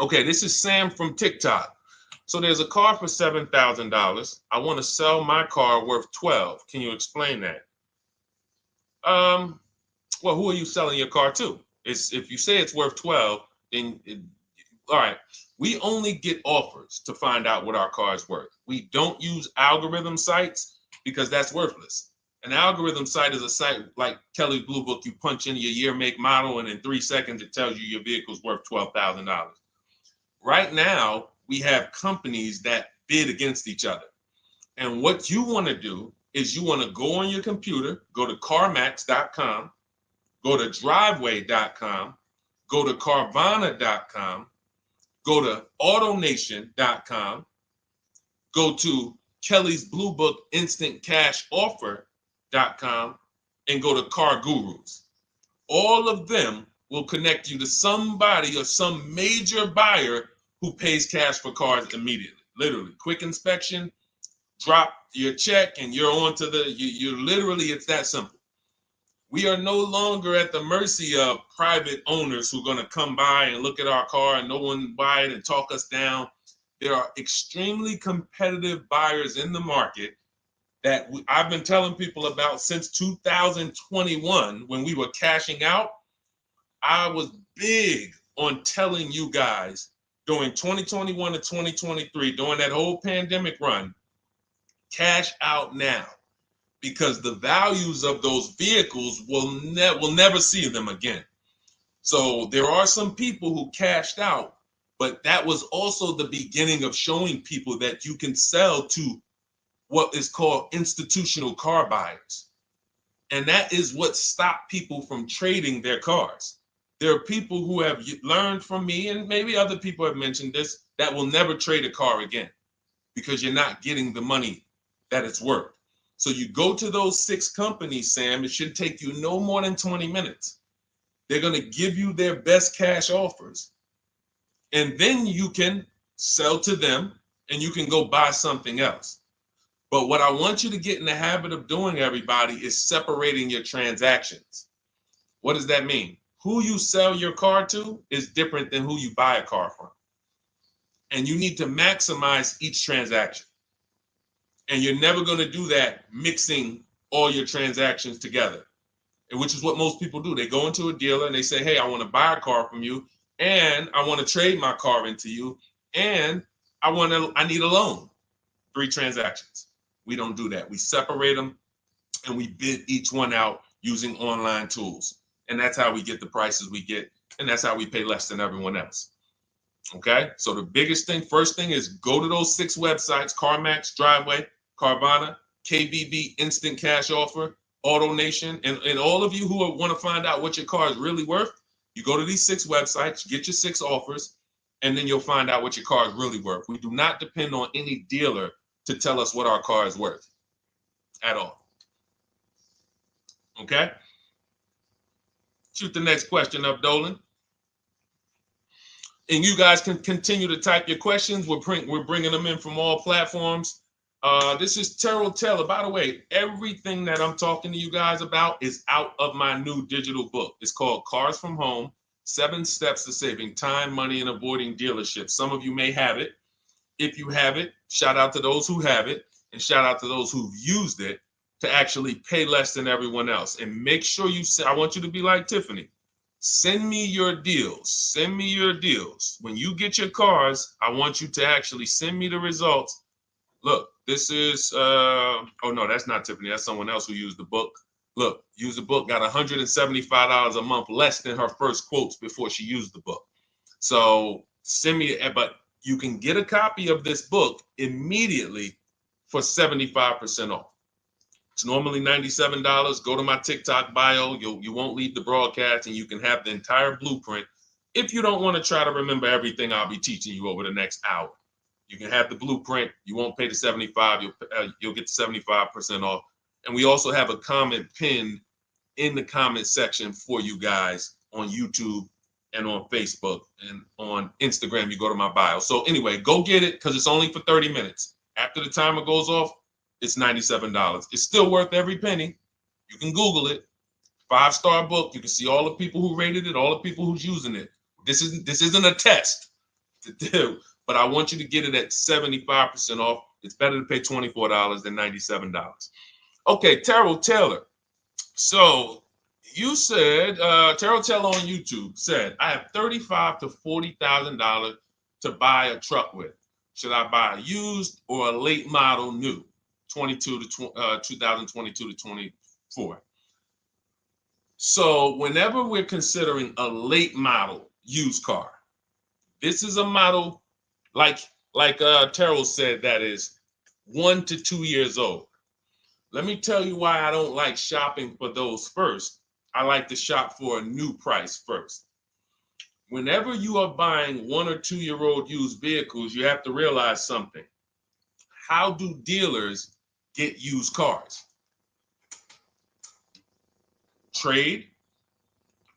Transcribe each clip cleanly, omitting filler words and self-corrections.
Okay, this is Sam from TikTok. So there's a car for $7,000. I want to sell my car worth 12. Can you explain that? Um, well, who are you selling your car to? It's if you say it's worth 12, then all right. We only get offers to find out what our car is worth. We don't use algorithm sites because that's worthless. An algorithm site is a site like Kelly's Blue Book. You punch in your year, make, model, and in 3 seconds it tells you your vehicle's worth $12,000. Right now, we have companies that bid against each other. And what you want to do is you want to go on your computer, go to CarMax.com, go to Driveway.com, go to Carvana.com, go to AutoNation.com, go to Kelly's Blue Book Instant Cash Offer.com, and go to Car Gurus. All of them will connect you to somebody or some major buyer who pays cash for cars immediately. Literally, quick inspection, drop your check, and you're on to you literally, it's that simple. We are no longer at the mercy of private owners who are going to come by and look at our car and no one buy it and talk us down. There are extremely competitive buyers in the market that I've been telling people about since 2021 when we were cashing out. I was big on telling you guys during 2021 to 2023, during that whole pandemic run, cash out now, because the values of those vehicles will never see them again. So there are some people who cashed out, but that was also the beginning of showing people that you can sell to what is called institutional car buyers. And that is what stopped people from trading their cars. There are people who have learned from me, and maybe other people have mentioned this, that will never trade a car again because you're not getting the money that it's worth. So you go to those 6 companies, Sam, it should take you no more than 20 minutes. They're going to give you their best cash offers. And then you can sell to them and you can go buy something else. But what I want you to get in the habit of doing, everybody, is separating your transactions. What does that mean? Who you sell your car to is different than who you buy a car from. And you need to maximize each transaction. And you're never going to do that mixing all your transactions together, which is what most people do. They go into a dealer and they say, hey, I want to buy a car from you, and I want to trade my car into you, and I need a loan. 3 transactions. We don't do that. We separate them and we bid each one out using online tools. And that's how we get the prices we get. And that's how we pay less than everyone else. Okay. So the biggest thing, first thing, is go to those 6 websites: CarMax, Driveway, Carvana, KBB, Instant Cash Offer, AutoNation. And all of you who want to find out what your car is really worth, you go to these 6 websites, get your 6 offers, and then you'll find out what your car is really worth. We do not depend on any dealer to tell us what our car is worth at all. Okay? Shoot the next question up, Dolan. And you guys can continue to type your questions. We're bringing them in from all platforms. This is Terrell Taylor. By the way, everything that I'm talking to you guys about is out of my new digital book. It's called Cars from Home, 7 Steps to Saving Time, Money, and Avoiding Dealerships. Some of you may have it. If you have it, shout out to those who have it, and shout out to those who've used it to actually pay less than everyone else. And make sure I want you to be like Tiffany. Send me your deals. Send me your deals. When you get your cars, I want you to actually send me the results. Look, this is, oh no, that's not Tiffany. That's someone else who used the book. Look, used the book, got $175 a month less than her first quotes before she used the book. So send me, but you can get a copy of this book immediately for 75% off. It's normally $97. Go to my TikTok bio. You won't leave the broadcast, and you can have the entire blueprint. If you don't want to try to remember everything I'll be teaching you over the next hour, you can have the blueprint. You won't pay the $75. You'll get the 75% off. And we also have a comment pinned in the comment section for you guys on YouTube and on Facebook, and on Instagram. You go to my bio. So anyway, go get it, because it's only for 30 minutes. After the timer goes off, it's $97. It's still worth every penny. You can Google it. 5-star book. You can see all the people who rated it, all the people who's using it. This isn't a test. to do, but I want you to get it at 75% off. It's better to pay $24 than $97. Okay, Terrell Taylor. So you said, Terrell Taylor on YouTube said, I have $35,000 to $40,000 to buy a truck with. Should I buy a used or a late model new, 2022 to 24? So whenever we're considering a late model used car, this is a model like Terrell said that is 1 to 2 years old. Let me tell you why I don't like shopping for those first. I like to shop for a new price first. Whenever you are buying 1 or 2 year old used vehicles, you have to realize something. How do dealers get used cars? Trade,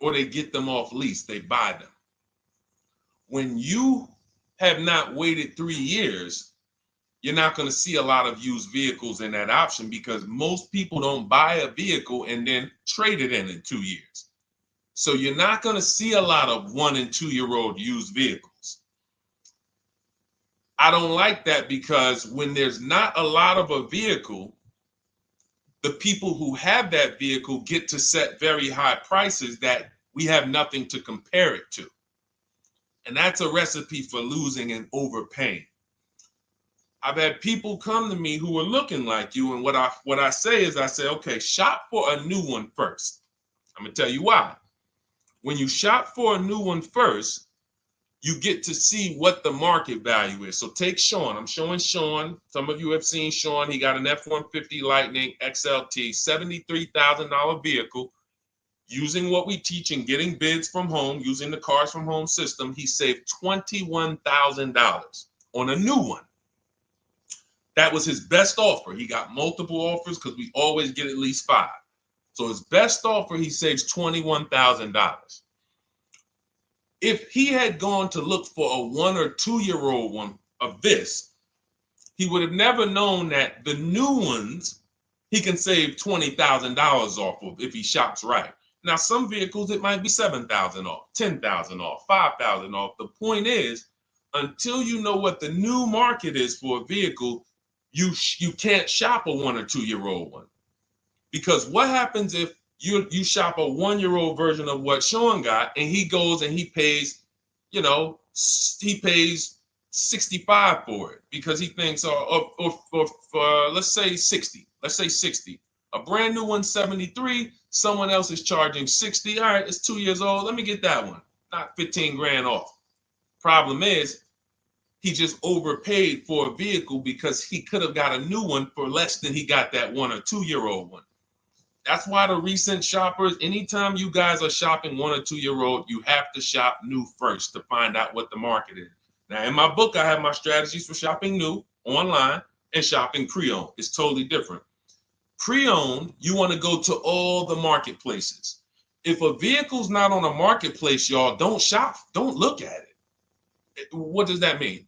or they get them off lease, they buy them. When you have not waited 3 years, you're not going to see a lot of used vehicles in that option because most people don't buy a vehicle and then trade it in 2 years. So you're not going to see a lot of 1 and 2 year old used vehicles. I don't like that because when there's not a lot of a vehicle, the people who have that vehicle get to set very high prices that we have nothing to compare it to. And that's a recipe for losing and overpaying. I've had people come to me who are looking like you, and what I say is, I say, okay, shop for a new one first. I'm gonna tell you why. When you shop for a new one first, you get to see what the market value is. So take Sean. I'm showing Sean. Some of you have seen Sean. He got an F-150 Lightning XLT, $73,000 vehicle. Using what we teach and getting bids from home, using the Cars from Home system, he saved $21,000 on a new one. That was his best offer. He got multiple offers because we always get at least 5. So his best offer, he saves $21,000. If he had gone to look for a 1 or 2 year old one of this, he would have never known that the new ones he can save $20,000 off of if he shops right. Now, some vehicles, it might be $7,000 off, $10,000 off, $5,000 off. The point is, until you know what the new market is for a vehicle, you can't shop a 1 or 2 year old one. Because what happens if you shop a 1 year old version of what Sean got and he goes and he pays, he pays 65 for it because he thinks, or let's say 60. Let's say 60. A brand new one, 73. Someone else is charging 60. All right, it's 2 years old. Let me get that one. Not 15 grand off. Problem is, he just overpaid for a vehicle because he could have got a new one for less than he got that 1 or 2 year old one. That's why the recent shoppers, anytime you guys are shopping 1 or 2 year old, you have to shop new first to find out what the market is. Now, in my book, I have my strategies for shopping new online and shopping pre-owned. It's totally different. Pre-owned, you want to go to all the marketplaces. If a vehicle's not on a marketplace, y'all, don't shop. Don't look at it. What does that mean?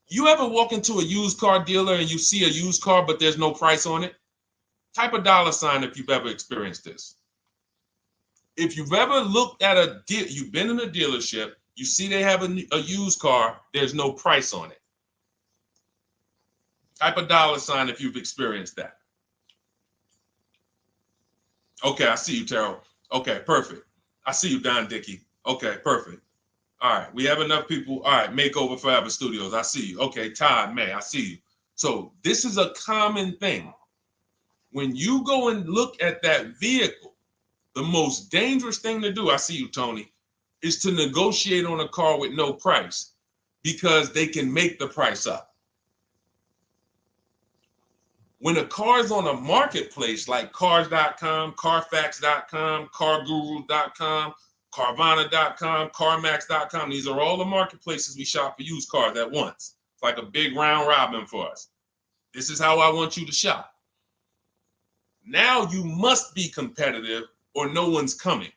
You ever walk into a used car dealer and you see a used car, but there's no price on it? Type a $ if you've ever experienced this. If you've ever looked at a deal, you've been in a dealership, you see they have a used car, there's no price on it. Type a $ if you've experienced that. Okay, I see you, Terrell. Okay, perfect. I see you, Don Dickey. Okay, perfect. All right, we have enough people. All right, Makeover Forever Studios. I see you. Okay, Todd May, I see you. So this is a common thing. When you go and look at that vehicle, the most dangerous thing to do, I see you, Tony, is to negotiate on a car with no price because they can make the price up. When a car is on a marketplace like cars.com, carfax.com, carguru.com, carvana.com, carmax.com, these are all the marketplaces we shop for used cars at once. It's like a big round robin for us. This is how I want you to shop. Now you must be competitive or no one's coming.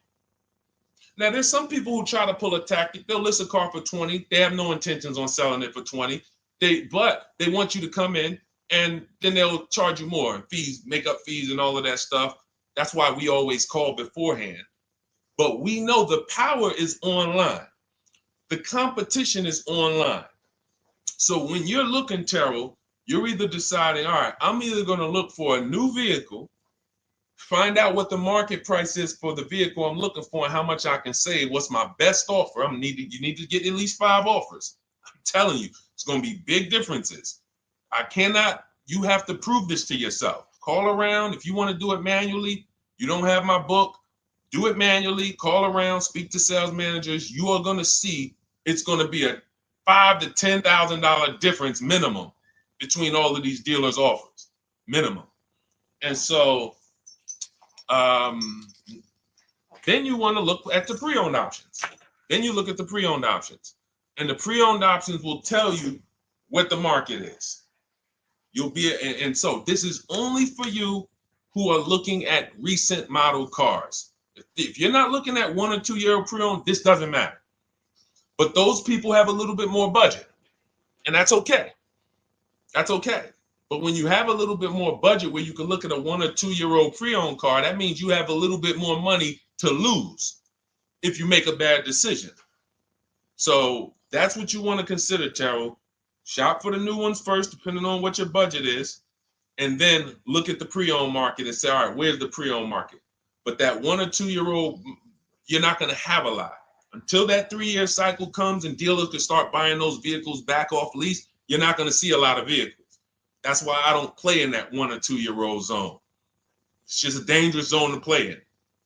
Now there's some people who try to pull a tactic. They'll list a car for 20. They have no intentions on selling it for 20. But they want you to come in and then they'll charge you more, fees, makeup fees and all of that stuff. That's why we always call beforehand. But we know the power is online. The competition is online. So when you're looking, Terrell, you're either deciding, all right, I'm either going to look for a new vehicle, find out what the market price is for the vehicle I'm looking for and how much I can save. What's my best offer? You need to get at least 5 offers. I'm telling you, it's going to be big differences. You have to prove this to yourself. Call around. If you want to do it manually, you don't have my book, do it manually, call around, speak to sales managers. You are going to see it's going to be a $5,000 to $10,000 difference minimum between all of these dealers' offers, minimum. And so then you want to look at the pre-owned options. Then you look at the pre-owned options. And the pre-owned options will tell you what the market is. And so this is only for you who are looking at recent model cars. If you're not looking at 1 or 2 year old pre-owned, this doesn't matter. But those people have a little bit more budget, and that's okay. That's okay. But when you have a little bit more budget where you can look at a 1 or 2 year old pre-owned car, that means you have a little bit more money to lose if you make a bad decision. So that's what you want to consider, Terrell. Shop for the new ones first, depending on what your budget is, and then look at the pre-owned market and say, all right, where's the pre-owned market? But that 1 or 2 year old, you're not going to have a lot. Until that 3 year cycle comes and dealers can start buying those vehicles back off lease, you're not going to see a lot of vehicles. That's why I don't play in that 1 or 2 year old zone. It's just a dangerous zone to play in.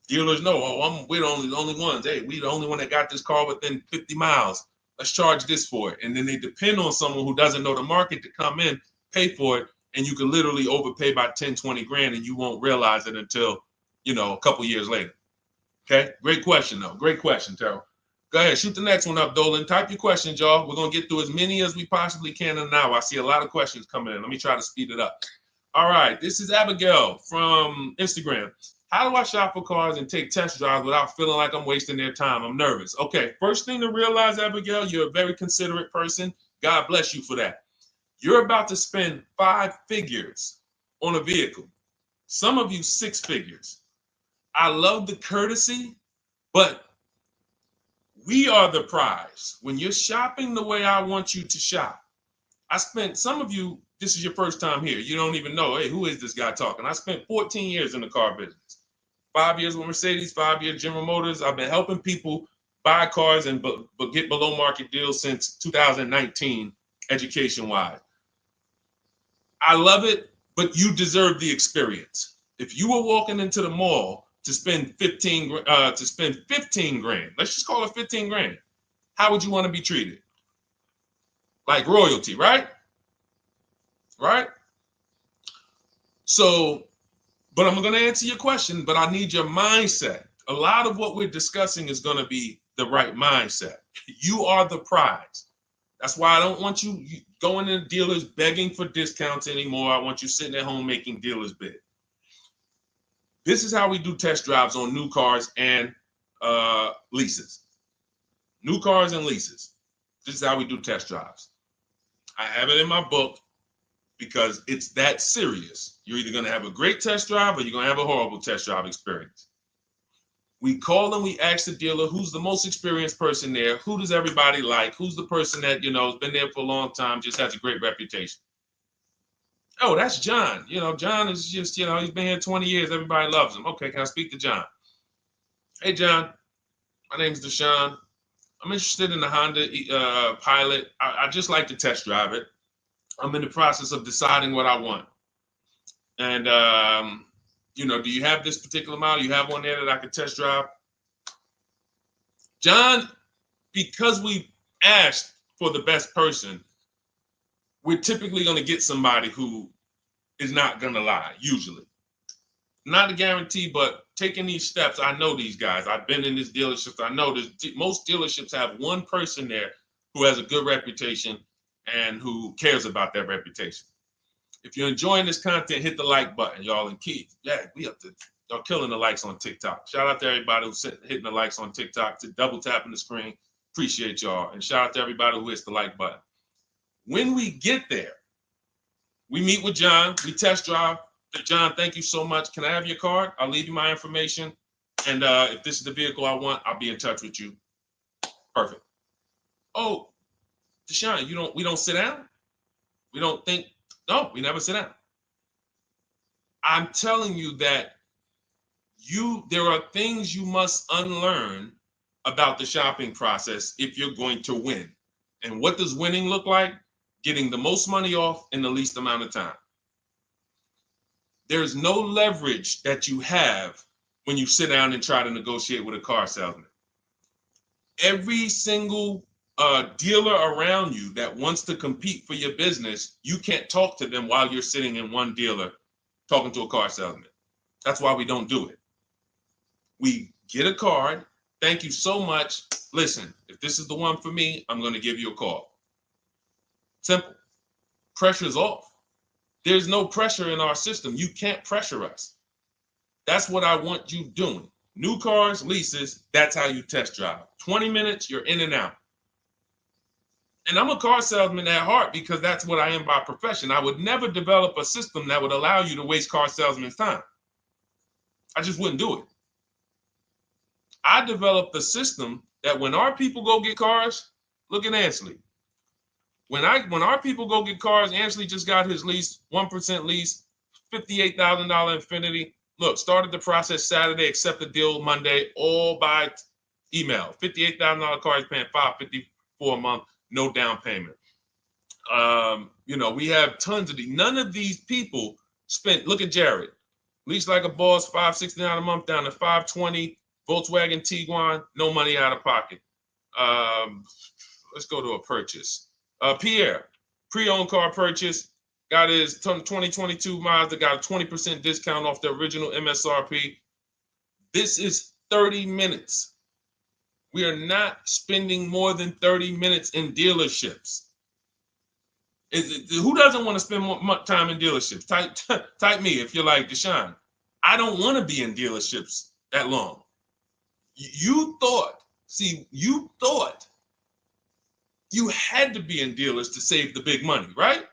Dealers know, we're the only ones. Hey, we the only one that got this car within 50 miles. Let's charge this for it. And then they depend on someone who doesn't know the market to come in, pay for it, and you can literally overpay by 10, 20 grand and you won't realize it until, a couple years later. Okay, great question though. Great question, Terrell. Go ahead, shoot the next one up, Dolan. Type your questions, y'all. We're going to get through as many as we possibly can in an hour. I see a lot of questions coming in. Let me try to speed it up. All right, this is Abigail from Instagram. How do I shop for cars and take test drives without feeling like I'm wasting their time? I'm nervous. Okay, first thing to realize, Abigail, you're a very considerate person. God bless you for that. You're about to spend 5 figures on a vehicle. Some of you 6 figures. I love the courtesy, but we are the prize. When you're shopping the way I want you to shop, some of you, this is your first time here. You don't even know, hey, who is this guy talking? I spent 14 years in the car business. 5 years with Mercedes, 5 years General Motors. I've been helping people buy cars and get below market deals since 2019, education-wise. I love it, but you deserve the experience. If you were walking into the mall to spend 15 grand, let's just call it 15 grand. How would you want to be treated? Like royalty, right? Right? So, but I'm going to answer your question, but I need your mindset. A lot of what we're discussing is going to be the right mindset. You are the prize. That's why I don't want you going to dealers begging for discounts anymore. I want you sitting at home making dealers bid. This is how we do test drives on new cars and leases. New cars and leases. This is how we do test drives. I have it in my book because it's that serious. You're either going to have a great test drive or you're going to have a horrible test drive experience. We call and we ask the dealer, who's the most experienced person there? Who does everybody like? Who's the person that, has been there for a long time, just has a great reputation? Oh, that's John. John is just, he's been here 20 years. Everybody loves him. Okay, can I speak to John? Hey, John, my name's Deshone. I'm interested in the Honda Pilot. I just like to test drive it. I'm in the process of deciding what I want. And, do you have this particular model? You have one there that I could test drive? John, because we asked for the best person, we're typically going to get somebody who is not going to lie, usually. Not a guarantee, but taking these steps, I know these guys. I've been in this dealership. I know most dealerships have one person there who has a good reputation and who cares about that reputation. If you're enjoying this content, hit the like button, y'all. And Keith, y'all killing the likes on TikTok. Shout out to everybody who's hitting the likes on TikTok, to double tapping the screen. Appreciate y'all. And shout out to everybody who hits the like button. When we get there, we meet with John. We test drive. John, thank you so much. Can I have your card? I'll leave you my information. And if this is the vehicle I want, I'll be in touch with you. Perfect. Oh, Deshone, we don't sit down? We don't think, no, we never sit down. I'm telling you that there are things you must unlearn about the shopping process if you're going to win. And what does winning look like? Getting the most money off in the least amount of time. There's no leverage that you have when you sit down and try to negotiate with a car salesman. Every single dealer around you that wants to compete for your business, you can't talk to them while you're sitting in one dealer talking to a car salesman. That's why we don't do it. We get a card. Thank you so much. Listen, if this is the one for me, I'm going to give you a call. Simple. Pressure's off. There's no pressure in our system. You can't pressure us. That's what I want you doing. New cars, leases, that's how you test drive. 20 minutes, you're in and out. And I'm a car salesman at heart because that's what I am by profession. I would never develop a system that would allow you to waste car salesmen's time. I just wouldn't do it. I developed a system that when our people go get cars, look at Ansley. When our people go get cars, Ansley just got his lease, 1% lease, $58,000 Infiniti. Look, started the process Saturday, accept the deal Monday, all by email. $58,000 car, he's paying $554 a month, no down payment. We have tons of these. None of these people spent, look at Jared, lease like a boss, $569 a month down to $520, Volkswagen Tiguan, no money out of pocket. Let's go to a purchase. Pierre, pre-owned car purchase, got his 2022 Mazda, got a 20% discount off the original MSRP. This is 30 minutes. We are not spending more than 30 minutes in dealerships. Who doesn't want to spend more time in dealerships? Type me if you're like Deshone. I don't want to be in dealerships that long. You thought you had to be in dealers to save the big money, right?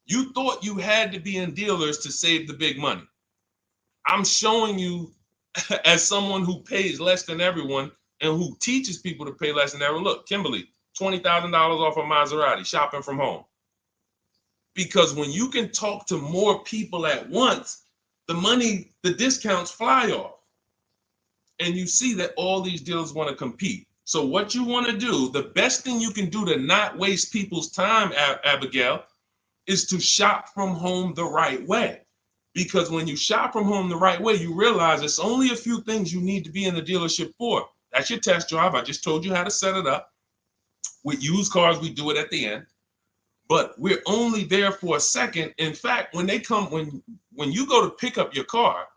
You thought you had to be in dealers to save the big money. I'm showing you as someone who pays less than everyone and who teaches people to pay less than everyone. Look, Kimberly, $20,000 off a Maserati, shopping from home. Because when you can talk to more people at once, the discounts fly off. And you see that all these dealers want to compete. So what you want to do, the best thing you can do to not waste people's time, Abigail, is to shop from home the right way. Because when you shop from home the right way, you realize it's only a few things you need to be in the dealership for. That's your test drive. I just told you how to set it up. With used cars, we do it at the end. But we're only there for a second. In fact, when you go to pick up your car,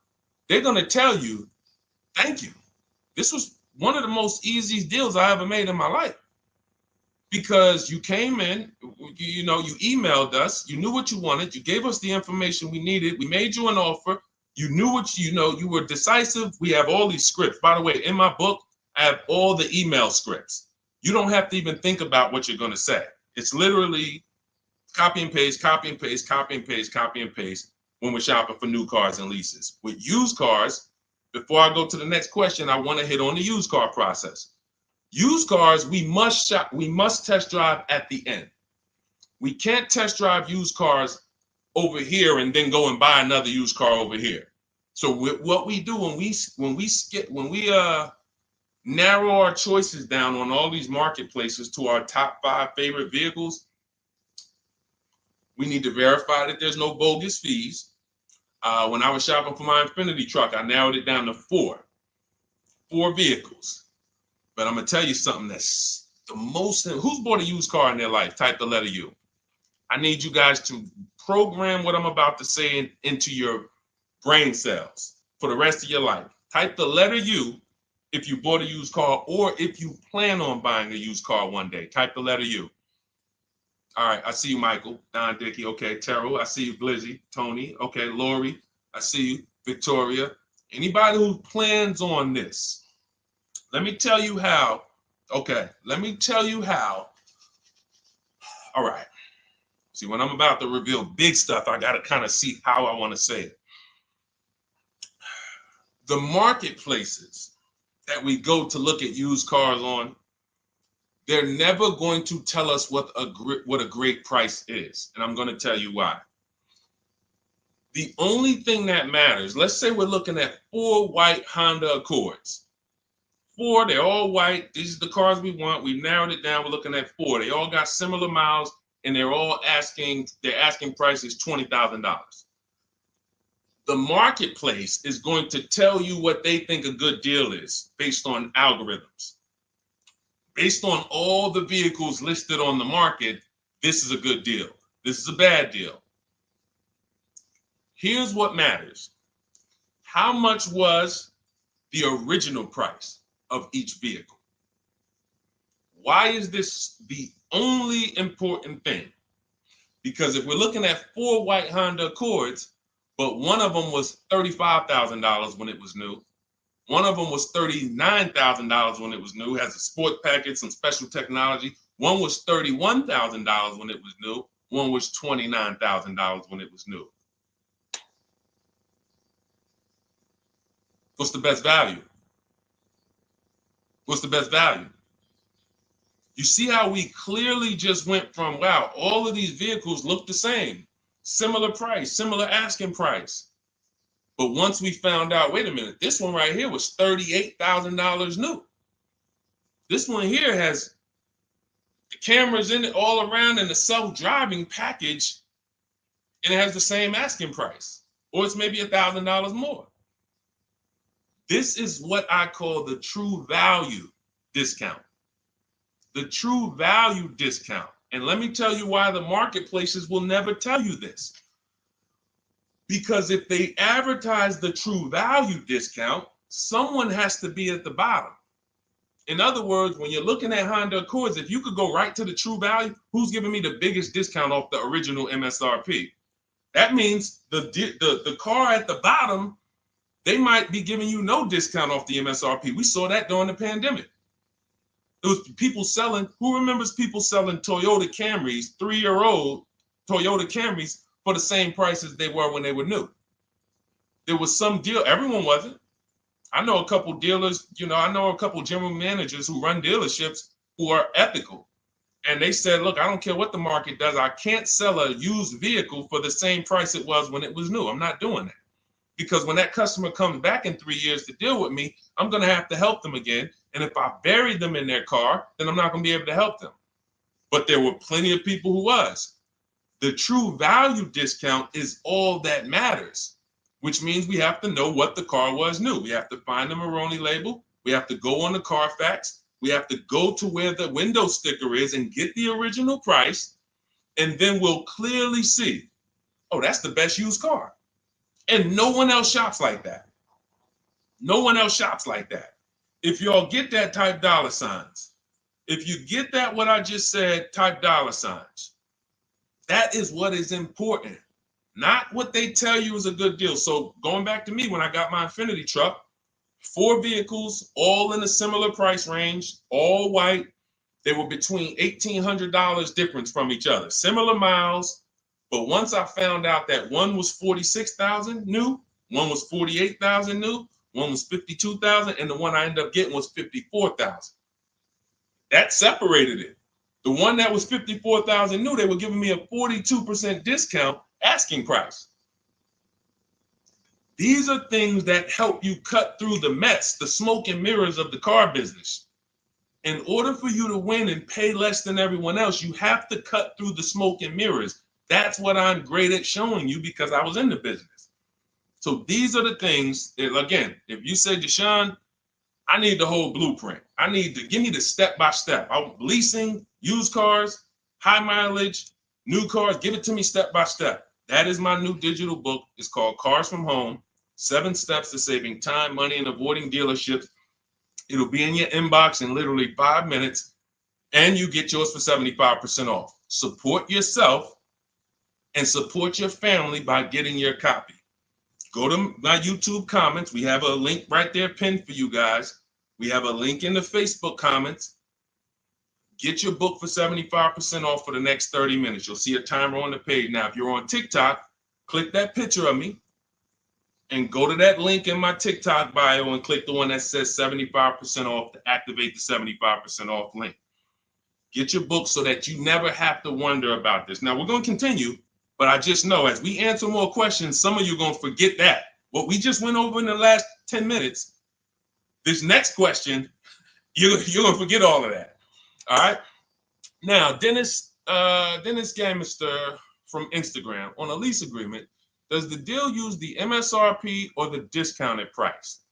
they're going to tell you, thank you. This was one of the most easiest deals I ever made in my life. Because you came in, you emailed us, you knew what you wanted, you gave us the information we needed, we made you an offer, you knew what you were decisive. We have all these scripts. By the way, in my book, I have all the email scripts. You don't have to even think about what you're going to say. It's literally copy and paste, copy and paste, copy and paste, copy and paste when we're shopping for new cars and leases. With used cars, before I go to the next question, I want to hit on the used car process. Used cars, we must test drive at the end. We can't test drive used cars over here and then go and buy another used car over here. So what we do when we narrow our choices down on all these marketplaces to our top 5 favorite vehicles, we need to verify that there's no bogus fees. When I was shopping for my Infiniti truck, I narrowed it down to 4 vehicles. But I'm going to tell you something that's the most, who's bought a used car in their life? Type the letter U. I need you guys to program what I'm about to say into your brain cells for the rest of your life. Type the letter U if you bought a used car or if you plan on buying a used car one day. Type the letter U. All right, I see you, Michael. Don Dickey, okay. Terrell, I see you. Glizzy, Tony, okay. Lori, I see you. Victoria. Anybody who plans on this, let me tell you how. Okay, let me tell you how. All right. See, when I'm about to reveal big stuff, I got to kind of see how I want to say it. The marketplaces that we go to look at used cars on, They're never going to tell us what a great price is. And I'm going to tell you why. The only thing that matters, let's say we're looking at 4 white Honda Accords. 4, they're all white. These are the cars we want. We've narrowed it down. We're looking at 4. They all got similar miles, and they're asking price is $20,000. The marketplace is going to tell you what they think a good deal is based on algorithms. Based on all the vehicles listed on the market, this is a good deal. This is a bad deal. Here's what matters. How much was the original price of each vehicle? Why is this the only important thing? Because if we're looking at 4 white Honda Accords, but one of them was $35,000 when it was new, one of them was $39,000 when it was new, has a sport package, some special technology. One was $31,000 when it was new. One was $29,000 when it was new. What's the best value? What's the best value? You see how we clearly just went from, wow, all of these vehicles look the same, similar price, similar asking price. But once we found out, wait a minute, this one right here was $38,000 new. This one here has the cameras in it all around and the self-driving package, and it has the same asking price, or it's maybe $1,000 more. This is what I call the true value discount. The true value discount. And let me tell you why the marketplaces will never tell you this. Because if they advertise the true value discount, someone has to be at the bottom. In other words, when you're looking at Honda Accords, if you could go right to the true value, who's giving me the biggest discount off the original MSRP? That means the car at the bottom, they might be giving you no discount off the MSRP. We saw that during the pandemic. It was people selling, who remembers people selling Toyota Camrys, 3-year-old Toyota Camrys for the same price as they were when they were new? There was some deal, everyone wasn't. I know a couple dealers, I know a couple general managers who run dealerships who are ethical. And they said, look, I don't care what the market does. I can't sell a used vehicle for the same price it was when it was new. I'm not doing that. Because when that customer comes back in 3 years to deal with me, I'm going to have to help them again. And if I bury them in their car, then I'm not going to be able to help them. But there were plenty of people who was. The true value discount is all that matters, which means we have to know what the car was new. We have to find the Maroni label. We have to go on the Carfax. We have to go to where the window sticker is and get the original price. And then we'll clearly see, oh, that's the best used car. And no one else shops like that. No one else shops like that. If y'all get that, type dollar signs. If you get that, what I just said, type dollar signs. That is what is important, not what they tell you is a good deal. So going back to me, when I got my Infiniti truck, 4 vehicles, all in a similar price range, all white. They were between $1,800 difference from each other, similar miles. But once I found out that one was 46,000 new, one was 48,000 new, one was 52,000, and the one I ended up getting was 54,000. That separated it. The one that was 54,000 new, they were giving me a 42% discount asking price. These are things that help you cut through the mess, the smoke and mirrors of the car business. In order for you to win and pay less than everyone else, you have to cut through the smoke and mirrors. That's what I'm great at showing you because I was in the business. So these are the things that, again, if you say, Deshone, I need the whole blueprint. I need to give me the step-by-step. I'm leasing, used cars, high mileage, new cars. Give it to me step-by-step. That is my new digital book. It's called Cars from Home, 7 Steps to Saving Time, Money, and Avoiding Dealerships. It'll be in your inbox in literally 5 minutes, and you get yours for 75% off. Support yourself and support your family by getting your copy. Go to my YouTube comments. We have a link right there pinned for you guys. We have a link in the Facebook comments. Get your book for 75% off for the next 30 minutes. You'll see a timer on the page. Now, if you're on TikTok, click that picture of me and go to that link in my TikTok bio and click the one that says 75% off to activate the 75% off link. Get your book so that you never have to wonder about this. Now, we're going to continue, but I just know as we answer more questions, some of you are going to forget that. What we just went over in the last 10 minutes, this next question, you're going to forget all of that. All right? Now, Dennis Gamister from Instagram, on a lease agreement, does the deal use the MSRP or the discounted price?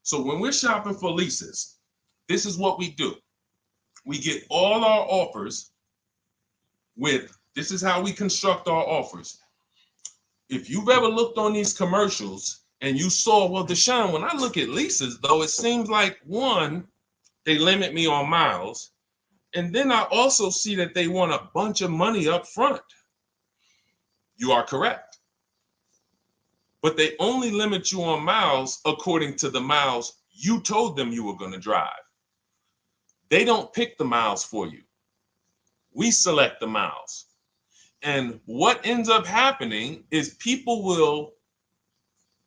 So when we're shopping for leases, this is what we do. We get all our offers this is how we construct our offers. If you've ever looked on these commercials and you saw, well, Deshone, when I look at leases, though, it seems like, one, they limit me on miles. And then I also see that they want a bunch of money up front. You are correct. But they only limit you on miles according to the miles you told them you were going to drive. They don't pick the miles for you. We select the miles. And what ends up happening is people will,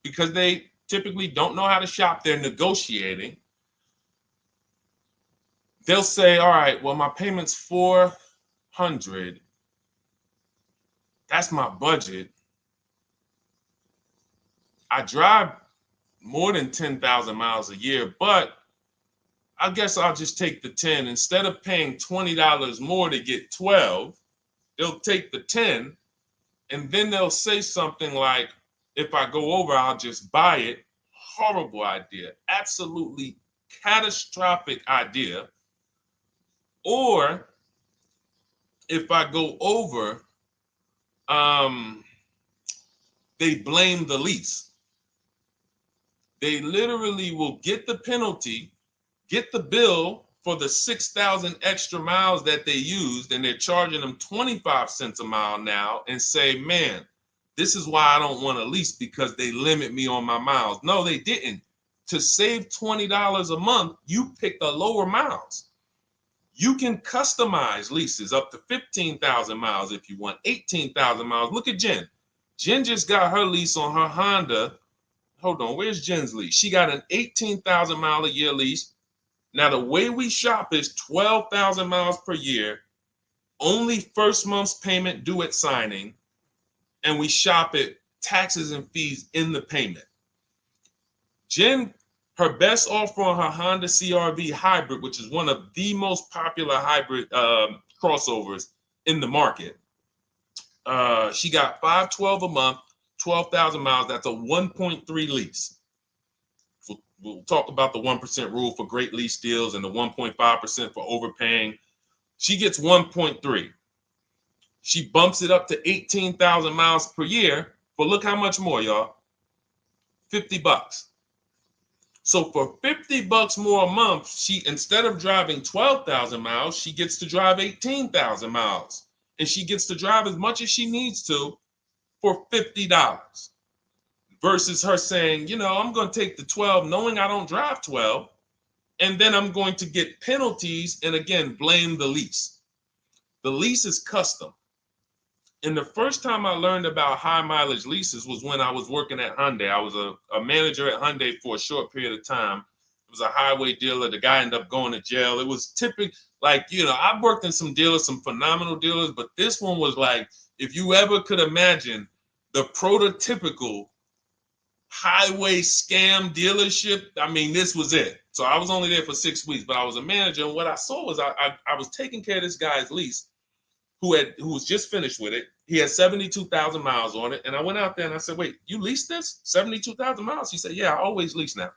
because they typically don't know how to shop, they're negotiating. They'll say, all right, well, my payment's $400. That's my budget. I drive more than 10,000 miles a year, but I guess I'll just take the 10. Instead of paying $20 more to get 12, they'll take the 10, and then they'll say something like, if I go over, I'll just buy it. Horrible idea. Absolutely catastrophic idea. Or if I go over, they blame the lease. They literally will get the penalty, get the bill for the 6,000 extra miles that they used, and they're charging them 25 cents a mile now, and say, man, this is why I don't want to lease, because they limit me on my miles. No, they didn't. To save $20 a month, you pick the lower miles. You can customize leases up to 15,000 miles if you want, 18,000 miles. Look at Jen. Jen just got her lease on her Honda. Hold on, where's Jen's lease? She got an 18,000 mile a year lease. Now, the way we shop is 12,000 miles per year, only first month's payment due at signing, and we shop it taxes and fees in the payment. Jen, her best offer on her Honda CR-V hybrid, which is one of the most popular hybrid crossovers in the market, she got $512 a month, 12,000 miles. That's a 1.3 lease. We'll talk about the 1% rule for great lease deals and the 1.5% for overpaying. She gets 1.3. She bumps it up to 18,000 miles per year. But look how much more, y'all. $50. So for $50 more a month, she, instead of driving 12,000 miles, she gets to drive 18,000 miles. And she gets to drive as much as she needs to for $50. Versus her saying, you know, I'm going to take the 12 knowing I don't drive 12, and then I'm going to get penalties and, again, blame the lease. The lease is custom. And the first time I learned about high mileage leases was when I was working at Hyundai. I was a manager at Hyundai for a short period of time. It was a highway dealer. The guy ended up going to jail. It was typical, like, you know, I've worked in some dealers, some phenomenal dealers, but this one was like, if you ever could imagine the prototypical highway scam dealership, I mean, this was it. So I was only there for 6 weeks, but I was a manager, and what I saw was I was taking care of this guy's lease who was just finished with it. He had 72,000 miles on it, and I went out there and I said, wait, you leased this? 72,000 miles? He said, yeah, I always lease now.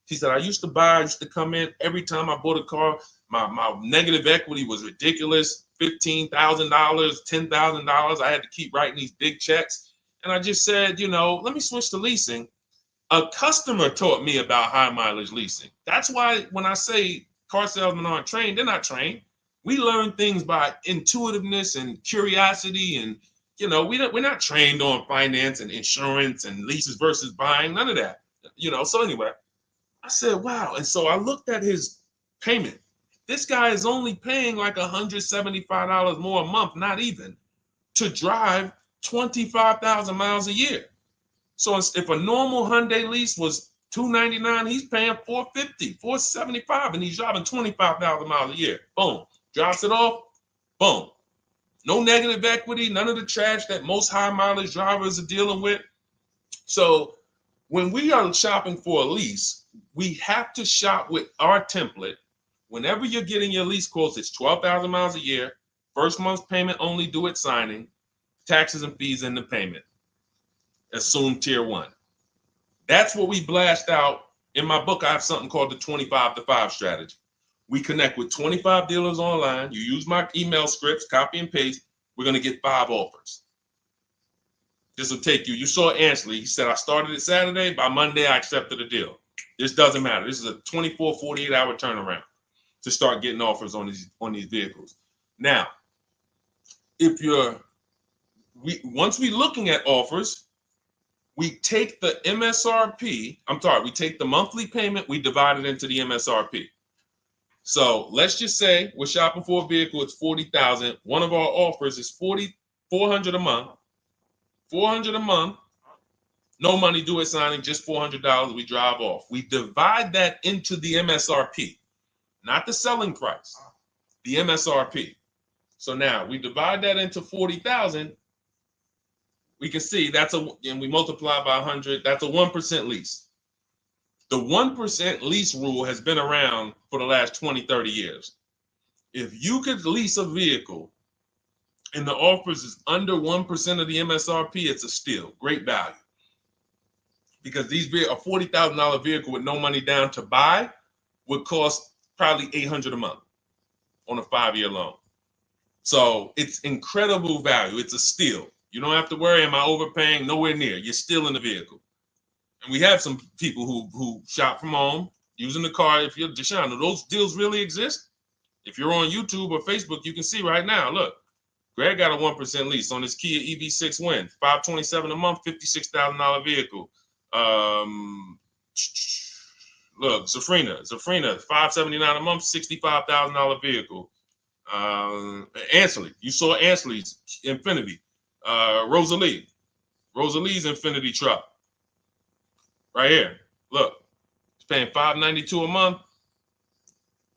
He said, I used to come in every time I bought a car, my negative equity was ridiculous, $15,000, $10,000. I had to keep writing these big checks. And I just said, you know, let me switch to leasing. A customer taught me about high mileage leasing. That's why when I say car salesmen aren't trained, they're not trained. We learn things by intuitiveness and curiosity, and you know, we're not trained on finance and insurance and leases versus buying, none of that. You know, so anyway, I said, wow. And so I looked at his payment. This guy is only paying like $175 more a month, not even, to drive 25,000 miles a year. So if a normal Hyundai lease was $299, he's paying $450, $475, and he's driving 25,000 miles a year. Boom, drops it off, Boom. No negative equity, none of the trash that most high mileage drivers are dealing with. So when we are shopping for a lease, we have to shop with our template. Whenever you're getting your lease quotes, it's 12,000 miles a year, first month's payment only due at signing, taxes and fees in the payment. Assume tier 1. That's what we blast out. In my book, I have something called the 25 to 5 strategy. We connect with 25 dealers online. You use my email scripts, copy and paste. We're going to get 5 offers. This will take you. You saw Ansley. He said, I started it Saturday. By Monday, I accepted a deal. This doesn't matter. This is a 24, 48-hour turnaround to start getting offers on these vehicles. Now, once we're looking at offers, we take the MSRP. We take the monthly payment. We divide it into the MSRP. So let's just say we're shopping for a vehicle. It's $40,000. One of our offers is $400 a month. $400 a month. No money due at signing, just $400. We drive off. We divide that into the MSRP, not the selling price, the MSRP. So now we divide that into 40,000. We can see and we multiply by 100. That's a 1% lease. The 1% lease rule has been around for the last 20, 30 years. If you could lease a vehicle and the offers is under 1% of the MSRP, it's a steal. Great value. Because a $40,000 vehicle with no money down to buy would cost probably $800 a month on a 5-year loan. So it's incredible value. It's a steal. You don't have to worry, am I overpaying? Nowhere near. You're still in the vehicle. And we have some people who shop from home using the car. If you're Deshone, do those deals really exist? If you're on YouTube or Facebook, you can see right now. Look, Greg got a 1% lease on his Kia EV6 Win, $527 a month, $56,000 vehicle. Look, Zafrina, $579 a month, $65,000 vehicle. Ansley, you saw Ansley's Infinity. Rosalie's Infinity truck. Right here. Look, it's paying $592 a month,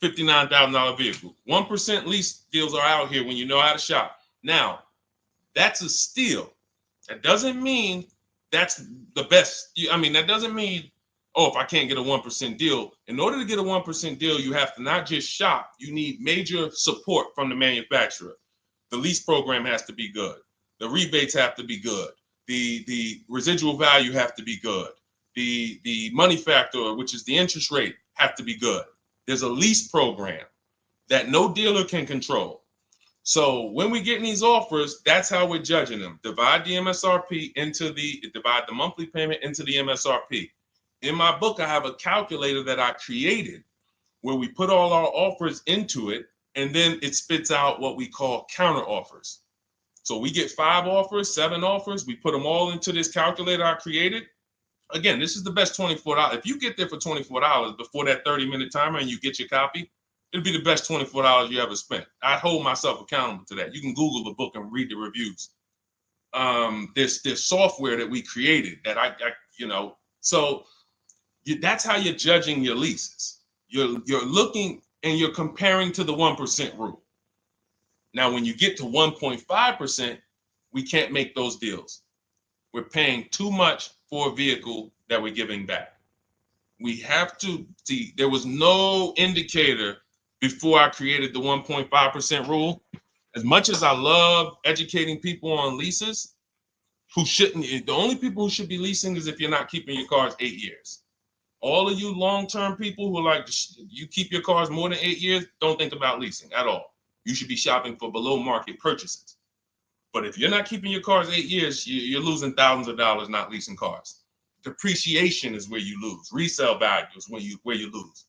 $59,000 vehicle. 1% lease deals are out here when you know how to shop. Now, that's a steal. That doesn't mean that's the best. That doesn't mean, if I can't get a 1% deal. In order to get a 1% deal, you have to not just shop. You need major support from the manufacturer. The lease program has to be good. The rebates have to be good. The residual value have to be good. The money factor, which is the interest rate, have to be good. There's a lease program that no dealer can control. So when we get these offers, that's how we're judging them. Divide the monthly payment into the MSRP. In my book, I have a calculator that I created where we put all our offers into it, and then it spits out what we call counter offers. So we get 5 offers, 7 offers. We put them all into this calculator I created. Again, this is the best $24. If you get there for $24 before that 30-minute timer and you get your copy, it'll be the best $24 you ever spent. I hold myself accountable to that. You can Google the book and read the reviews. There's software that we created that that's how you're judging your leases. You're looking and you're comparing to the 1% rule. Now, when you get to 1.5%, we can't make those deals. We're paying too much for a vehicle that we're giving back. We have to see, there was no indicator before I created the 1.5% rule. As much as I love educating people on leases, the only people who should be leasing is if you're not keeping your cars 8 years. All of you long-term people who you keep your cars more than 8 years, don't think about leasing at all. You should be shopping for below market purchases. But if you're not keeping your cars 8 years, you're losing thousands of dollars not leasing cars. Depreciation is where you lose. Resale value is where you lose.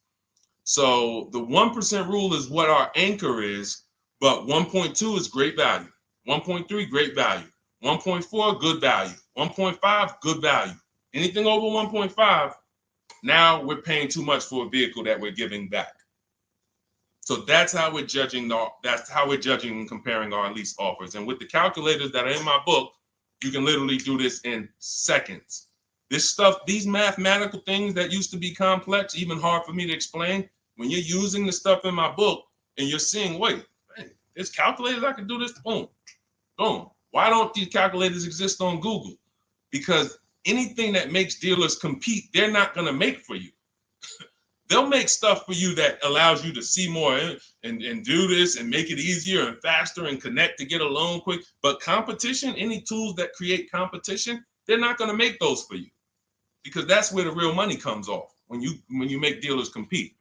So the 1% rule is what our anchor is, but 1.2 is great value. 1.3, great value. 1.4, good value. 1.5, good value. Anything over 1.5, now we're paying too much for a vehicle that we're giving back. So that's how we're judging. That's how we're judging and comparing our lease offers. And with the calculators that are in my book, you can literally do this in seconds. This stuff, these mathematical things that used to be complex, even hard for me to explain, when you're using the stuff in my book and you're seeing, wait, There's calculators I can do this. Boom, boom. Why don't these calculators exist on Google? Because anything that makes dealers compete, they're not going to make for you. They'll make stuff for you that allows you to see more and do this and make it easier and faster and connect to get a loan quick. But competition, any tools that create competition, they're not going to make those for you, because that's where the real money comes off when you make dealers compete.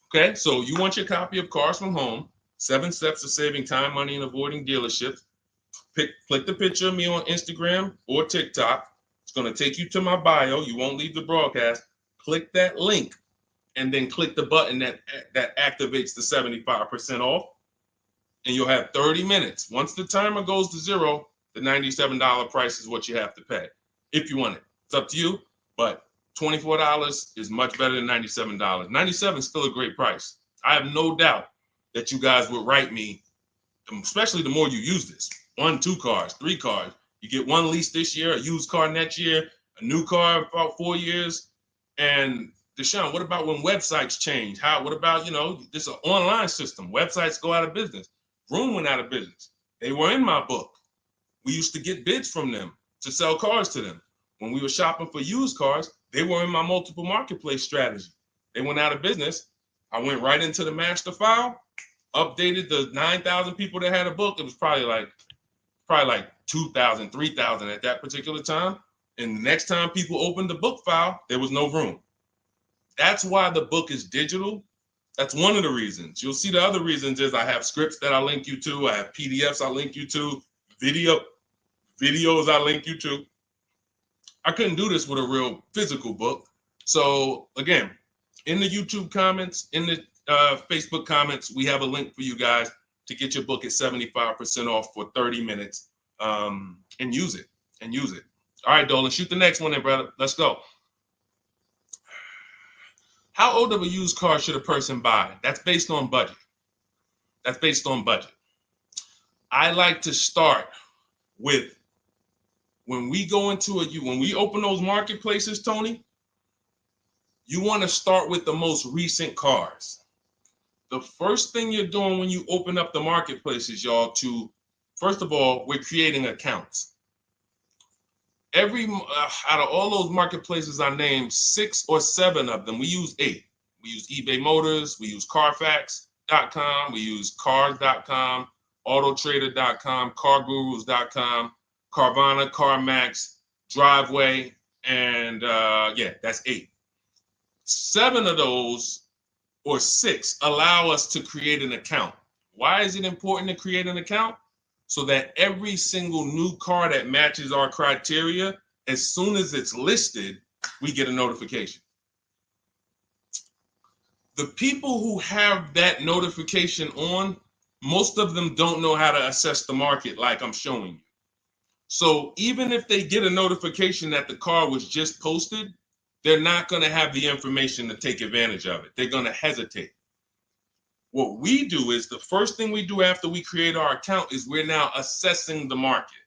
Okay, so you want your copy of Cars from Home, 7 Steps to Saving Time, Money, and Avoiding Dealerships. Click the picture of me on Instagram or TikTok. It's going to take you to my bio. You won't leave the broadcast. Click that link and then click the button that activates the 75% off, and you'll have 30 minutes. Once the timer goes to 0, the $97 price is what you have to pay if you want it. It's up to you, but $24 is much better than $97. $97 is still a great price. I have no doubt that you guys would write me, especially the more you use this. 1, 2 cars, 3 cars. You get 1 lease this year, a used car next year, a new car in about 4 years. And Deshone, what about when websites change? What about, this is an online system. Websites go out of business. Vroom went out of business. They were in my book. We used to get bids from them to sell cars to them. When we were shopping for used cars, they were in my multiple marketplace strategy. They went out of business. I went right into the master file, updated the 9,000 people that had a book. It was probably like 2,000, 3,000 at that particular time. And the next time people opened the book file, there was no room. That's why the book is digital. That's one of the reasons. You'll see the other reasons is I have scripts that I link you to. I have PDFs I link you to. Videos I link you to. I couldn't do this with a real physical book. So again, in the YouTube comments, in the Facebook comments, we have a link for you guys to get your book at 75% off for 30 minutes and use it. All right, Dolan, shoot the next one then, brother. Let's go. How old of a used car should a person buy? That's based on budget. I like to start with, when we open those marketplaces, Tony, you want to start with the most recent cars. The first thing you're doing when you open up the marketplaces, y'all, first of all, we're creating accounts. Out of all those marketplaces I named, 6 or 7 of them, we use 8. We use eBay Motors, we use Carfax.com, we use Cars.com, Autotrader.com, CarGurus.com, Carvana, CarMax, Driveway, and that's 8. 7 of those, or 6, allow us to create an account. Why is it important to create an account? So that every single new car that matches our criteria, as soon as it's listed, we get a notification. The people who have that notification on, most of them don't know how to assess the market like I'm showing you. So even if they get a notification that the car was just posted, they're not going to have the information to take advantage of it. They're going to hesitate. What we do is, the first thing we do after we create our account is we're now assessing the market.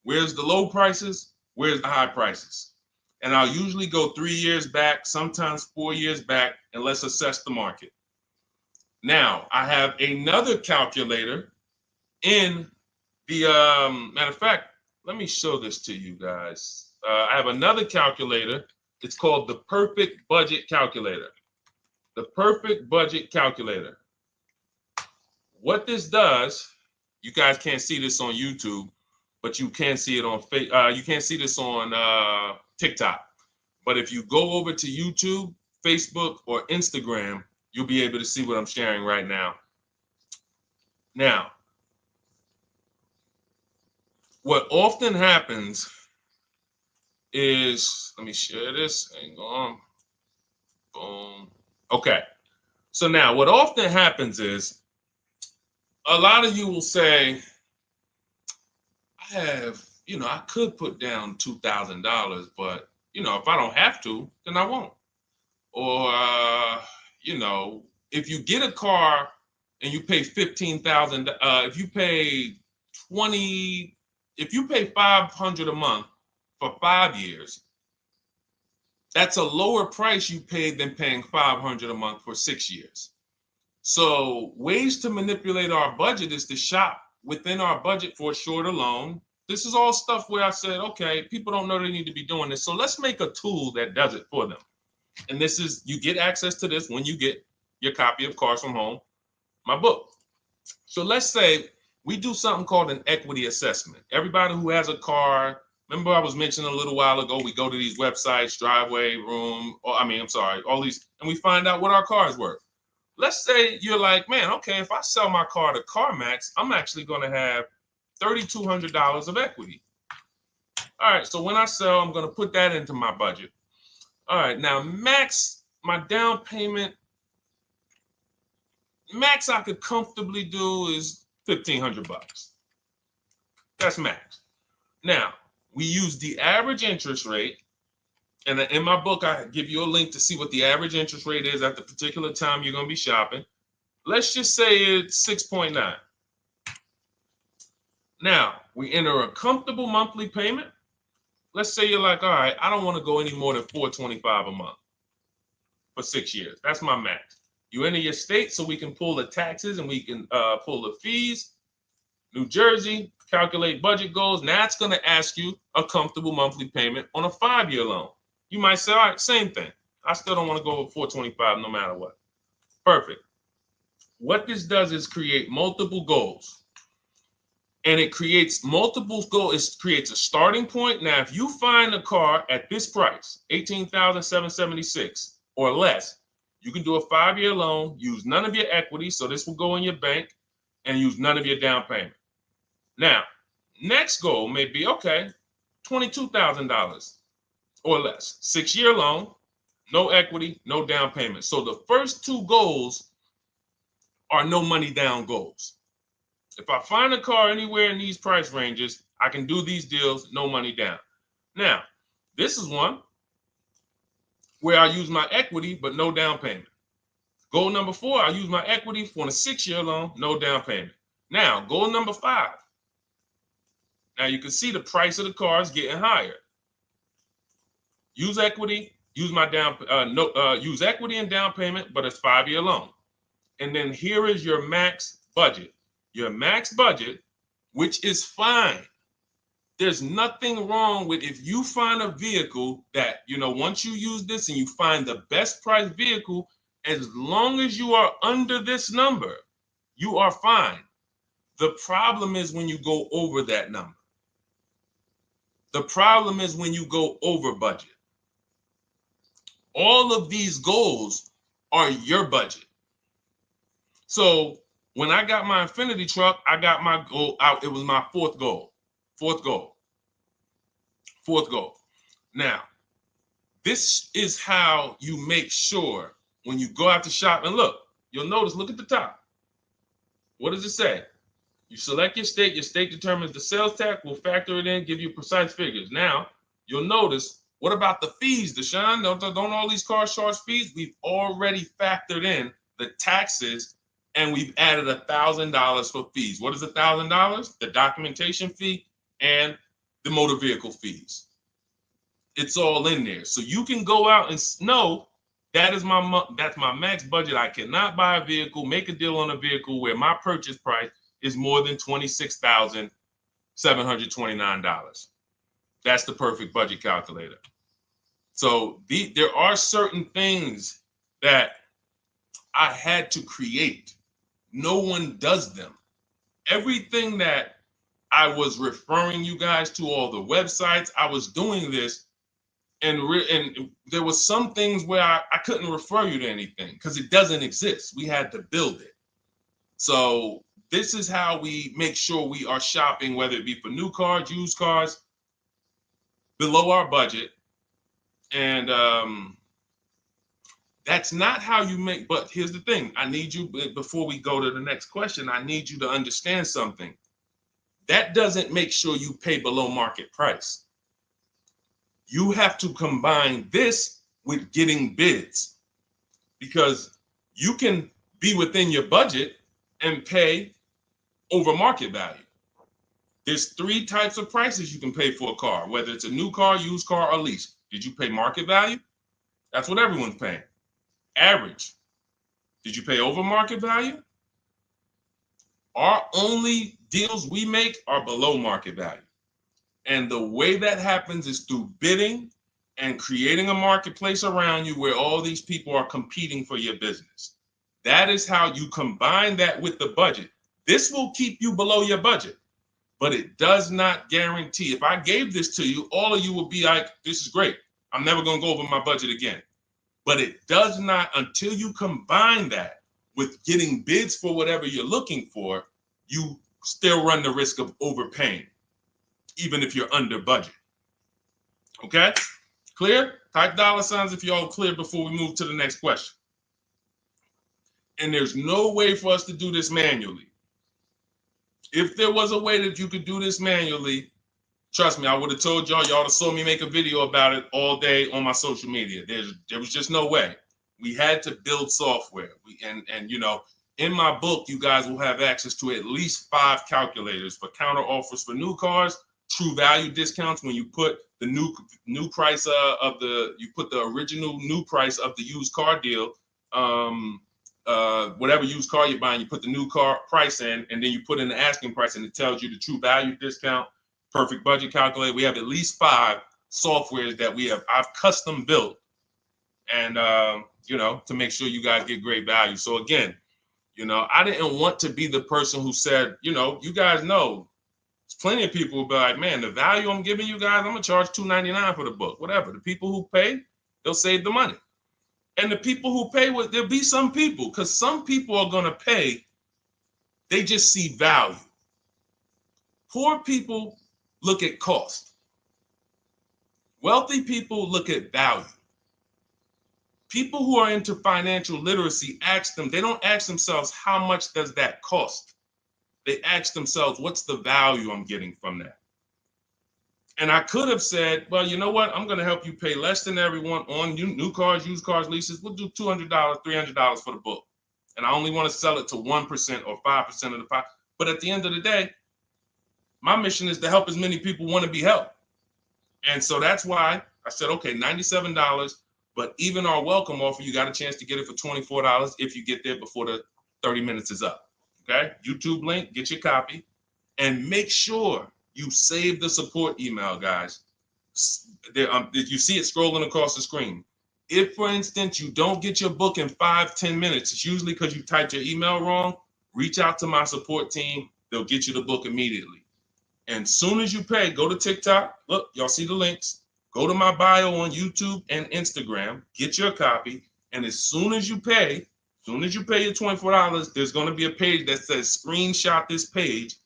Where's the low prices? Where's the high prices? And I'll usually go 3 years back, sometimes 4 years back, and let's assess the market. Now, I have another calculator in the, matter of fact, let me show this to you guys. I have another calculator. It's called the Perfect Budget Calculator. The Perfect Budget Calculator. What this does, you guys can't see this on YouTube, but you can see it on you can't see this on TikTok. But if you go over to YouTube, Facebook, or Instagram, you'll be able to see what I'm sharing right now. Now, what often happens is, let me share this. Hang on. Boom. Okay. So now what often happens is, a lot of you will say, I could put down $2,000, but, if I don't have to, then I won't. Or, if you get a car and you pay $15,000, if you pay $500 a month for 5 years, that's a lower price you paid than paying $500 a month for 6 years. So ways to manipulate our budget is to shop within our budget for a shorter loan. This is all stuff where I said, okay, people don't know they need to be doing this. So let's make a tool that does it for them. And this is, you get access to this when you get your copy of Cars from Home, my book. So let's say we do something called an equity assessment. Everybody who has a car, remember I was mentioning a little while ago, we go to these websites, Driveway, Room, or all these, and we find out what our car is worth. Let's say you're like, man, okay, if I sell my car to CarMax, I'm actually going to have $3,200 of equity. All right, so when I sell, I'm going to put that into my budget. All right, now max, my down payment, max I could comfortably do is $1,500. That's max. Now, we use the average interest rate, and in my book, I give you a link to see what the average interest rate is at the particular time you're going to be shopping. Let's just say it's 6.9. Now, we enter a comfortable monthly payment. Let's say you're like, all right, I don't want to go any more than $425 a month for 6 years. That's my max. You enter your state so we can pull the taxes and we can pull the fees. New Jersey, calculate budget goals. Now it's going to ask you a comfortable monthly payment on a 5-year loan. You might say, all right, same thing. I still don't want to go over 425 no matter what. Perfect. What this does is create multiple goals. And it creates multiple goals. It creates a starting point. Now, if you find a car at this price, $18,776 or less, you can do a 5-year loan, use none of your equity, so this will go in your bank, and use none of your down payment. Now, next goal may be, okay, $22,000 or less. 6-year loan, no equity, no down payment. So the first two goals are no money down goals. If I find a car anywhere in these price ranges, I can do these deals, no money down. Now, this is one where I use my equity, but no down payment. Goal number 4, I use my equity for a 6-year loan, no down payment. Now, goal number 5. Now you can see the price of the car is getting higher. Use equity, use my use equity and down payment, but it's 5-year loan. And then here is your max budget. Your max budget, which is fine. There's nothing wrong with if you find a vehicle that, once you use this and you find the best price vehicle, as long as you are under this number, you are fine. The problem is when you go over that number. The problem is when you go over budget. All of these goals are your budget. So when I got my Infiniti truck, I got my goal out. It was my fourth goal. Now, this is how you make sure when you go out to shop, and look at the top. What does it say? You select your state determines the sales tax, will factor it in, give you precise figures. Now, you'll notice, what about the fees, Deshone? Don't all these cars charge fees? We've already factored in the taxes, and we've added $1,000 for fees. What is $1,000? The documentation fee and the motor vehicle fees. It's all in there. So you can go out and know that's my max budget. I cannot buy a vehicle, make a deal on a vehicle where my purchase price is more than $26,729. That's the perfect budget calculator. So there are certain things that I had to create. No one does them. Everything that I was referring you guys to, all the websites, I was doing this, and there was some things where I couldn't refer you to anything because it doesn't exist. We had to build it. So this is how we make sure we are shopping, whether it be for new cars, used cars, below our budget. And that's not how you make, but here's the thing. I need you, before we go to the next question, I need you to understand something. That doesn't make sure you pay below market price. You have to combine this with getting bids, because you can be within your budget and pay over market value. There's 3 types of prices you can pay for a car, whether it's a new car, used car, or lease. Did you pay market value? That's what everyone's paying. Average. Did you pay over market value? Our only deals we make are below market value. And the way that happens is through bidding and creating a marketplace around you where all these people are competing for your business. That is how you combine that with the budget. This will keep you below your budget, but it does not guarantee. If I gave this to you, all of you would be like, this is great. I'm never going to go over my budget again. But it does not, until you combine that with getting bids for whatever you're looking for, you still run the risk of overpaying, even if you're under budget. Okay? Clear? Type $ if you're all clear before we move to the next question. And there's no way for us to do this manually. If there was a way that you could do this manually, trust me, I would have told y'all to saw me make a video about it all day on my social media. There was just no way. We had to build software. And you know, in my book, you guys will have access to at least 5 calculators for counter offers for new cars, true value discounts when you put the new price you put the original new price of the used car deal, whatever used car you're buying, you put the new car price in, and then you put in the asking price, and it tells you the true value discount, perfect budget calculator. We have at least 5 softwares that I've custom built, and you know, to make sure you guys get great value. So again, you know, I didn't want to be the person who said, you know, you guys know, there's plenty of people who be like, man, the value I'm giving you guys, I'm gonna charge $2.99 for the book, whatever. The people who pay, they'll save the money. And the people who pay, there'll be some people, because some people are gonna pay, they just see value. Poor people look at cost. Wealthy people look at value. People who are into financial literacy they don't ask themselves, how much does that cost? They ask themselves, what's the value I'm getting from that? And I could have said, well, you know what? I'm going to help you pay less than everyone on new cars, used cars, leases. We'll do $200, $300 for the book. And I only want to sell it to 1% or 5% of the pie. But at the end of the day, my mission is to help as many people want to be helped. And so that's why I said, okay, $97. But even our welcome offer, you got a chance to get it for $24 if you get there before the 30 minutes is up. Okay? YouTube link, get your copy. And make sure you save the support email, guys. You see it scrolling across the screen. If, for instance, you don't get your book in 5-10 minutes, it's usually because you typed your email wrong. Reach out to my support team. They'll get you the book immediately. And soon as you pay, go to TikTok. Look, y'all see the links. Go to my bio on YouTube and Instagram. Get your copy. And as soon as you pay your $24, there's going to be a page that says screenshot this page.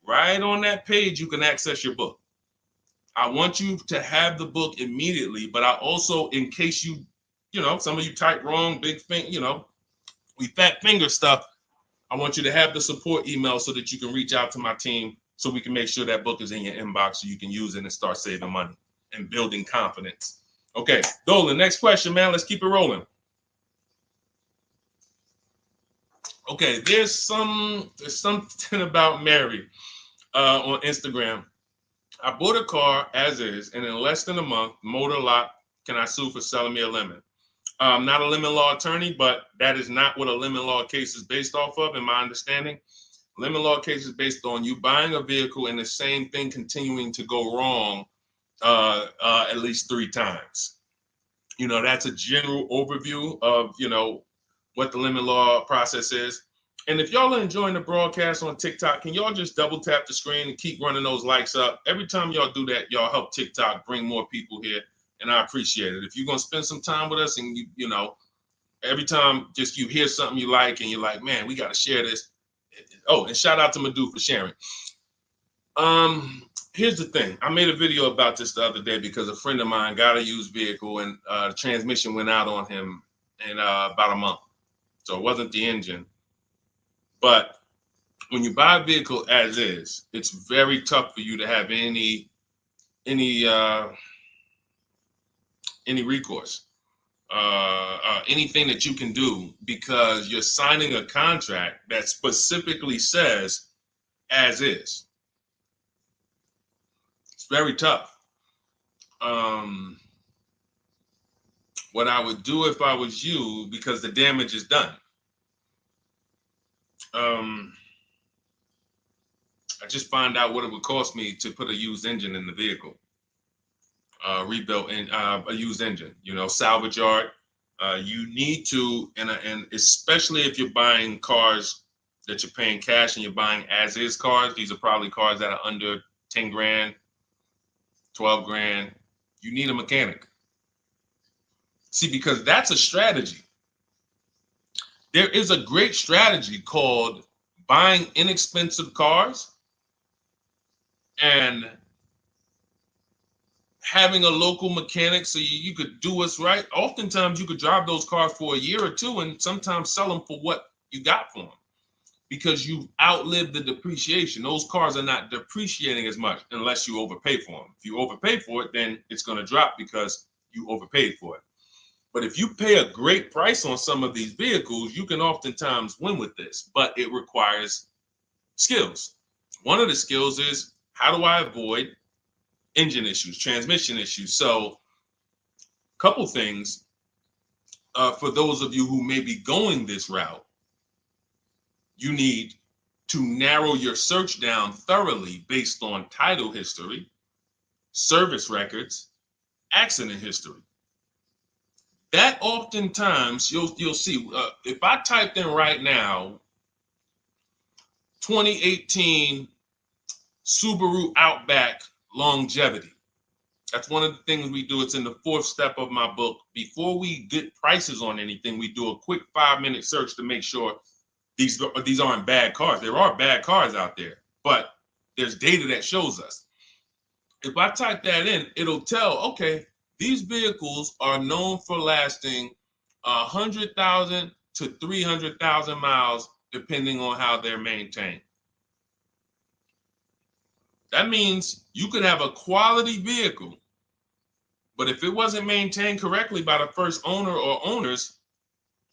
Right on that page, you can access your book. I want you to have the book immediately, but I also, in case you know, some of you type wrong, big thing, you know, we fat finger stuff. I want you to have the support email so that you can reach out to my team so we can make sure that book is in your inbox so you can use it and start saving money and building confidence. Okay, Dolan, next question, man. Let's keep it rolling. Okay, there's something about Mary on Instagram. I bought a car as is, and in less than a month, motor lock, can I sue for selling me a lemon? I'm not a lemon law attorney, but that is not what a lemon law case is based off of, in my understanding. Lemon law case is based on you buying a vehicle and the same thing continuing to go wrong at least 3 times. You know, that's a general overview of, you know, what the lemon law process is. And if y'all are enjoying the broadcast on TikTok, can y'all just double tap the screen and keep running those likes up? Every time y'all do that, y'all help TikTok bring more people here, and I appreciate it. If you're going to spend some time with us and, you know, every time just you hear something you like and you're like, man, we got to share this. Oh, and shout out to Madhu for sharing. Here's the thing. I made a video about this the other day because a friend of mine got a used vehicle and the transmission went out on him in about a month. So it wasn't the engine. But when you buy a vehicle as is, it's very tough for you to have any recourse, anything that you can do, because you're signing a contract that specifically says as is. It's very tough. What I would do if I was you, because the damage is done. I just find out what it would cost me to put a used engine in the vehicle, rebuilt in a used engine. You know, salvage yard. You need to, and especially if you're buying cars that you're paying cash and you're buying as is cars. These are probably cars that are under 10 grand, 12 grand. You need a mechanic. See, because that's a strategy. There is a great strategy called buying inexpensive cars and having a local mechanic so you could do what's right. Oftentimes you could drive those cars for a year or two and sometimes sell them for what you got for them because you've outlived the depreciation. Those cars are not depreciating as much unless you overpay for them. If you overpay for it, then it's going to drop because you overpaid for it. But if you pay a great price on some of these vehicles, you can oftentimes win with this, but it requires skills. One of the skills is, how do I avoid engine issues, transmission issues? So a couple things for those of you who may be going this route, you need to narrow your search down thoroughly based on title history, service records, accident history. That oftentimes you'll see, if I typed in right now 2018 Subaru Outback longevity. That's one of the things we do. It's in the 4th step of my book. Before we get prices on anything, we do a quick 5-minute search to make sure these aren't bad cars. There are bad cars out there, but there's data that shows us. If I type that in, it'll tell, okay, these vehicles are known for lasting 100,000 to 300,000 miles, depending on how they're maintained. That means you could have a quality vehicle, but if it wasn't maintained correctly by the first owner or owners,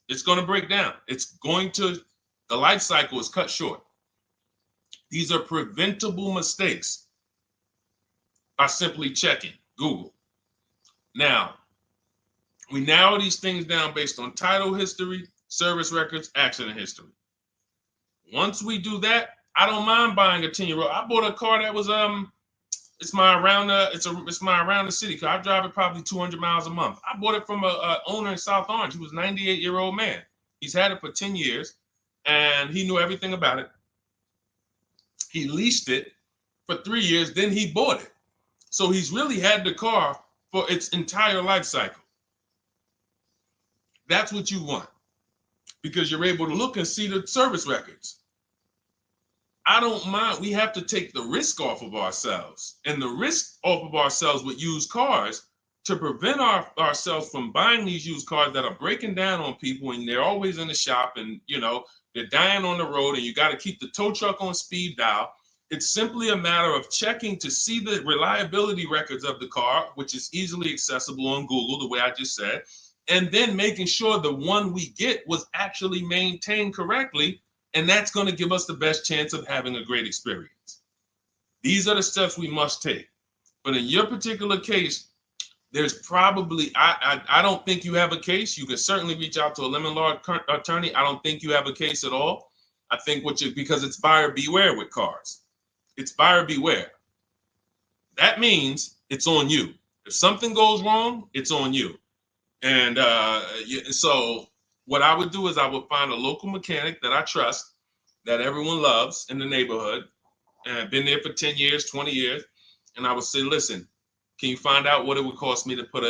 it's going to break down. The life cycle is cut short. These are preventable mistakes by simply checking Google. Now, we narrow these things down based on title history, service records, accident history. Once we do that, I don't mind buying a 10-year-old. I bought a car that was it's my around the city car. I drive it probably 200 miles a month. I bought it from a owner in South Orange. He was a 98-year-old man. He's had it for 10 years and he knew everything about it. He leased it for 3 years, then he bought it. So he's really had the car for its entire life cycle. That's what you want because you're able to look and see the service records. I don't mind. We have to take the risk off of ourselves, and the risk off of ourselves with used cars to prevent ourselves from buying these used cars that are breaking down on people and they're always in the shop and, they're dying on the road and you got to keep the tow truck on speed dial. It's simply a matter of checking to see the reliability records of the car, which is easily accessible on Google, the way I just said, and then making sure the one we get was actually maintained correctly. And that's going to give us the best chance of having a great experience. These are the steps we must take. But in your particular case, there's probably, I don't think you have a case. You can certainly reach out to a lemon law attorney. I don't think you have a case at all. I think because it's buyer beware with cars. It's buyer beware. That means it's on you. If something goes wrong, it's on you. And so what I would do is I would find a local mechanic that I trust, that everyone loves in the neighborhood, and I've been there for 10 years, 20 years. And I would say, listen, can you find out what it would cost me to put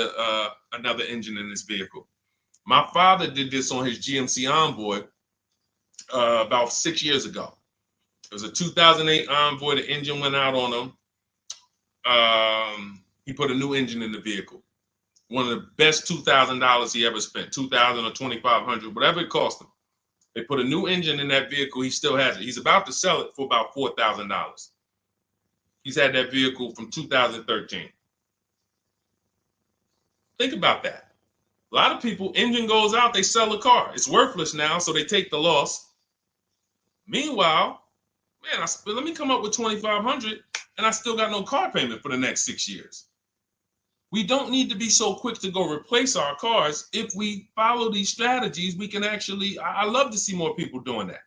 another engine in this vehicle? My father did this on his GMC Envoy about 6 years ago. It was a 2008 Envoy. The engine went out on him. He put a new engine in the vehicle. One of the best $2,000 he ever spent, $2,000 or $2,500, whatever it cost him. They put a new engine in that vehicle. He still has it. He's about to sell it for about $4,000. He's had that vehicle from 2013. Think about that. A lot of people, engine goes out, they sell the car. It's worthless now, so they take the loss. Meanwhile, man, let me come up with $2,500 and I still got no car payment for the next 6 years. We don't need to be so quick to go replace our cars. If we follow these strategies, we can actually, I love to see more people doing that.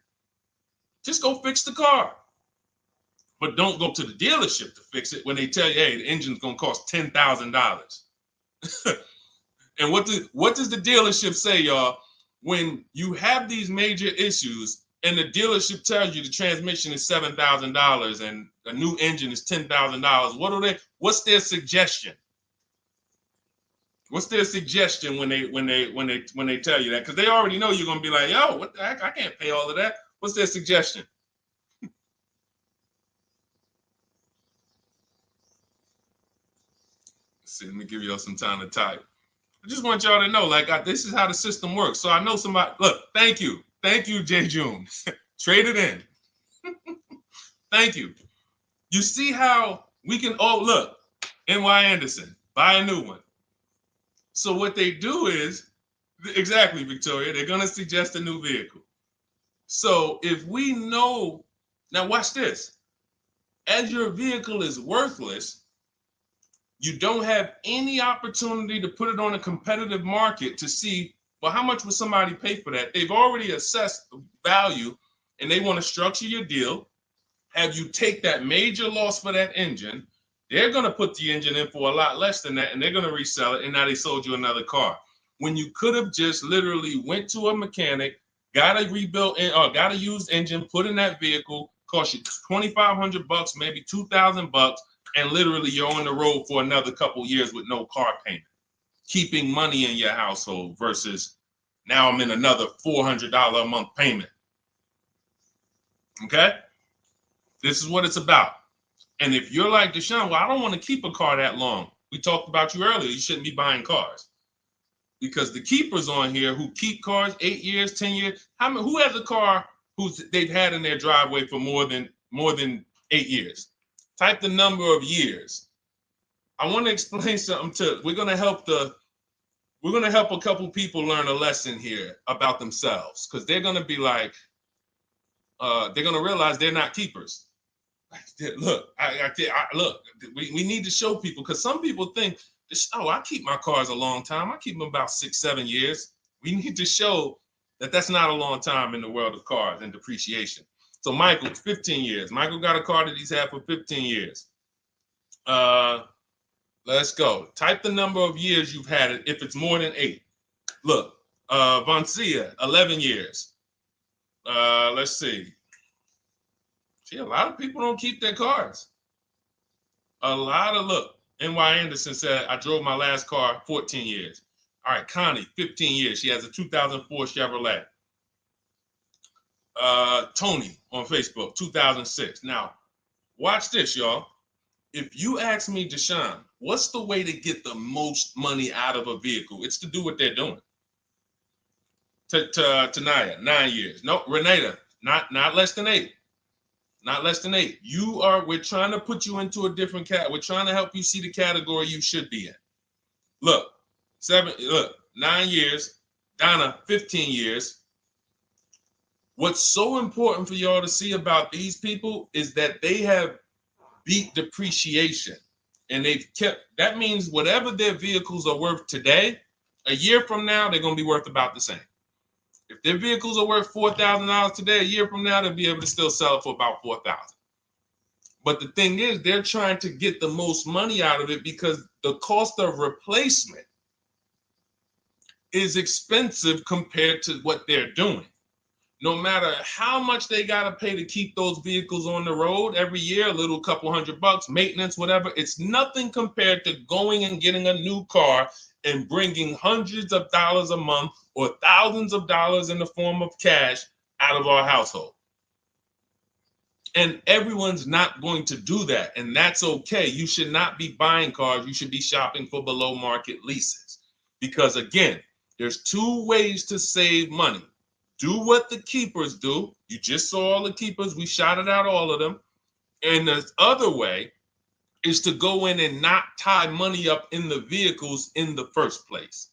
Just go fix the car. But don't go to the dealership to fix it when they tell you, hey, the engine's gonna cost $10,000. And what does the dealership say, y'all? When you have these major issues and the dealership tells you the transmission is $7,000 and a new engine is $10,000, what's their suggestion? What's their suggestion when they tell you that? Because they already know you're gonna be like, yo, what the heck? I can't pay all of that. What's their suggestion? Let's see, let me give y'all some time to type. I just want y'all to know, like, this is how the system works. So I know somebody, look, thank you, Jay June. Trade it in. Thank you. You see how we can, oh, look, NY Anderson, buy a new one. So what they do is, exactly, Victoria, they're going to suggest a new vehicle. So if we know, now watch this, as your vehicle is worthless, you don't have any opportunity to put it on a competitive market to see, well, how much would somebody pay for that? They've already assessed the value and they want to structure your deal, have you take that major loss for that engine. They're going to put the engine in for a lot less than that and they're going to resell it, and now they sold you another car. When you could have just literally went to a mechanic, got a rebuilt or got a used engine, put in that vehicle, cost you $2,500, maybe $2,000, and literally you're on the road for another couple years with no car payment, keeping money in your household versus now I'm in another $400 a month payment. Okay? This is what it's about. And if you're like Deshone, well, I don't want to keep a car that long. We talked about you earlier. You shouldn't be buying cars. Because the keepers on here who keep cars 8 years, 10 years, who has a car they've had in their driveway for more than 8 years? Type the number of years. I want to explain something we're going to help a couple people learn a lesson here about themselves, because they're going to be like, they're going to realize they're not keepers. Look, look, we need to show people, because some people think, oh, I keep my cars a long time. I keep them about 6-7 years. We need to show that that's not a long time in the world of cars and depreciation. So Michael, 15 years. Michael got a car that he's had for 15 years. Let's go. Type the number of years you've had it if it's more than 8. Look, Vancia, 11 years. Let's see. See, a lot of people don't keep their cars. Look, NY Anderson said, I drove my last car 14 years. All right, Connie, 15 years. She has a 2004 Chevrolet. Tony on Facebook, 2006. Now, watch this, y'all. If you ask me, Deshone, what's the way to get the most money out of a vehicle? It's to do what they're doing. Tanaya, 9 years. No, Renata, not less than 8. Not less than 8. We're trying to put you into a different we're trying to help you see the category you should be in. Look, 9 years. Donna, 15 years. What's so important for y'all to see about these people is that they have beat depreciation. And that means whatever their vehicles are worth today, a year from now, they're going to be worth about the same. If their vehicles are worth $4,000 today, a year from now, they'll be able to still sell it for about $4,000. But the thing is, they're trying to get the most money out of it because the cost of replacement is expensive compared to what they're doing. No matter how much they got to pay to keep those vehicles on the road every year, a little couple $100, maintenance, whatever, it's nothing compared to going and getting a new car and bringing hundreds of dollars a month or thousands of dollars in the form of cash out of our household. And everyone's not going to do that. And that's okay. You should not be buying cars. You should be shopping for below market leases. Because again, there's 2 ways to save money. Do what the keepers do. You just saw all the keepers. We shouted out all of them. And the other way is to go in and not tie money up in the vehicles in the first place.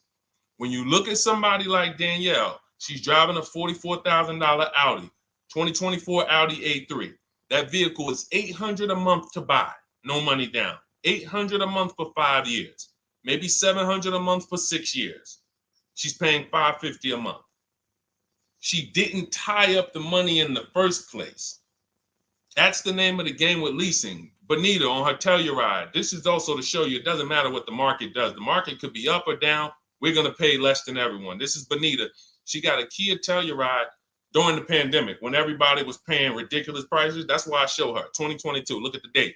When you look at somebody like Danielle, she's driving a $44,000 Audi, 2024 Audi A3. That vehicle is $800 a month to buy, no money down. $800 a month for 5 years, maybe $700 a month for 6 years. She's paying $550 a month. She didn't tie up the money in the first place. That's the name of the game with leasing. Bonita on her Telluride. This is also to show you it doesn't matter what the market does. The market could be up or down. We're going to pay less than everyone. This is Bonita. She got a Kia Telluride during the pandemic when everybody was paying ridiculous prices. That's why I show her 2022. Look at the date.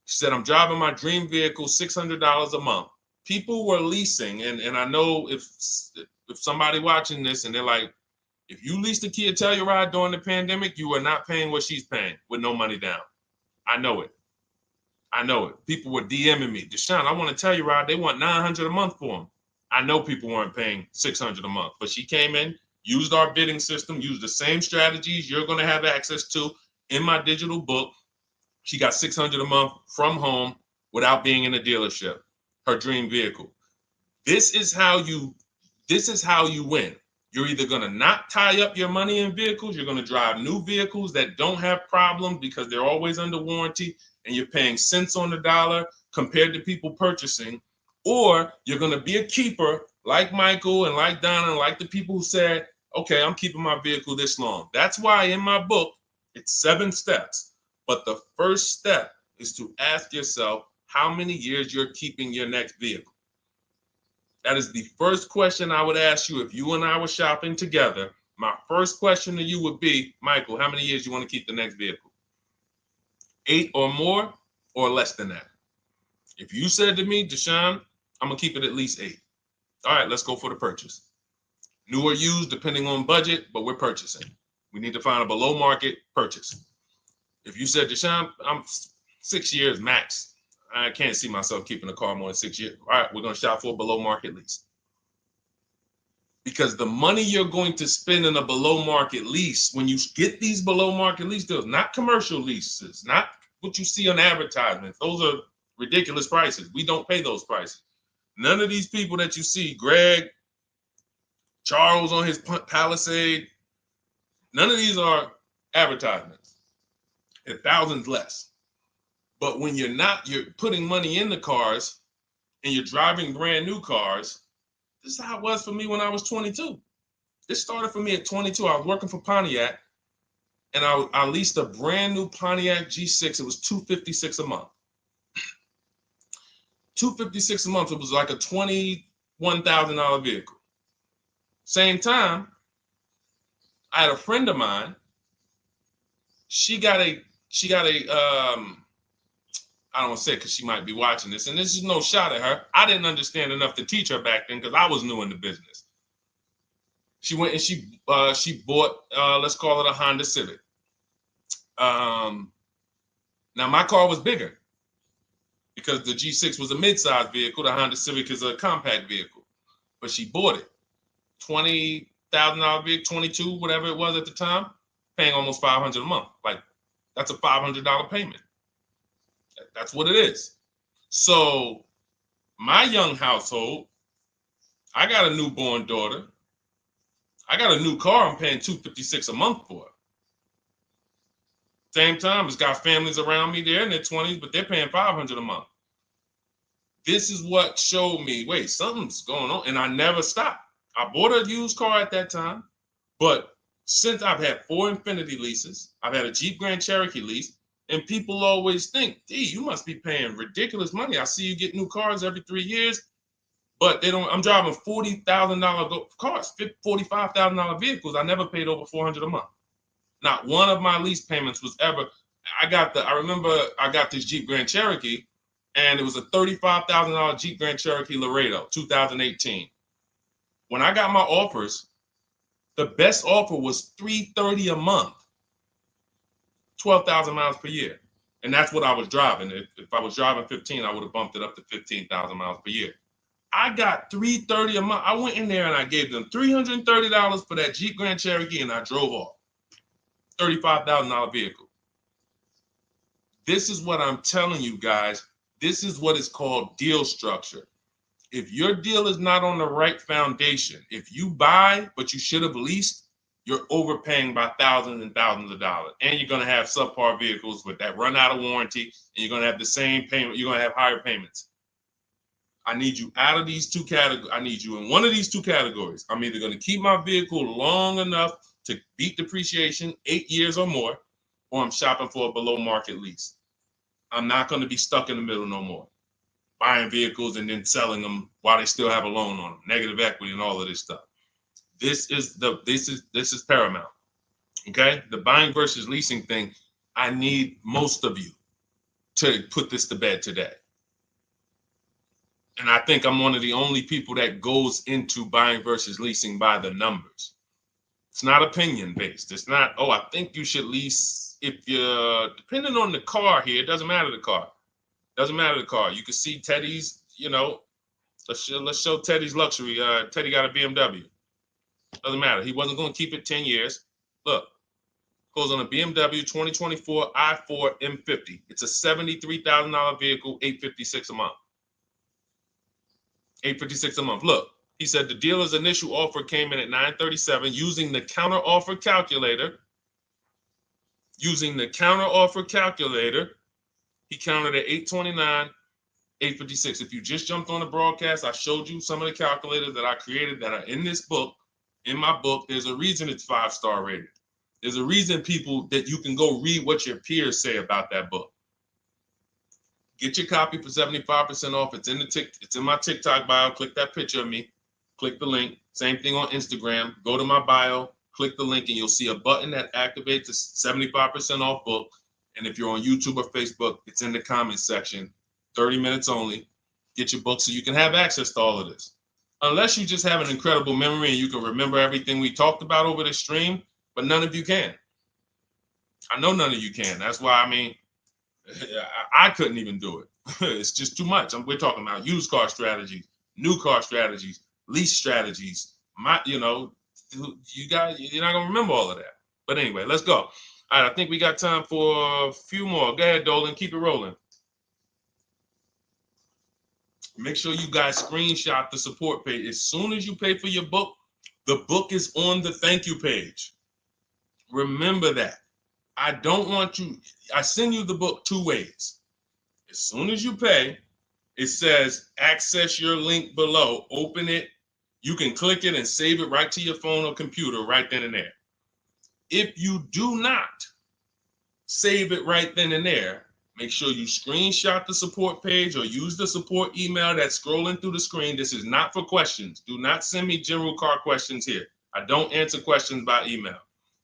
She said, I'm driving my dream vehicle, $600 a month. People were leasing. And I know if somebody watching this and they're like, if you leased a Kia Telluride during the pandemic, you are not paying what she's paying with no money down. I know it. I know it. People were DMing me, Deshone, I want a Telluride. They want $900 a month for them. I know people weren't paying $600 a month, but she came in, used our bidding system, used the same strategies you're going to have access to in my digital book. She got $600 a month from home without being in a dealership. Her dream vehicle. This is how you win. You're either going to not tie up your money in vehicles, you're going to drive new vehicles that don't have problems because they're always under warranty and you're paying cents on the dollar compared to people purchasing, or you're going to be a keeper like Michael and like Donna and like the people who said, okay, I'm keeping my vehicle this long. That's why in my book, it's 7 steps. But the first step is to ask yourself how many years you're keeping your next vehicle. That is the first question I would ask you if you and I were shopping together. My first question to you would be, Michael, how many years you want to keep the next vehicle? 8 or more or less than that? If you said to me, Deshone, I'm going to keep it at least 8. All right, let's go for the purchase. New or used, depending on budget, but we're purchasing. We need to find a below market purchase. If you said, Deshone, I'm 6 years max. I can't see myself keeping a car more than 6 years. All right, we're going to shop for a below market lease. Because the money you're going to spend in a below market lease, when you get these below market lease deals, not commercial leases, not what you see on advertisements. Those are ridiculous prices. We don't pay those prices. None of these people that you see, Greg, Charles on his Palisade, none of these are advertisements. They're thousands less. But when you're putting money in the cars and you're driving brand new cars, this is how it was for me when I was 22. This started for me at 22. I was working for Pontiac and I leased a brand new Pontiac G6. It was $256 a month. $256 a month. It was like a $21,000 vehicle. Same time, I had a friend of mine. She got a I don't want to say it because she might be watching this, and this is no shot at her. I didn't understand enough to teach her back then because I was new in the business. She went and she bought, let's call it a Honda Civic. Now my car was bigger because the G6 was a mid-size vehicle. The Honda Civic is a compact vehicle, but she bought it. $20,000 vehicle, 22, whatever it was at the time, paying almost $500 a month. Like that's a $500 payment. That's what it is. So my young household, I got a newborn daughter. I got a new car I'm paying $256 a month for. Same time, it's got families around me. They're in their 20s, but they're paying $500 a month. This is what showed me, wait, something's going on. And I never stopped. I bought a used car at that time, but since I've had 4 Infiniti leases, I've had a Jeep Grand Cherokee lease, and people always think, gee, you must be paying ridiculous money. I see you get new cars every 3 years, but they don't. I'm driving $40,000 cars, $45,000 vehicles. I never paid over $400 a month. Not one of my lease payments was ever. I remember I got this Jeep Grand Cherokee, and it was a $35,000 Jeep Grand Cherokee Laredo, 2018. When I got my offers, the best offer was $330 a month. 12,000 miles per year. And that's what I was driving. If I was driving 15, I would have bumped it up to 15,000 miles per year. I got $330 a month. I went in there and I gave them $330 for that Jeep Grand Cherokee and I drove off. $35,000 vehicle. This is what I'm telling you guys. This is what is called deal structure. If your deal is not on the right foundation, if you buy, but you should have leased, you're overpaying by thousands and thousands of dollars. And you're going to have subpar vehicles with that run out of warranty, and you're going to have the same payment. You're going to have higher payments. I need you out of these two categories. I need you in one of these two categories. I'm either going to keep my vehicle long enough to beat depreciation, 8 years or more, or I'm shopping for a below market lease. I'm not going to be stuck in the middle no more, buying vehicles and then selling them while they still have a loan on them, negative equity and all of this stuff. This is paramount. Okay, the buying versus leasing thing. I need most of you to put this to bed today. And I think I'm one of the only people that goes into buying versus leasing by the numbers. It's not opinion based. It's not, oh, I think you should lease if you're, depending on the car here, it doesn't matter the car. Doesn't matter the car. You can see Teddy's, let's show Teddy's luxury. Teddy got a BMW. Doesn't matter. He wasn't going to keep it 10 years. Look, goes on a BMW 2024 i4 M50. It's a $73,000 vehicle, $856 a month. $856 a month. Look, he said the dealer's initial offer came in at $937 using the counter offer calculator. Using the counter offer calculator, he counted at $829, $856. If you just jumped on the broadcast, I showed you some of the calculators that I created that are in this book. In my book, there's a reason it's 5-star rated. There's a reason people that you can go read what your peers say about that book. Get your copy for 75% off. It's in my TikTok bio. Click that picture of me. Click the link. Same thing on Instagram. Go to my bio. Click the link, and you'll see a button that activates the 75% off book. And if you're on YouTube or Facebook, it's in the comments section. 30 minutes only. Get your book so you can have access to all of this. Unless you just have an incredible memory and you can remember everything we talked about over the stream, but none of you can. I know none of you can. That's why, I couldn't even do it. It's just too much. We're talking about used car strategies, new car strategies, lease strategies. You guys, you're not gonna remember all of that. But anyway, let's go. All right, I think we got time for a few more. Go ahead, Dolan, keep it rolling. Make sure you guys screenshot the support page. As soon as you pay for your book, the book is on the thank you page. Remember that. I don't want you, I send you the book 2 ways. As soon as you pay, it says access your link below, open it. You can click it and save it right to your phone or computer right then and there. If you do not save it right then and there, make sure you screenshot the support page or use the support email that's scrolling through the screen. This is not for questions. Do not send me general car questions here. I don't answer questions by email.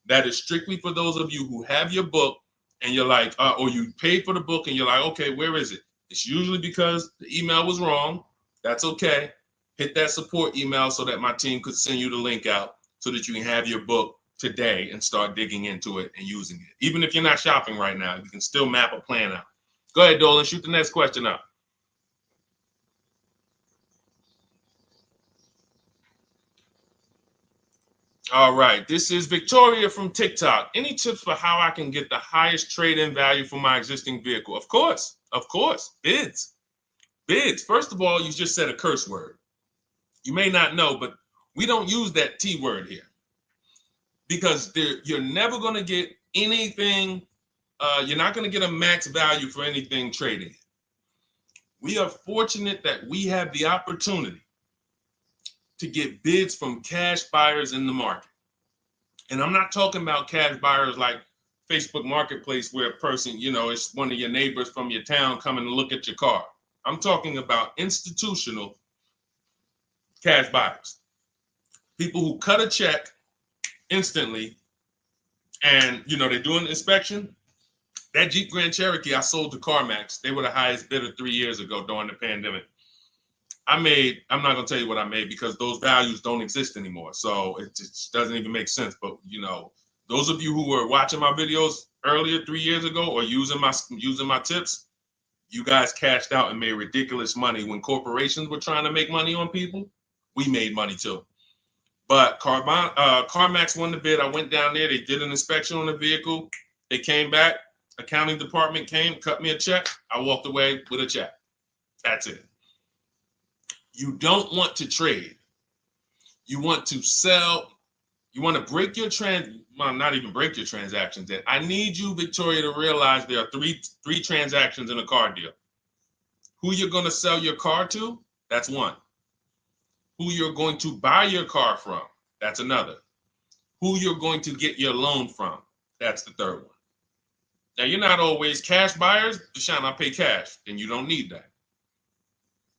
That is strictly for those of you who have your book and you're like, or you paid for the book and you're like, okay, where is it? It's usually because the email was wrong. That's okay. Hit that support email so that my team could send you the link out so that you can have your book today and start digging into it and using it. Even if you're not shopping right now, you can still map a plan out. Go ahead, Dolan, shoot the next question up. All right, this is Victoria from TikTok. Any tips for how I can get the highest trade-in value for my existing vehicle? Of course, bids. Bids. First of all, you just said a curse word. You may not know, but we don't use that T word here because you're never going to get anything. You're not going to get a max value for anything trading. We are fortunate that we have the opportunity to get bids from cash buyers in the market. And I'm not talking about cash buyers like Facebook Marketplace where a person, it's one of your neighbors from your town coming to look at your car. I'm talking about institutional cash buyers. People who cut a check instantly and, they do an inspection. That Jeep Grand Cherokee I sold to CarMax, they were the highest bidder 3 years ago during the pandemic. I'm not going to tell you what I made because those values don't exist anymore. So it just doesn't even make sense. But, those of you who were watching my videos earlier 3 years ago or using my tips, you guys cashed out and made ridiculous money. When corporations were trying to make money on people, we made money too. But CarMax won the bid. I went down there. They did an inspection on the vehicle. They came back. Accounting department came, cut me a check. I walked away with a check. That's it. You don't want to trade. You want to sell. You want to break your not even break your transactions. I need you, Victoria, to realize there are three transactions in a car deal. Who you're going to sell your car to, That's one. Who you're going to buy your car from, that's another. Who you're going to get your loan from, that's the third one. Now, you're not always cash buyers. Deshone, I pay cash. Then you don't need that.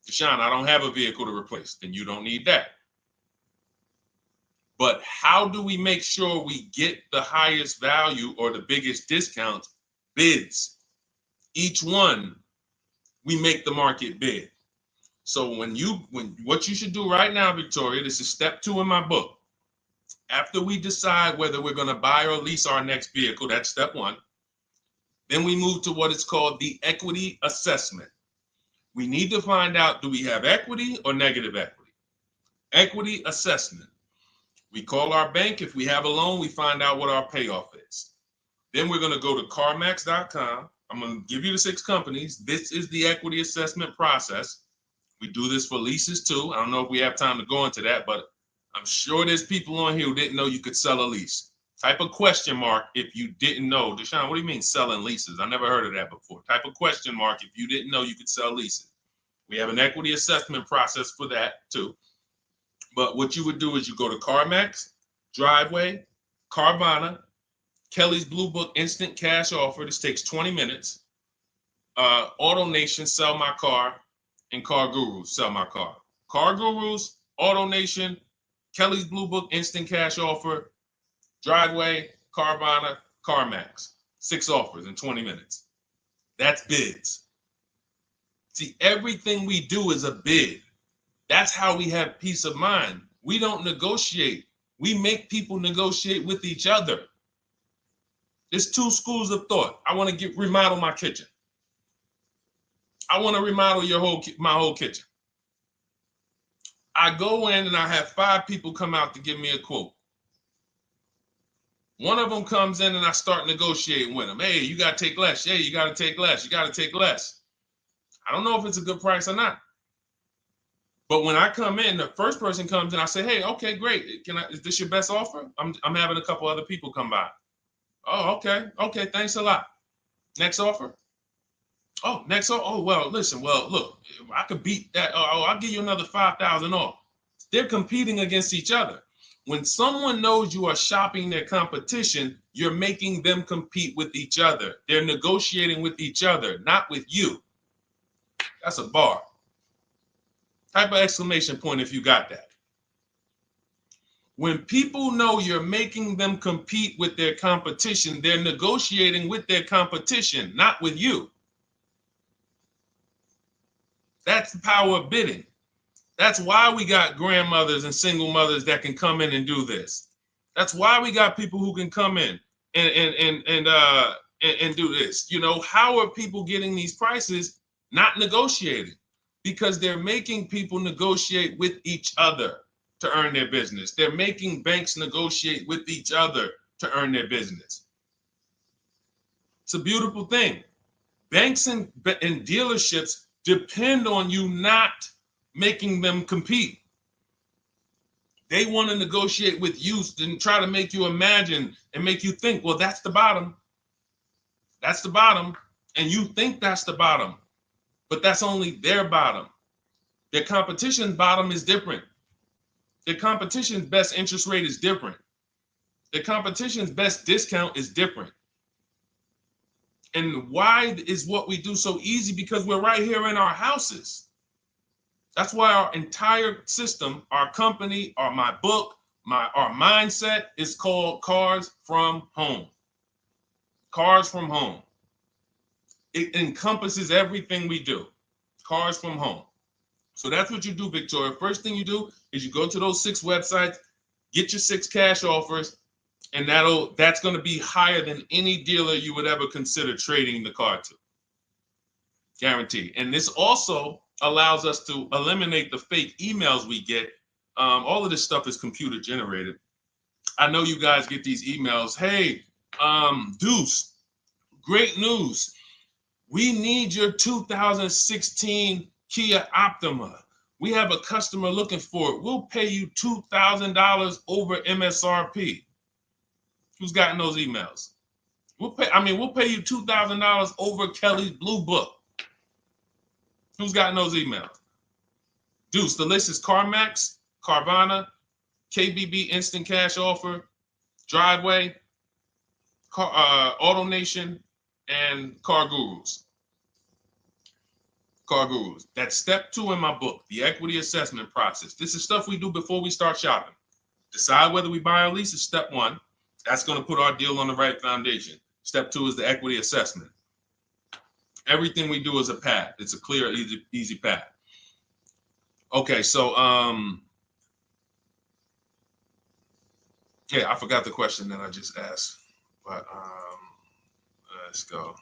Deshone, I don't have a vehicle to replace. Then you don't need that. But how do we make sure we get the highest value or the biggest discount? Bids. Each one, we make the market bid. So when what you should do right now, Victoria, this is step 2 in my book. After we decide whether we're going to buy or lease our next vehicle, that's step 1. Then we move to what is called the equity assessment. We need to find out, do we have equity or negative equity? Equity assessment. We call our bank. If we have a loan, we find out what our payoff is. Then we're going to go to carmax.com. I'm going to give you the 6 companies. This is the equity assessment process. We do this for leases too. I don't know if we have time to go into that, but I'm sure there's people on here who didn't know you could sell a lease. Type a question mark if you didn't know. Deshone, what do you mean selling leases? I never heard of that before. Type a question mark if you didn't know you could sell leases. We have an equity assessment process for that too. But what you would do is you go to CarMax, Driveway, Carvana, Kelly's Blue Book Instant Cash Offer. This takes 20 minutes. Auto Nation, Sell My Car, and Car Gurus, Sell My Car. Car Gurus, Auto Nation, Kelly's Blue Book Instant Cash Offer, Driveway, Carvana, CarMax. 6 offers in 20 minutes. That's bids. See, everything we do is a bid. That's how we have peace of mind. We don't negotiate. We make people negotiate with each other. There's 2 schools of thought. I want to remodel my kitchen. I want to remodel my whole kitchen. I go in and I have 5 people come out to give me a quote. One of them comes in and I start negotiating with them. Hey, you got to take less. Hey, you got to take less. You got to take less. I don't know if it's a good price or not. But when I come in, the first person comes in, I say, hey, okay, great. Is this your best offer? I'm having a couple other people come by. Oh, okay. Okay, thanks a lot. Next offer. Oh, next offer. Oh, well, listen, look, I could beat that. Oh, I'll give you another 5,000 off. They're competing against each other. When someone knows you are shopping their competition, you're making them compete with each other. They're negotiating with each other, not with you. That's a bar. Type of exclamation point if you got that. When people know you're making them compete with their competition, they're negotiating with their competition, not with you. That's the power of bidding. That's why we got grandmothers and single mothers that can come in and do this. That's why we got people who can come in and do this. You know, how are people getting these prices? Not negotiating, because they're making people negotiate with each other to earn their business. They're making banks negotiate with each other to earn their business. It's a beautiful thing. Banks and dealerships depend on you not making them compete. They want to negotiate with you and try to make you imagine and make you think, well, that's the bottom. That's the bottom. And you think that's the bottom, but that's only their bottom. Their competition's bottom is different. Their competition's best interest rate is different. Their competition's best discount is different. And why is what we do so easy? Because we're right here in our houses. That's why our entire system, our company, my book, our mindset is called Cars from Home. Cars from Home. It encompasses everything we do. Cars from Home. So that's what you do, Victoria. First thing you do is you go to those 6 websites, get your 6 cash offers, and that's going to be higher than any dealer you would ever consider trading the car to. Guaranteed. And this also allows us to eliminate the fake emails we get. All of this stuff is computer generated. I know you guys get these emails. Hey, Deuce, great news. We need your 2016 Kia Optima. We have a customer looking for it. We'll pay you $2,000 over MSRP. Who's gotten those emails? We'll pay you $2,000 over Kelly's Blue Book. Who's gotten those emails? Deuce, the list is CarMax, Carvana, KBB Instant Cash Offer, Driveway, Auto Nation, and Car Gurus. Car Gurus. That's step 2 in my book, the equity assessment process. This is stuff we do before we start shopping. Decide whether we buy or lease is step 1. That's going to put our deal on the right foundation. Step 2 is the equity assessment. Everything we do is a path. It's a clear, easy path. Okay, so yeah, I forgot the question that I just asked, but let's go.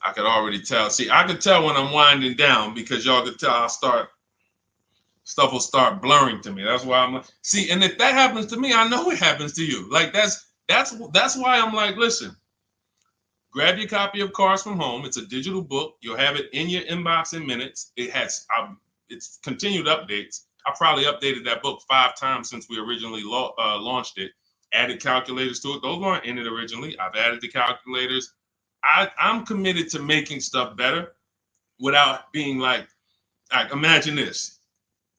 I could already tell. See, I could tell when I'm winding down because y'all could tell stuff will start blurring to me. That's why I'm like, see, and if that happens to me, I know it happens to you. Like that's why I'm like, listen, grab your copy of Cars from Home. It's a digital book. You'll have it in your inbox in minutes. It has it's continued updates. I probably updated that book 5 times since we originally launched it. Added calculators to it. Those weren't in it originally. I've added the calculators. I'm committed to making stuff better without being like imagine this.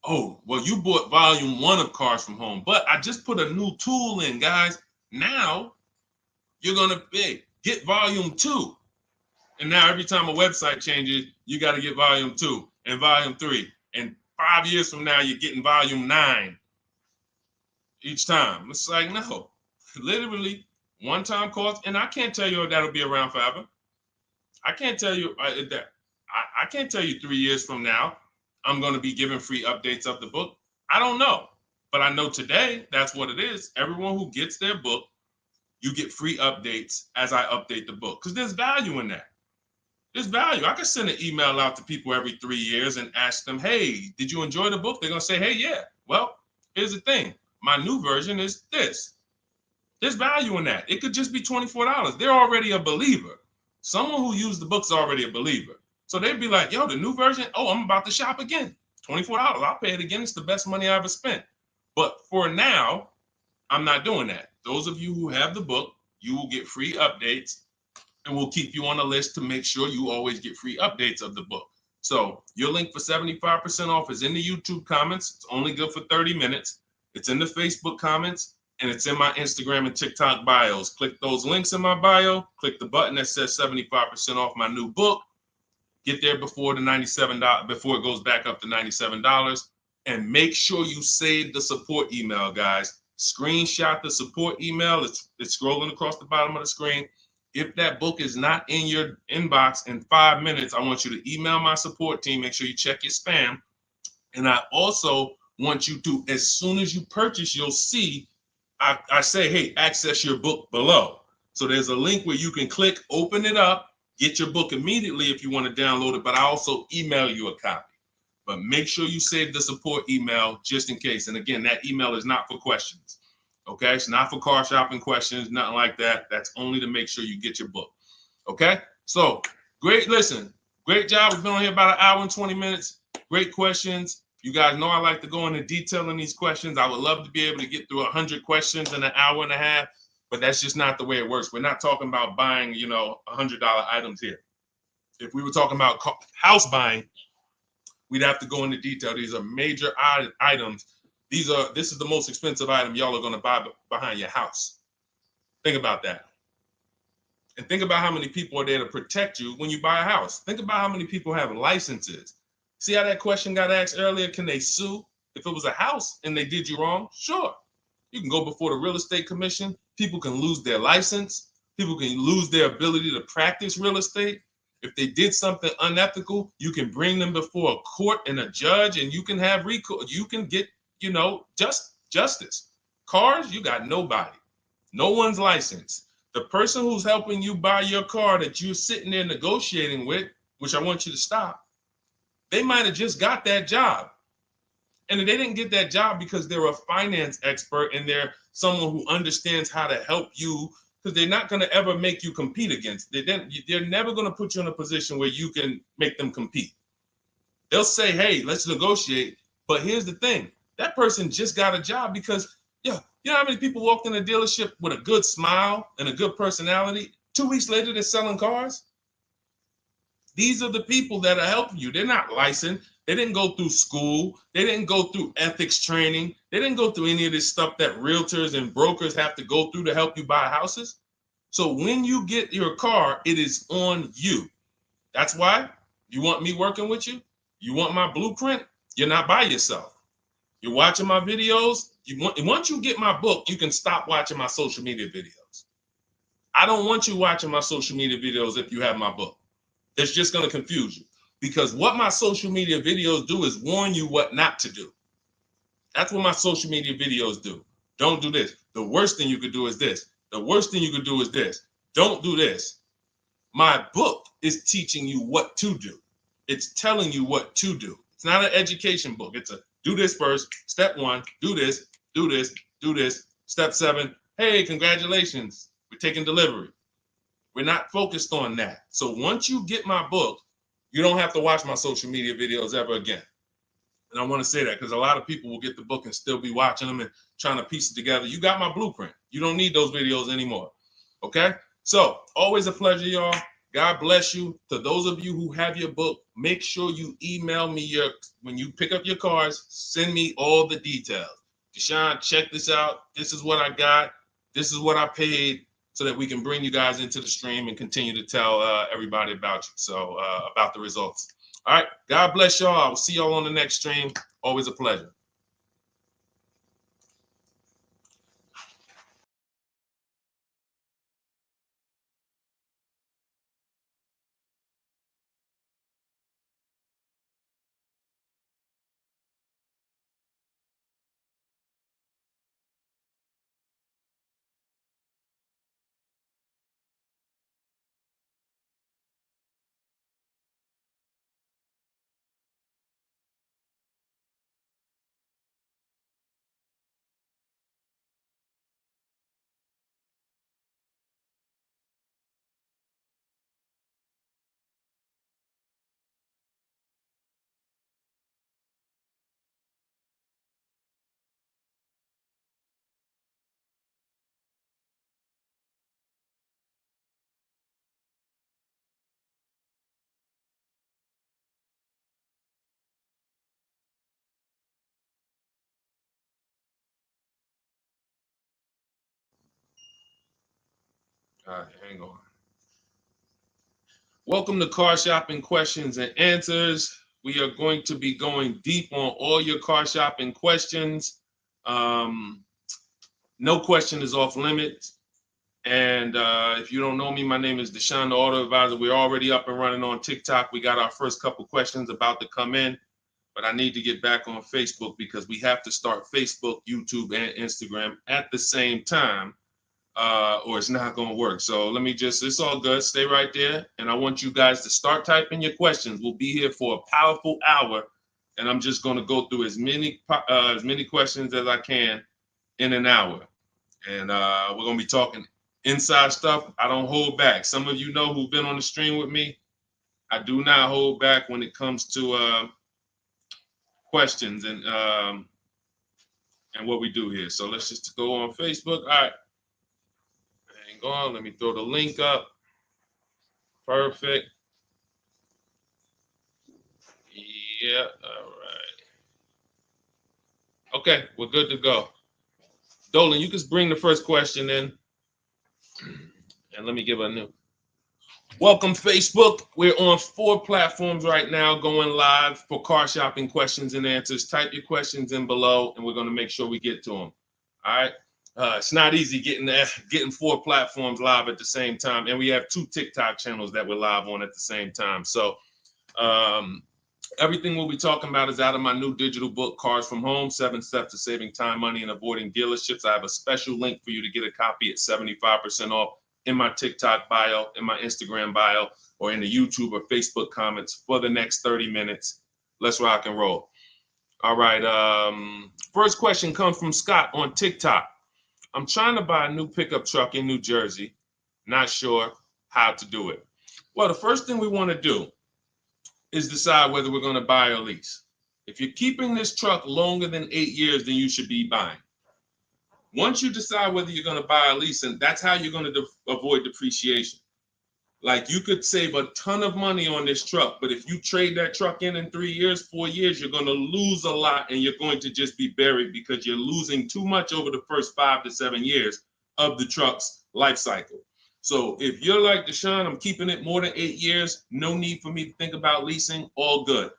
Oh, well, you bought volume 1 of Cars from Home, but I just put a new tool in, guys. Now you're going to get volume 2. And now every time a website changes, you got to get volume 2 and volume 3. And 5 years from now, you're getting volume 9 each time. It's like, no, literally one-time cost. And I can't tell you if that'll be around forever. I can't tell you that. I can't tell you 3 years from now, I'm going to be giving free updates of the book. I don't know. But I know today, that's what it is. Everyone who gets their book, you get free updates as I update the book. Because there's value in that. There's value. I could send an email out to people every 3 years and ask them, hey, did you enjoy the book? They're going to say, hey, yeah. Well, here's the thing. My new version is this. There's value in that. It could just be $24. They're already a believer. Someone who used the book's already a believer. So they'd be like, yo, the new version, oh, I'm about to shop again. $24. I'll pay it again. It's the best money I ever spent. But for now, I'm not doing that. Those of you who have the book, you will get free updates, and we'll keep you on the list to make sure you always get free updates of the book. So your link for 75% off is in the YouTube comments. It's only good for 30 minutes. It's in the Facebook comments, and it's in my Instagram and TikTok bios. Click those links in my bio. Click the button that says 75% off my new book. Get there before the $97, before it goes back up to $97. And make sure you save the support email, guys. Screenshot the support email. It's scrolling across the bottom of the screen. If that book is not in your inbox in 5 minutes, I want you to email my support team. Make sure you check your spam. And I also want you to, as soon as you purchase, you'll see, I say, hey, access your book below. So there's a link where you can click, open it up, get your book immediately if you want to download it, but I also email you a copy. But make sure you save the support email just in case. And again, that email is not for questions. Okay, it's not for car shopping questions, nothing like that. That's only to make sure you get your book. Okay, so great. Listen, great job. We've been on here about 1 hour and 20 minutes. Great questions. You guys know I like to go into detail in these questions. I would love to be able to get through 100 questions in 1.5 hours, but that's just not the way it works. We're not talking about buying, $100 items here. If we were talking about house buying, we'd have to go into detail. These are major items. This is the most expensive item y'all are going to buy behind your house. Think about that. And think about how many people are there to protect you when you buy a house. Think about how many people have licenses. See how that question got asked earlier? Can they sue if it was a house and they did you wrong? Sure. You can go before the real estate commission. People can lose their license. People can lose their ability to practice real estate. If they did something unethical, you can bring them before a court and a judge, and you can have recourse. You can get, justice. Cars, you got nobody. No one's licensed. The person who's helping you buy your car that you're sitting there negotiating with, which I want you to stop, they might have just got that job. And they didn't get that job because they're a finance expert and they're someone who understands how to help you, because they're not going to ever make you compete against. They're never going to put you in a position where you can make them compete. They'll say, hey, let's negotiate. But here's the thing. That person just got a job because, you know how many people walked in a dealership with a good smile and a good personality? 2 weeks later, they're selling cars. These are the people that are helping you. They're not licensed. They didn't go through school. They didn't go through ethics training. They didn't go through any of this stuff that realtors and brokers have to go through to help you buy houses. So when you get your car, it is on you. That's why you want me working with you. You want my blueprint. You're not by yourself. You're watching my videos. Once you get my book, you can stop watching my social media videos. I don't want you watching my social media videos if you have my book. It's just going to confuse you, because what my social media videos do is warn you what not to do. That's what my social media videos do. Don't do this. The worst thing you could do is this. The worst thing you could do is this. Don't do this. My book is teaching you what to do. It's telling you what to do. It's not an education book. It's a do this first. Step 1, do this, do this, do this. Step 7, hey, congratulations. We're taking delivery. We're not focused on that. So once you get my book, you don't have to watch my social media videos ever again. And I want to say that because a lot of people will get the book and still be watching them and trying to piece it together. You got my blueprint. You don't need those videos anymore. Okay? So always a pleasure, y'all. God bless you. To those of you who have your book, make sure you email me when you pick up your cars, send me all the details. Deshone, check this out. This is what I got. This is what I paid, so that we can bring you guys into the stream and continue to tell everybody about you. So about the results. All right. God bless y'all. I will see y'all on the next stream. Always a pleasure. All right, hang on. Welcome to Car Shopping Questions and Answers. We are going to be going deep on all your car shopping questions. No question is off limits. And if you don't know me, my name is Deshone the Auto Advisor. We're already up and running on TikTok. We got our first couple questions about to come in, but I need to get back on Facebook because we have to start Facebook, YouTube, and Instagram at the same time, or it's not going to work. So let me it's all good. Stay right there. And I want you guys to start typing your questions. We'll be here for a powerful hour, and I'm just going to go through as many questions as I can in an hour. And we're going to be talking inside stuff. I don't hold back. Some of you know who've been on the stream with me. I do not hold back when it comes to questions and what we do here. So let's just go on Facebook. All right. Hang on. Let me throw the link up. Perfect. Yeah. All right. Okay. We're good to go. Dolan, you can bring the first question in. And let me give a new. Welcome, Facebook. We're on 4 platforms right now going live for car shopping questions and answers. Type your questions in below, and we're going to make sure we get to them. All right. It's not easy getting 4 platforms live at the same time. And we have 2 TikTok channels that we're live on at the same time. So everything we'll be talking about is out of my new digital book, Cars from Home, 7 Steps to Saving Time, Money, and Avoiding Dealerships. I have a special link for you to get a copy at 75% off in my TikTok bio, in my Instagram bio, or in the YouTube or Facebook comments for the next 30 minutes. Let's rock and roll. All right. First question comes from Scott on TikTok. I'm trying to buy a new pickup truck in New Jersey. Not sure how to do it. Well, the first thing we want to do is decide whether we're going to buy or lease. If you're keeping this truck longer than 8 years, then you should be buying. Once you decide whether you're going to buy or lease, and that's how you're going to avoid depreciation. Like you could save a ton of money on this truck, but if you trade that truck in 3 years, 4 years, you're going to lose a lot and you're going to just be buried because you're losing too much over the first 5 to 7 years of the truck's life cycle. So if you're like Deshone, I'm keeping it more than 8 years, no need for me to think about leasing, all good.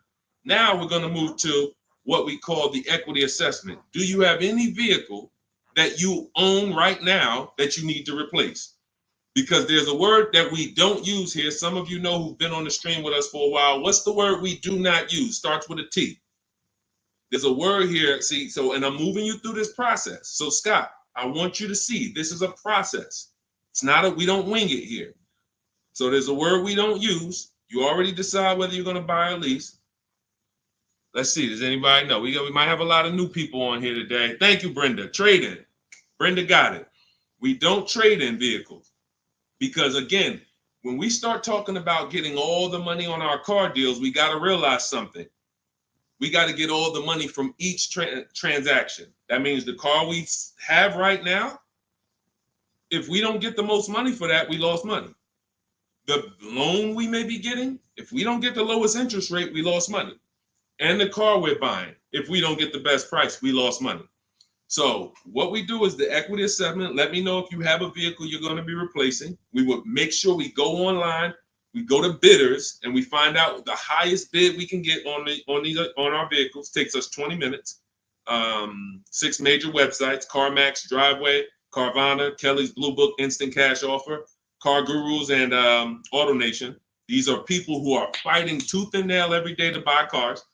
Now we're going to move to what we call the equity assessment. Do you have any vehicle that you own right now that you need to replace? Because there's a word that we don't use here. Some of you know who've been on the stream with us for a while. What's the word we do not use? Starts with a T. There's a word here. See, so, and I'm moving you through this process. So Scott, I want you to see this is a process. It's not we don't wing it here. So there's a word we don't use. You already decide whether you're going to buy or lease. Let's see. Does anybody know? We might have a lot of new people on here today. Thank you, Brenda. Trade in. Brenda got it. We don't trade in vehicles. Because again, when we start talking about getting all the money on our car deals, we got to realize something. We got to get all the money from each transaction. That means the car we have right now, if we don't get the most money for that, we lost money. The loan we may be getting, if we don't get the lowest interest rate, we lost money. And the car we're buying, if we don't get the best price, we lost money. So what we do is the equity assessment. Let me know if you have a vehicle you're going to be replacing. We would make sure we go online, we go to bidders, and we find out the highest bid we can get on our vehicles. Takes us 20 minutes. 6 major websites: CarMax, Driveway, Carvana, Kelly's Blue Book, Instant Cash Offer, Car Gurus, and AutoNation. These are people who are fighting tooth and nail every day to buy cars.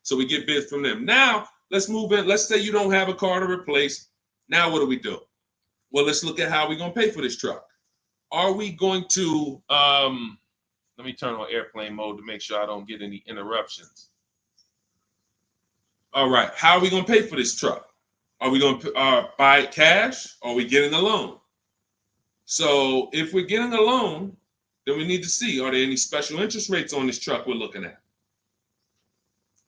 So we get bids from them. Now, let's move in. Let's say you don't have a car to replace. Now what do? Well, let's look at how we're going to pay for this truck. Are we going to, let me turn on airplane mode to make sure I don't get any interruptions. All right, how are we going to pay for this truck? Are we going to buy it cash, or are we getting a loan? So if we're getting a loan, then we need to see, are there any special interest rates on this truck we're looking at?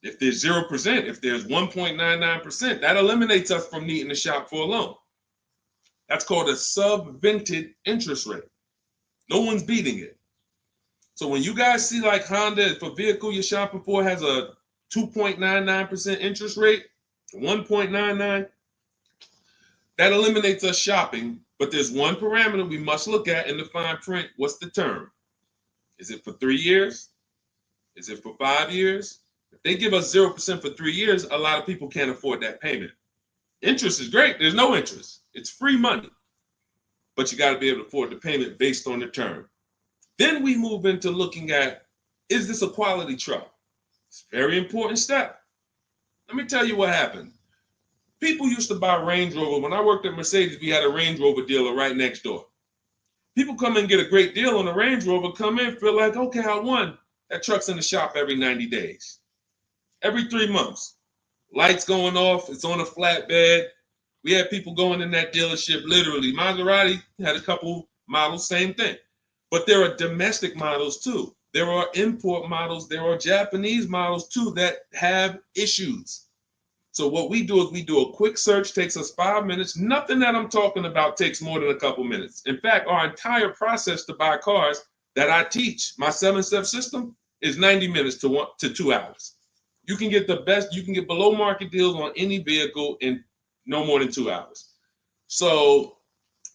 If there's 0%, if there's 1.99%, that eliminates us from needing to shop for a loan. That's called a subvented interest rate. No one's beating it. So when you guys see like Honda, if a vehicle you're shopping for has a 2.99% interest rate, 1.99, that eliminates us shopping. But there's one parameter we must look at in the fine print. What's the term? Is it for 3 years? Is it for 5 years? If they give us 0% for 3 years, a lot of people can't afford that payment. Interest is great. There's no interest. It's free money. But you got to be able to afford the payment based on the term. Then we move into looking at, is this a quality truck? It's a very important step. Let me tell you what happened. People used to buy Range Rover. When I worked at Mercedes, we had a Range Rover dealer right next door. People come in and get a great deal on a Range Rover, come in, feel like, okay, I won. That truck's in the shop every 90 days. Every 3 months. Lights going off, it's on a flatbed. We had people going in that dealership, literally. Maserati had a couple models, same thing. But there are domestic models too. There are import models. There are Japanese models too that have issues. So what we do is we do a quick search, takes us 5 minutes. Nothing that I'm talking about takes more than a couple minutes. In fact, our entire process to buy cars that I teach, my 7-step system, is 90 minutes to 2 hours. You can get the best, you can get below market deals on any vehicle in no more than 2 hours. So,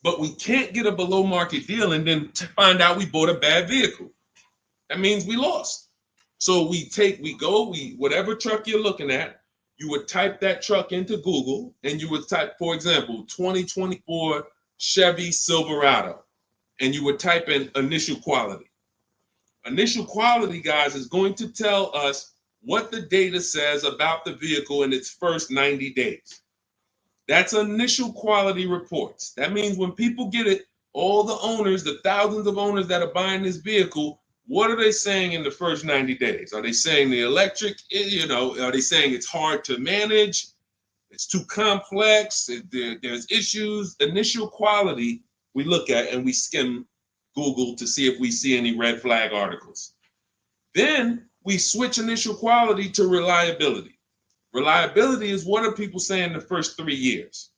but we can't get a below market deal and then find out we bought a bad vehicle. That means we lost. So whatever truck you're looking at, you would type that truck into Google and you would type, for example, 2024 Chevy Silverado, and you would type in initial quality. Initial quality, guys, is going to tell us what the data says about the vehicle in its first 90 days. That's initial quality reports. That means when people get it, all the owners, the thousands of owners that are buying this vehicle, what are they saying in the first 90 days? Are they saying the electric, are they saying it's hard to manage? It's too complex, there's issues. Initial quality we look at and we skim Google to see if we see any red flag articles. Then we switch initial quality to reliability. Reliability is what are people saying the first 3 years?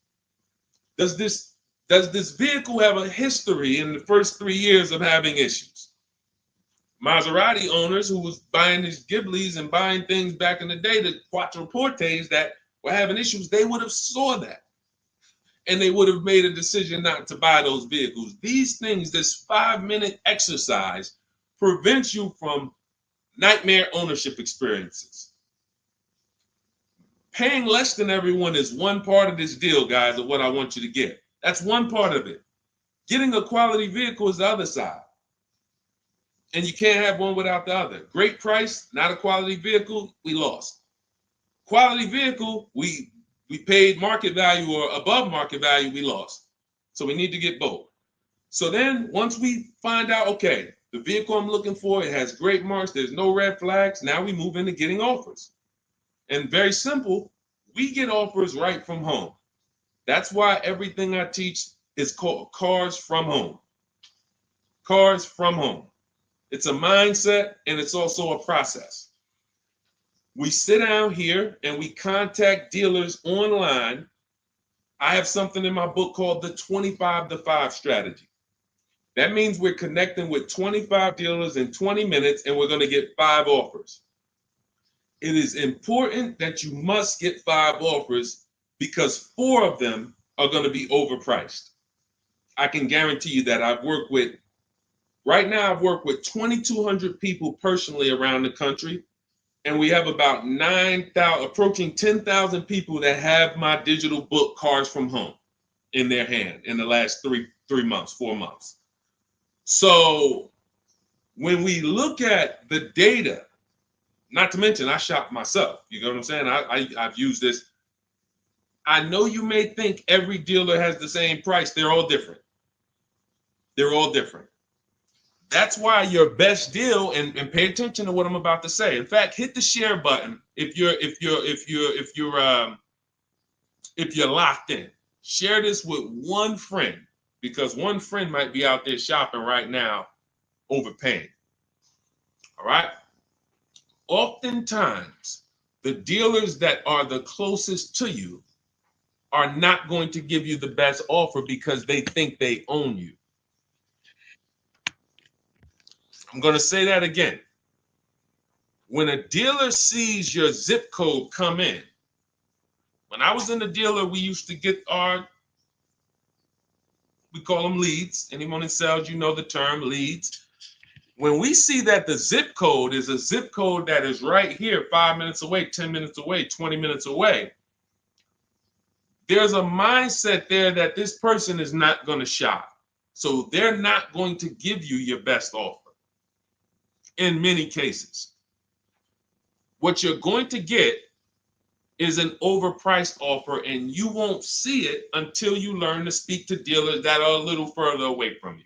Does this vehicle have a history in the first 3 years of having issues? Maserati owners who was buying these Ghiblis and buying things back in the day, the Quattroportes that were having issues, they would have saw that. And they would have made a decision not to buy those vehicles. These things, this 5-minute exercise prevents you from nightmare ownership experiences. Paying less than everyone is one part of this deal, guys, of what I want you to get. That's one part of it. Getting a quality vehicle is the other side. And you can't have one without the other. Great price, not a quality vehicle, we lost. Quality vehicle, we paid market value or above market value, we lost. So we need to get both. So then once we find out, okay, the vehicle I'm looking for, it has great marks, there's no red flags, now we move into getting offers. And very simple, we get offers right from home. That's why everything I teach is called Cars from Home. Cars from Home. It's a mindset and it's also a process. We sit down here and we contact dealers online. I have something in my book called the 25 to 5 strategy. That means we're connecting with 25 dealers in 20 minutes and we're going to get 5 offers. It is important that you must get 5 offers because 4 of them are going to be overpriced. I can guarantee you that. Right now I've worked with 2,200 people personally around the country, and we have about 9,000, approaching 10,000 people that have my digital book, Cars from Home, in their hand in the last 4 months. So when we look at the data, not to mention I shop myself, you know what I'm saying? I've used this. I know you may think every dealer has the same price. They're all different. They're all different. That's why your best deal, and pay attention to what I'm about to say. In fact, hit the share button if you're locked in. Share this with one friend because one friend might be out there shopping right now, overpaying. All right. Oftentimes, the dealers that are the closest to you are not going to give you the best offer because they think they own you. I'm going to say that again. When a dealer sees your zip code come in, when I was in the dealer, we used to get we call them leads. Anyone in sales, you know the term leads. When we see that the zip code is a zip code that is right here, 5 minutes away, 10 minutes away, 20 minutes away, there's a mindset there that this person is not going to shop. So they're not going to give you your best offer in many cases. What you're going to get is an overpriced offer, and you won't see it until you learn to speak to dealers that are a little further away from you.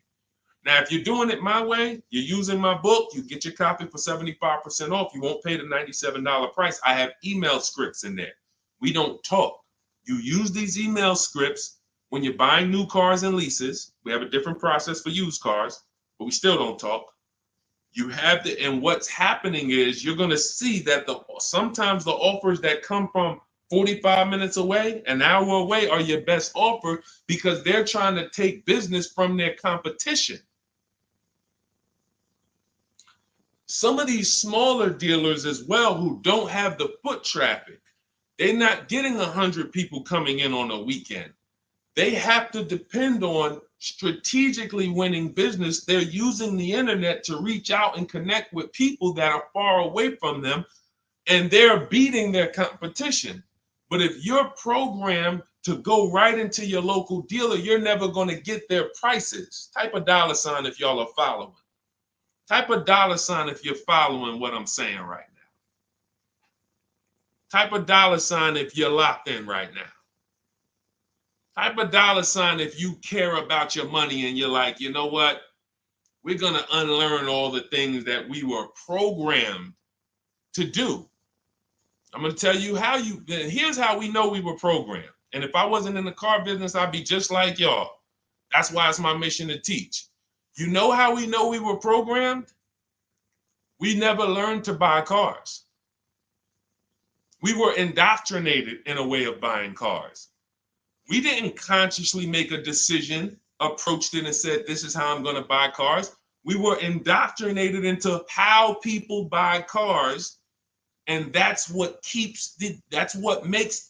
Now, if you're doing it my way, you're using my book, you get your copy for 75% off. You won't pay the $97 price. I have email scripts in there. We don't talk. You use these email scripts when you're buying new cars and leases. We have a different process for used cars, but we still don't talk. You have to, and what's happening is you're going to see that sometimes the offers that come from 45 minutes away, an hour away, are your best offer because they're trying to take business from their competition. Some of these smaller dealers as well who don't have the foot traffic, they're not getting 100 people coming in on a weekend. They have to depend on strategically winning business. They're using the internet to reach out and connect with people that are far away from them, and they're beating their competition. But if you're programmed to go right into your local dealer, you're never going to get their prices. Type a $ if y'all are following. Type a $ if you're following what I'm saying right now. Type a $ if you're locked in right now. Type a $ if you care about your money and you're like, you know what? We're going to unlearn all the things that we were programmed to do. I'm going to tell you here's how we know we were programmed. And if I wasn't in the car business, I'd be just like y'all. That's why it's my mission to teach. You know how we know we were programmed? We never learned to buy cars. We were indoctrinated in a way of buying cars. We didn't consciously make a decision, approached it and said, this is how I'm going to buy cars. We were indoctrinated into how people buy cars, and that's what makes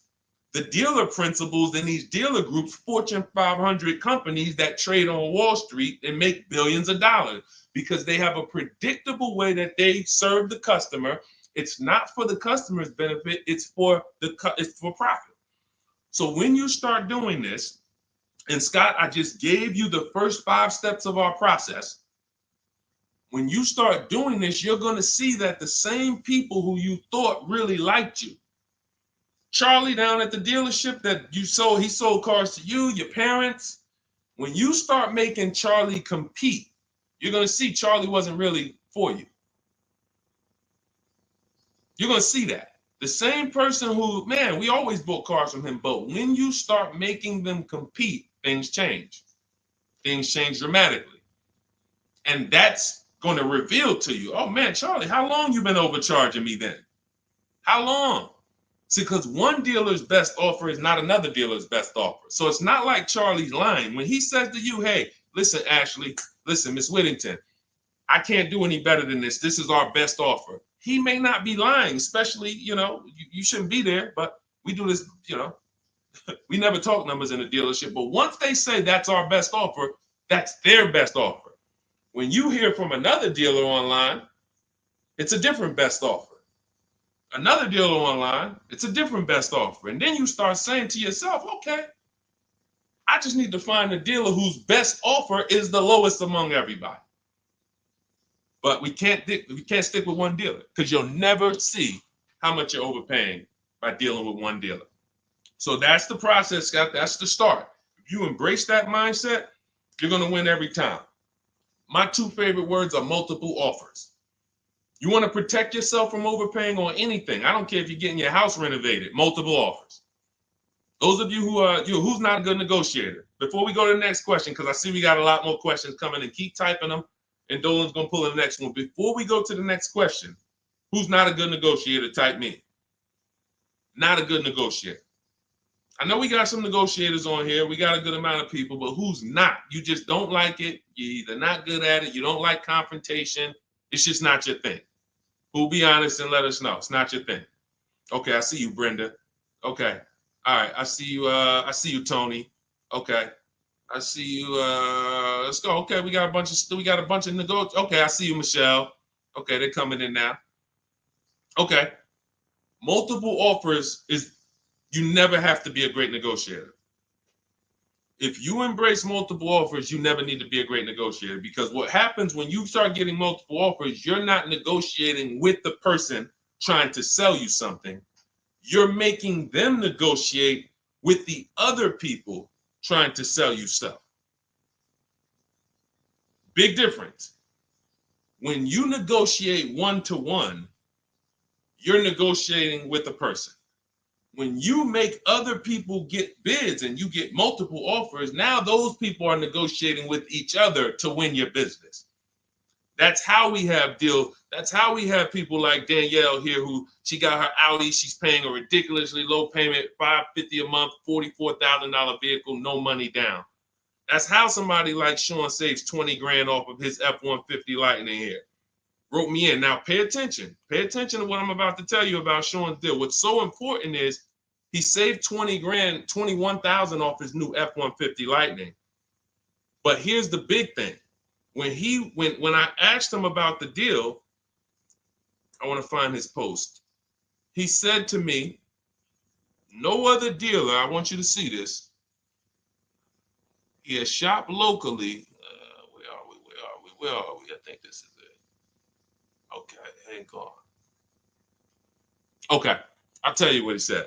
the dealer principals in these dealer groups, Fortune 500 companies that trade on Wall Street and make billions of dollars, because they have a predictable way that they serve the customer. It's not for the customer's benefit, it's for profit. So when you start doing this, and Scott, I just gave you the first 5 steps of our process. When you start doing this, you're going to see that the same people who you thought really liked you, Charlie down at the dealership that he sold cars to you, your parents. When you start making Charlie compete, you're going to see Charlie wasn't really for you. You're going to see that. The same person who, man, we always bought cars from him, but when you start making them compete, things change. Things change dramatically. And that's going to reveal to you, oh man, Charlie, how long you been overcharging me then? How long? See, because one dealer's best offer is not another dealer's best offer. So it's not like Charlie's lying. When he says to you, hey, listen, Ashley, listen, Miss Whittington, I can't do any better than this. This is our best offer. He may not be lying, especially, you shouldn't be there, but we do this, we never talk numbers in a dealership. But once they say that's our best offer, that's their best offer. When you hear from another dealer online, it's a different best offer. Another dealer online, it's a different best offer. And then you start saying to yourself, okay, I just need to find a dealer whose best offer is the lowest among everybody. But we can't stick with one dealer, because you'll never see how much you're overpaying by dealing with one dealer. So that's the process, Scott. That's the start. If you embrace that mindset, you're going to win every time. My 2 favorite words are multiple offers. You want to protect yourself from overpaying on anything. I don't care if you're getting your house renovated, multiple offers. Those of you who's not a good negotiator. Before we go to the next question, because I see we got a lot more questions coming, and keep typing them, and Dolan's going to pull the next one. Before we go to the next question, who's not a good negotiator? Type me. Not a good negotiator. I know we got some negotiators on here. We got a good amount of people, but who's not? You just don't like it. You're either not good at it. You don't like confrontation. It's just not your thing. Who'll be honest and let us know. It's not your thing. Okay, I see you, Brenda. Okay. All right, I see you, Tony. Okay. I see you. Let's go. Okay, we got a bunch of negotiators. Okay, I see you, Michelle. Okay, they're coming in now. Okay. Multiple offers is, you never have to be a great negotiator. If you embrace multiple offers, you never need to be a great negotiator, because what happens when you start getting multiple offers, you're not negotiating with the person trying to sell you something. You're making them negotiate with the other people trying to sell you stuff. Big difference. When you negotiate one-to-one, you're negotiating with a person. When you make other people get bids and you get multiple offers, now those people are negotiating with each other to win your business. That's how we have deals. That's how we have people like Danielle here, who she got her Audi. She's paying a ridiculously low payment, $550 a month, $44,000 vehicle, no money down. That's how somebody like Sean saves 20 grand off of his F-150 Lightning here. Wrote me in. Now pay attention. Pay attention to what I'm about to tell you about Sean's deal. What's so important is he saved 20 grand, 21,000 off his new F-150 Lightning. But here's the big thing. When I asked him about the deal, I want to find his post. He said to me, no other dealer, I want you to see this. He has shopped locally. Where are we? I think this is it. Okay, hang on. Okay, I'll tell you what he said.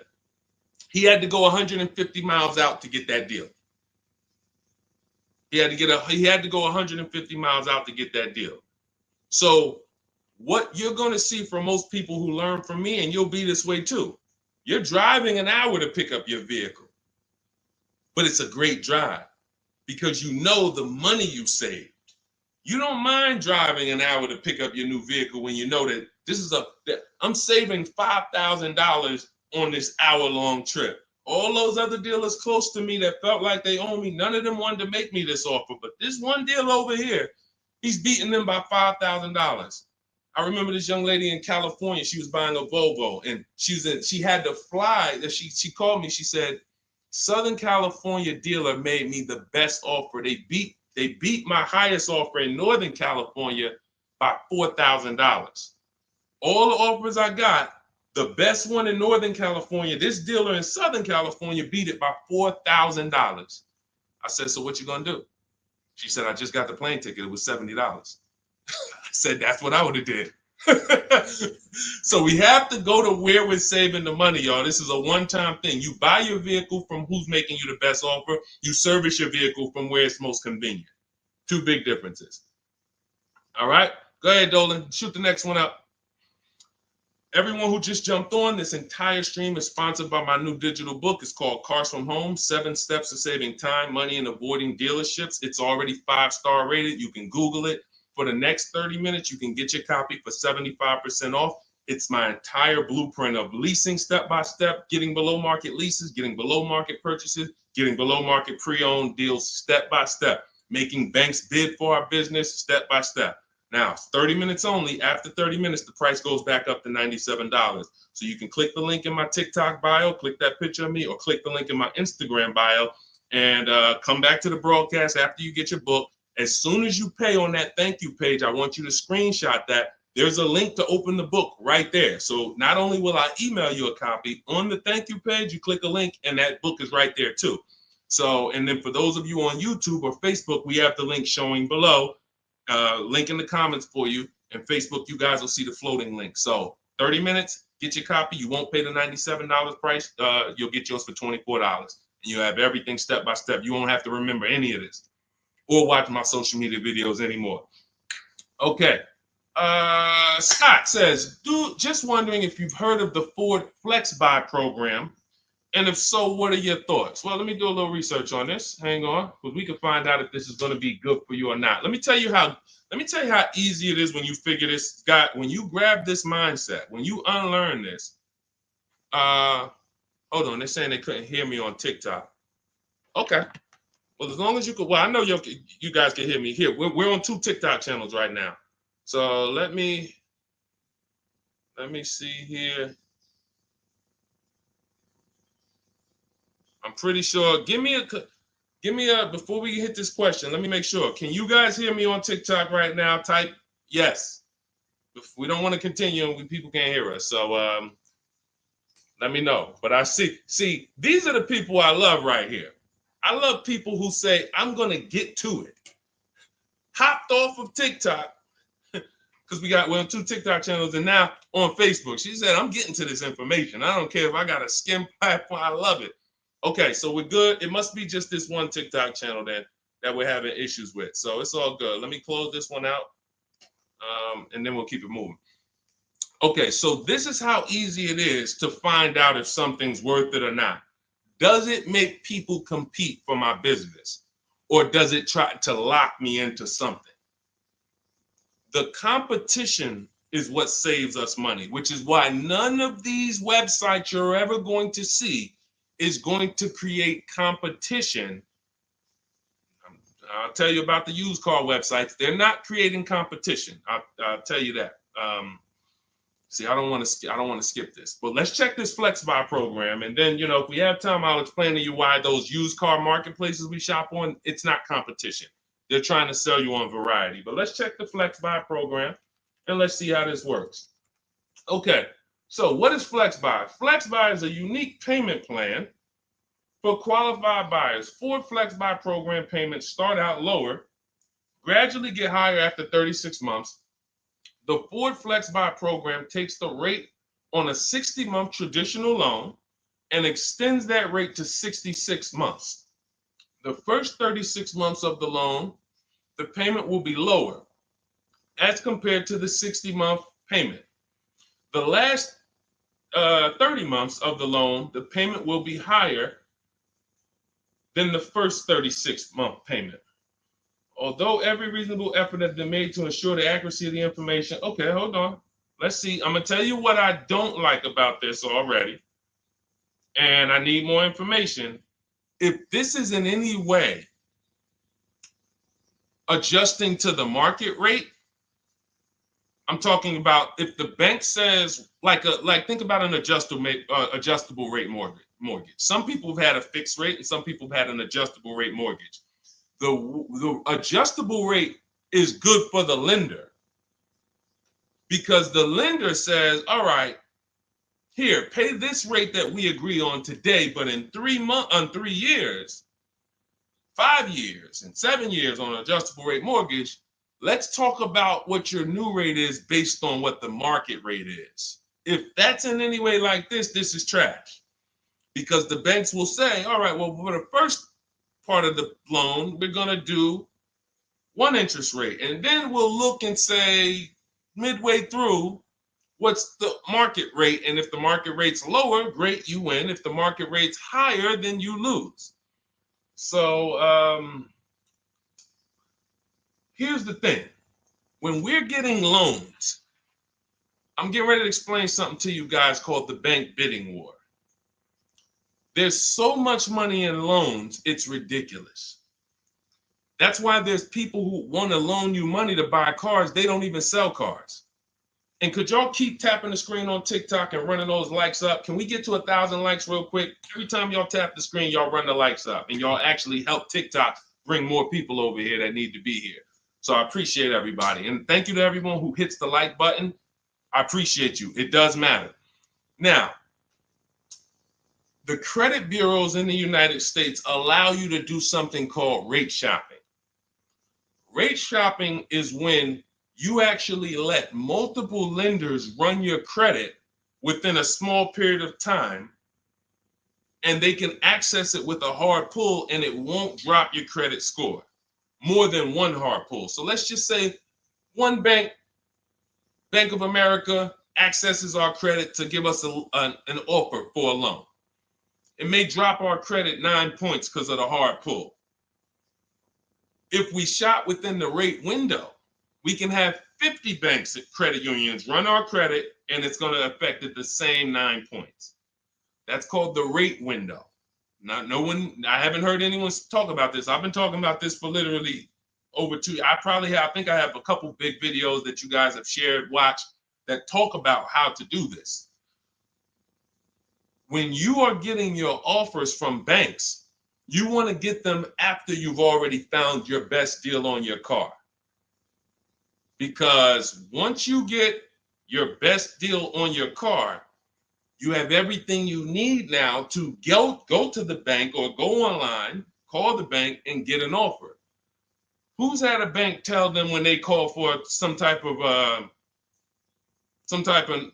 He had to go 150 miles out to get that deal. He had to go 150 miles out to get that deal. So what you're going to see from most people who learn from me, and you'll be this way too, you're driving an hour to pick up your vehicle, but it's a great drive because you know the money you saved. You don't mind driving an hour to pick up your new vehicle when you know that I'm saving $5,000 on this hour-long trip. All those other dealers close to me that felt like they owe me, none of them wanted to make me this offer. But this one deal over here, He's beating them by $5,000. I remember this young lady in California. She was buying a Volvo, and she had to fly. She called me. She said, Southern California dealer made me the best offer. They beat my highest offer in Northern California by $4,000. All the offers I got, the best one in Northern California, this dealer in Southern California beat it by $4,000. I said, so what you gonna do? She said, I just got the plane ticket. It was $70. I said, that's what I would have did. So we have to go to where we're saving the money, y'all. This is a one-time thing. You buy your vehicle from who's making you the best offer. You service your vehicle from where it's most convenient. Two big differences. All right, go ahead, Dolan. Shoot the next one up. Everyone who just jumped on, this entire stream is sponsored by my new digital book. It's called Cars from Home, 7 Steps to Saving Time, Money, and Avoiding Dealerships. It's already 5-star rated. You can Google it. For the next 30 minutes, you can get your copy for 75% off. It's my entire blueprint of leasing step-by-step, getting below market leases, getting below market purchases, getting below market pre-owned deals step-by-step, making banks bid for our business step-by-step. Now, 30 minutes only. After 30 minutes, the price goes back up to $97. So you can click the link in my TikTok bio, click that picture of me, or click the link in my Instagram bio, and come back to the broadcast after you get your book. As soon as you pay on that thank you page, I want you to screenshot that. There's a link to open the book right there. So not only will I email you a copy, on the thank you page, you click a link, and that book is right there too. So, and then for those of you on YouTube or Facebook, we have the link showing below. Link in the comments for you, and Facebook, you guys will see the floating link. So 30 minutes, get your copy. You won't pay the $97 price. You'll get yours for $24, and you have everything step by step. You won't have to remember any of this or watch my social media videos anymore. Okay. Scott says, dude, just wondering if you've heard of the Ford Flex Buy program, and if so, what are your thoughts? Well, let me do a little research on this. Hang on, because we can find out if this is going to be good for you or not. Let me tell you how easy it is when you figure this, Scott, when you grab this mindset, when you unlearn this. Hold on, they're saying they couldn't hear me on TikTok. Okay. Well, as long as you could, well, I know you guys can hear me here. We're on 2 TikTok channels right now. So let me see here. I'm pretty sure. Give me a, before we hit this question, let me make sure. Can you guys hear me on TikTok right now? Type yes. If we don't want to continue and people can't hear us. So let me know. But I see, these are the people I love right here. I love people who say, I'm going to get to it. Hopped off of TikTok, because we're on 2 TikTok channels, and now on Facebook. She said, I'm getting to this information. I don't care if I got a skim platform. I love it. Okay, so we're good. It must be just this one TikTok channel then that we're having issues with. So it's all good. Let me close this one out, and then we'll keep it moving. Okay, so this is how easy it is to find out if something's worth it or not. Does it make people compete for my business, or does it try to lock me into something? The competition is what saves us money, which is why none of these websites you're ever going to see is going to create competition. I'll tell you about the used car websites. They're not creating competition. I'll tell you that. See, I don't want to skip this, but let's check this Flex Buy program, and then if we have time, I'll explain to you why those used car marketplaces we shop on, it's not competition. They're trying to sell you on variety. But let's check the Flex Buy program, and let's see how this works. Okay. So what is Flex Buy? Flex Buy is a unique payment plan for qualified buyers. Ford Flex Buy program payments start out lower, gradually get higher after 36 months. The Ford Flex Buy program takes the rate on a 60-month traditional loan and extends that rate to 66 months. The first 36 months of the loan, the payment will be lower as compared to the 60-month payment. The last 30 months of the loan, the payment will be higher than the first 36-month payment. Although every reasonable effort has been made to ensure the accuracy of the information. Okay, hold on. Let's see. I'm going to tell you what I don't like about this already, and I need more information. If this is in any way adjusting to the market rate. I'm talking about if the bank says like think about an adjustable rate mortgage. Some people have had a fixed rate and some people have had an adjustable rate mortgage. The adjustable rate is good for the lender because the lender says, all right, here, pay this rate that we agree on today, but in 3 years, 5 years, and 7 years on an adjustable rate mortgage, let's talk about what your new rate is based on what the market rate is. If that's in any way like this is trash. Because the banks will say, all right, well, for the first part of the loan, we're going to do one interest rate. And then we'll look and say, midway through, what's the market rate? And if the market rate's lower, great, you win. If the market rate's higher, then you lose. So here's the thing. When we're getting loans, I'm getting ready to explain something to you guys called the bank bidding war. There's so much money in loans, it's ridiculous. That's why there's people who want to loan you money to buy cars. They don't even sell cars. And could y'all keep tapping the screen on TikTok and running those likes up? Can we get to 1,000 likes real quick? Every time y'all tap the screen, y'all run the likes up and y'all actually help TikTok bring more people over here that need to be here. So I appreciate everybody. And thank you to everyone who hits the like button. I appreciate you. It does matter. Now, the credit bureaus in the United States allow you to do something called rate shopping. Rate shopping is when you actually let multiple lenders run your credit within a small period of time, and they can access it with a hard pull and it won't drop your credit score more than one hard pull. So let's just say one bank, Bank of America, accesses our credit to give us an offer for a loan. It may drop our credit 9 points because of the hard pull. If we shop within the rate window, we can have 50 banks at credit unions run our credit, and it's going to affect it the same 9 points. That's called the rate window. I haven't heard anyone talk about this. I've been talking about this for literally over 2 years. I think I have a couple big videos that you guys have shared, watched, that talk about how to do this. When you are getting your offers from banks, you want to get them after you've already found your best deal on your car. Because once you get your best deal on your car, you have everything you need now to go to the bank or go online, call the bank and get an offer. Who's had a bank tell them when they call for some type of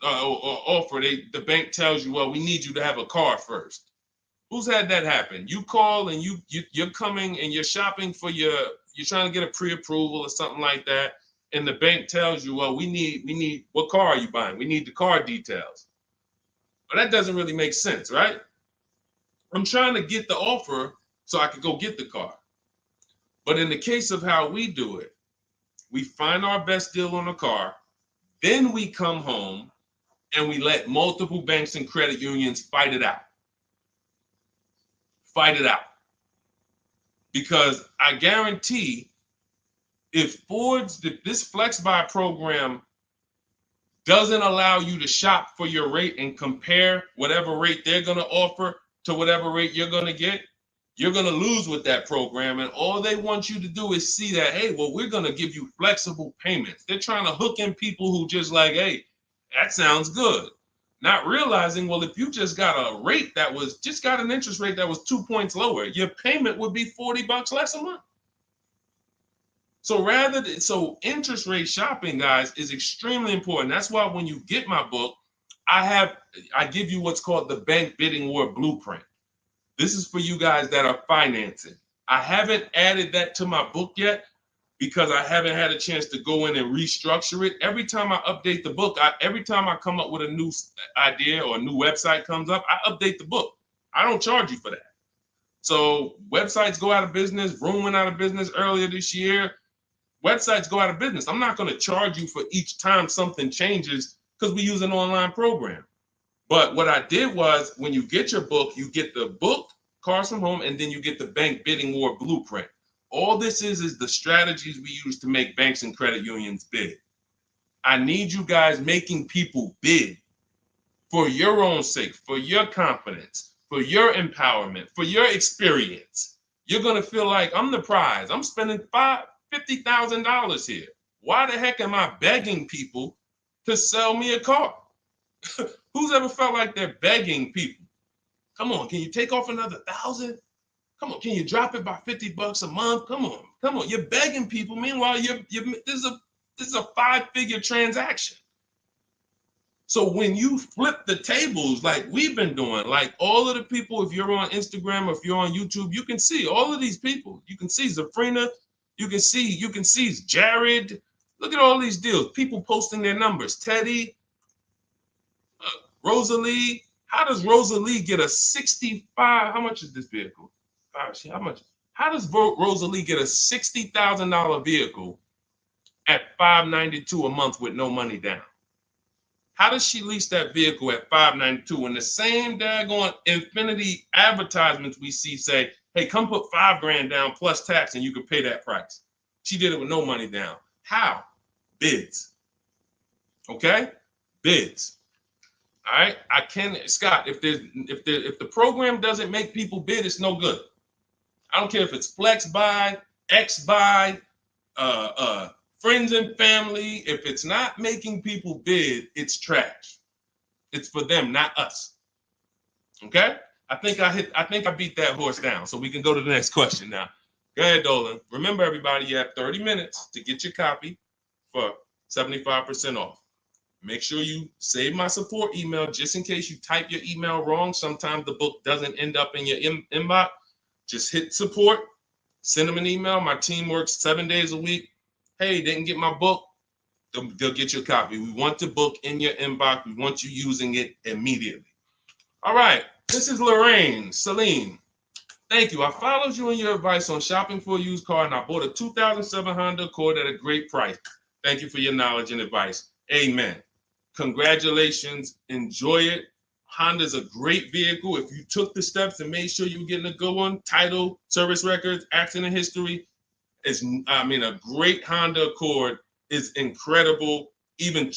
offer, the bank tells you, well, we need you to have a car first. Who's had that happen? You call and you're coming and you're shopping for you're trying to get a pre-approval or something like that, and the bank tells you, well, we need what car are you buying? We need the car details. Well, that doesn't really make sense, right? I'm trying to get the offer so I can go get the car. But in the case of how we do it, we find our best deal on the car, then we come home and we let multiple banks and credit unions fight it out. Fight it out. Because I guarantee if this Flex Buy program doesn't allow you to shop for your rate and compare whatever rate they're going to offer to whatever rate you're going to get, you're going to lose with that program. And all they want you to do is see that, hey, well, we're going to give you flexible payments. They're trying to hook in people who just like, hey, that sounds good. Not realizing, well, if you just got a rate that was just got an interest rate that was 2 points lower, your payment would be $40 less a month. So interest rate shopping, guys, is extremely important. That's why when you get my book, I give you what's called the Bank Bidding War Blueprint. This is for you guys that are financing. I haven't added that to my book yet because I haven't had a chance to go in and restructure it. Every time I update the book, every time I come up with a new idea or a new website comes up, I update the book. I don't charge you for that. So websites go out of business. Room went out of business earlier this year. Websites go out of business. I'm not going to charge you for each time something changes because we use an online program. But what I did was when you get your book, you get the book, Cars from Home, and then you get the Bank Bidding War Blueprint. All this is the strategies we use to make banks and credit unions bid. I need you guys making people bid for your own sake, for your confidence, for your empowerment, for your experience. You're going to feel like I'm the prize. I'm spending $50,000 here. Why the heck am I begging people to sell me a car? Who's ever felt like they're begging people? Come on, can you take off another 1,000? Come on, can you drop it by $50 a month? Come on. You're begging people. Meanwhile, this is a 5-figure transaction. So when you flip the tables like we've been doing, like all of the people, if you're on Instagram or if you're on YouTube, you can see all of these people. You can see Zafrina, you can see Jared. Look at all these deals. People posting their numbers. Teddy, Rosalie. How does Rosalie get a 65? How much is this vehicle? How much? How does Rosalie get a $60,000 vehicle at $592 a month with no money down? How does she lease that vehicle at $592 when the same daggone Infinity advertisements we see say, hey, come put $5,000 down plus tax and you can pay that price? She did it with no money down. How? Bids. Okay? Bids. All right. Scott, if the program doesn't make people bid, it's no good. I don't care if it's flex buy, X buy, friends and family. If it's not making people bid, it's trash. It's for them, not us. Okay? I think I beat that horse down. So we can go to the next question now. Go ahead, Dolan. Remember, everybody, you have 30 minutes to get your copy for 75% off. Make sure you save my support email just in case you type your email wrong. Sometimes the book doesn't end up in your inbox. Just hit support, send them an email. My team works 7 days a week. Hey, didn't get my book. They'll get you a copy. We want the book in your inbox. We want you using it immediately. All right. This is Lorraine Celine. Thank you. I followed you in your advice on shopping for a used car, and I bought a 2007 Honda Accord at a great price. Thank you for your knowledge and advice. Amen. Congratulations. Enjoy it. Honda's a great vehicle. If you took the steps and made sure you were getting a good one, title, service records, accident history, a great Honda Accord is incredible. Even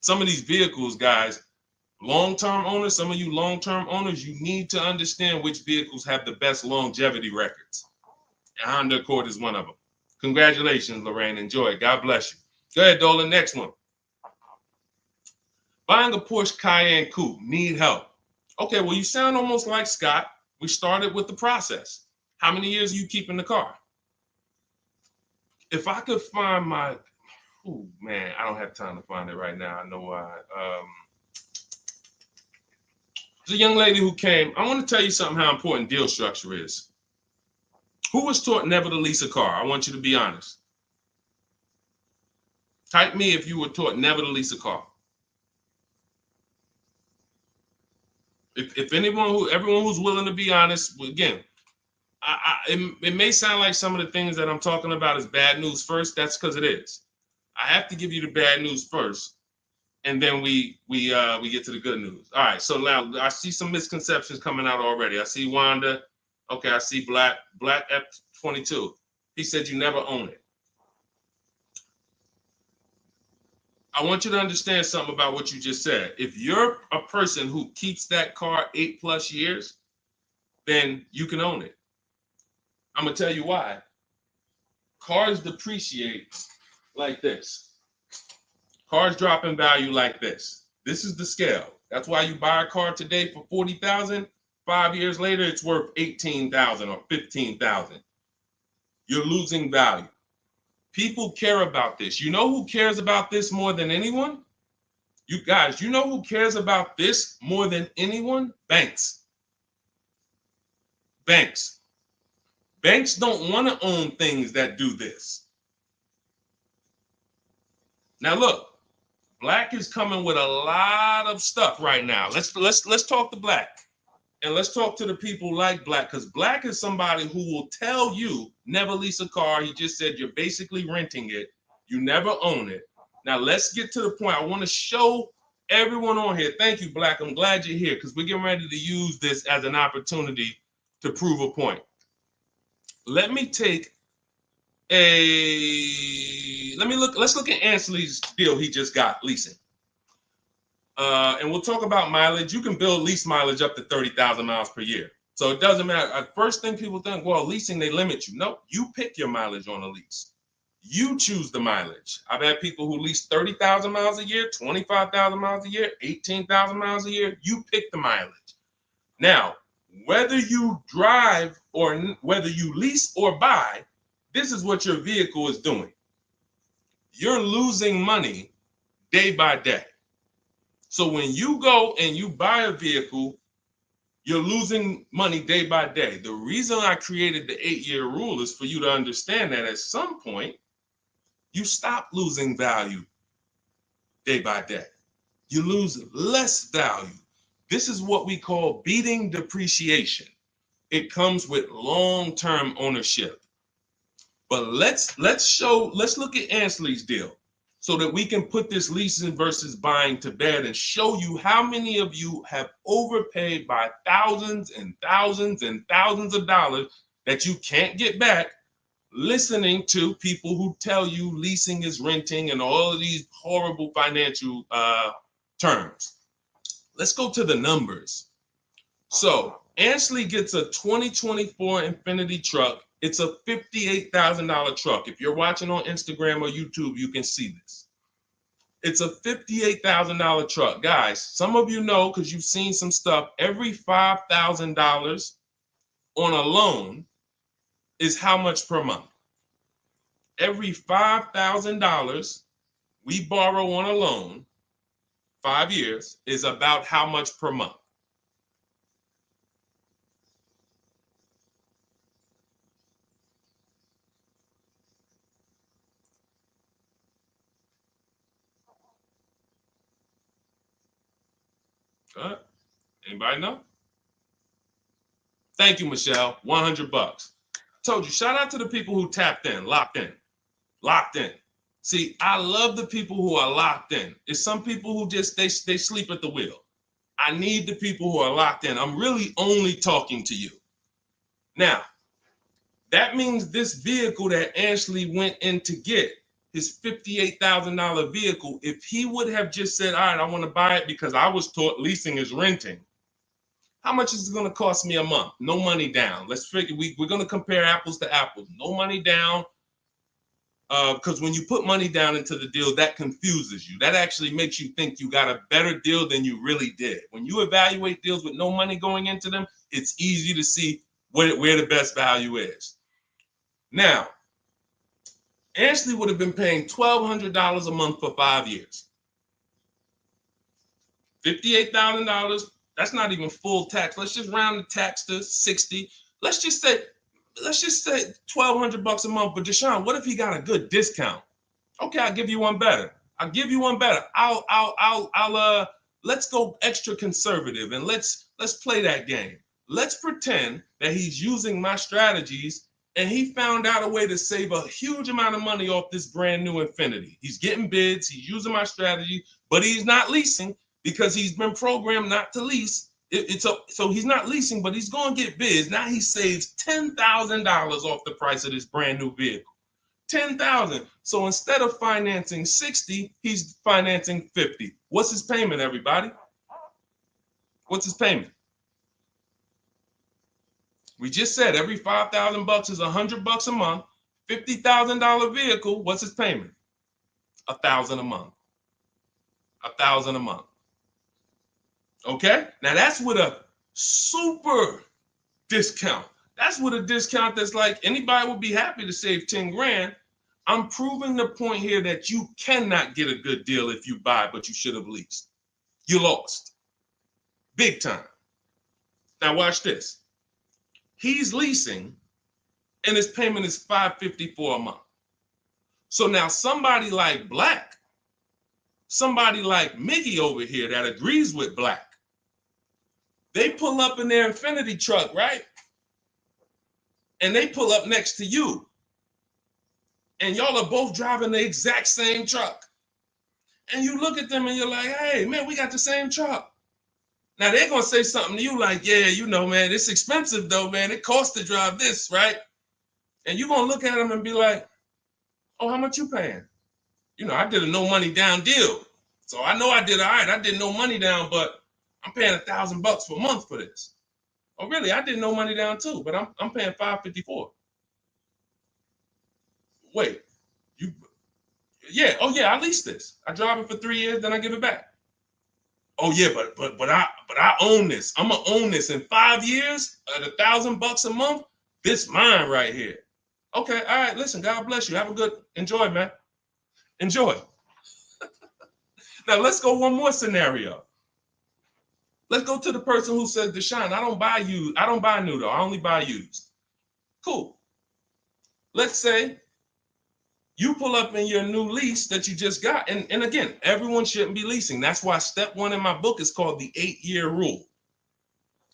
some of these vehicles, guys, long-term owners, some of you long-term owners, you need to understand which vehicles have the best longevity records. And Honda Accord is one of them. Congratulations, Lorraine. Enjoy it. God bless you. Go ahead, Dolan. Next one. Buying a Porsche Cayenne Coupe. Need help. Okay, well, you sound almost like Scott. We started with the process. How many years are you keeping the car? If I could find my, oh man, I don't have time to find it right now. I know why. There's a young lady who came. I want to tell you something how important deal structure is. Who was taught never to lease a car? I want you to be honest. Type me if you were taught never to lease a car. If everyone who's willing to be honest, again, it may sound like some of the things that I'm talking about is bad news first. That's because it is. I have to give you the bad news first, and then we get to the good news. All right. So now I see some misconceptions coming out already. I see Wanda. Okay. I see Black F22. He said you never own it. I want you to understand something about what you just said. If you're a person who keeps that car 8+ years, then you can own it. I'm going to tell you why. Cars depreciate like this. Cars drop in value like this. This is the scale. That's why you buy a car today for $40,000. 5 years later, it's worth $18,000 or $15,000. You're losing value. People care about this. You know who cares about this more than anyone? You guys, you know who cares about this more than anyone? Banks. Banks. Banks don't want to own things that do this. Now look, Black is coming with a lot of stuff right now. Let's talk to Black. And let's talk to the people like Black, because Black is somebody who will tell you never lease a car. He just said you're basically renting it. You never own it. Now let's get to the point. I want to show everyone on here. Thank you, Black. I'm glad you're here because we're getting ready to use this as an opportunity to prove a point. Let me take let's look at Ansley's deal he just got leasing. And we'll talk about mileage. You can build lease mileage up to 30,000 miles per year. So it doesn't matter. First thing people think, well, leasing, they limit you. No, you pick your mileage on a lease. You choose the mileage. I've had people who lease 30,000 miles a year, 25,000 miles a year, 18,000 miles a year. You pick the mileage. Now, whether you drive or whether you lease or buy, this is what your vehicle is doing. You're losing money day by day. So when you go and you buy a vehicle, you're losing money day by day. The reason I created the 8-year rule is for you to understand that at some point, you stop losing value day by day. You lose less value. This is what we call beating depreciation. It comes with long-term ownership. But let's look at Ansley's deal so that we can put this leasing versus buying to bed and show you how many of you have overpaid by thousands and thousands and thousands of dollars that you can't get back listening to people who tell you leasing is renting and all of these horrible financial terms. Let's go to the numbers. So Ansley gets a 2024 Infiniti truck. It's a $58,000 truck. If you're watching on Instagram or YouTube, you can see this. It's a $58,000 truck. Guys, some of you know because you've seen some stuff, every $5,000 on a loan is how much per month? Every $5,000 we borrow on a loan, 5 years, is about how much per month? Anybody know? Thank you, Michelle. $100. Told you, shout out to the people who tapped in, locked in, locked in. See, I love the people who are locked in. It's some people who just, they sleep at the wheel. I need the people who are locked in. I'm really only talking to you. Now, that means this vehicle that Ashley went in to get, his $58,000 vehicle, if he would have just said, all right, I want to buy it because I was taught leasing is renting, how much is it going to cost me a month? No money down. Let's figure, we're going to compare apples to apples. No money down, because when you put money down into the deal, that confuses you. That actually makes you think you got a better deal than you really did. When you evaluate deals with no money going into them, it's easy to see where the best value is. Now, Ashley would have been paying $1,200 a month for 5 years. $58,000. That's not even full tax. Let's just round the tax to 60. Let's just say $1,200 a month. But Deshone, what if he got a good discount? Okay, I'll give you one better. Let's go extra conservative and let's play that game. Let's pretend that he's using my strategies and he found out a way to save a huge amount of money off this brand new Infiniti. He's getting bids, he's using my strategy, but he's not leasing because he's been programmed not to lease. So he's not leasing, but he's going to get bids. Now he saves $10,000 off the price of this brand new vehicle. $10,000. So instead of financing 60, he's financing 50. What's his payment, everybody? What's his payment? We just said every $5,000 is $100 a month. $50,000 vehicle. What's his payment? $1,000 a month. $1,000 a month. Okay. Now that's with a super discount. That's with a discount that's like anybody would be happy to save 10 grand. I'm proving the point here that you cannot get a good deal if you buy, but you should have leased. You lost. Big time. Now watch this. He's leasing and his payment is $554 a month. So now somebody like Black, somebody like Miggy over here that agrees with Black, they pull up in their Infiniti truck, right? And they pull up next to you. And y'all are both driving the exact same truck. And you look at them and you're like, hey, man, we got the same truck. Now they're going to say something to you like, yeah, you know, man, it's expensive though, man. It costs to drive this, right? And you're going to look at them and be like, oh, how much you paying? You know, I did a no money down deal. So I know I did all right. I did no money down, but I'm paying $1,000 per month for this. Oh, really? I did no money down too, but I'm paying $554. Wait, you? Yeah. Oh, yeah. I leased this. I drive it for 3 years, then I give it back. Oh, yeah, but I own this. I'm gonna own this in 5 years at $1,000 a month. This mine right here. Okay. All right. Listen. God bless you. Have a good enjoy, man. Enjoy. Now let's go one more scenario. Let's go to the person who says, Deshone, I don't buy used. I don't buy new though. I only buy used. Cool. Let's say you pull up in your new lease that you just got. And again, everyone shouldn't be leasing. That's why step 1 in my book is called the 8-year rule.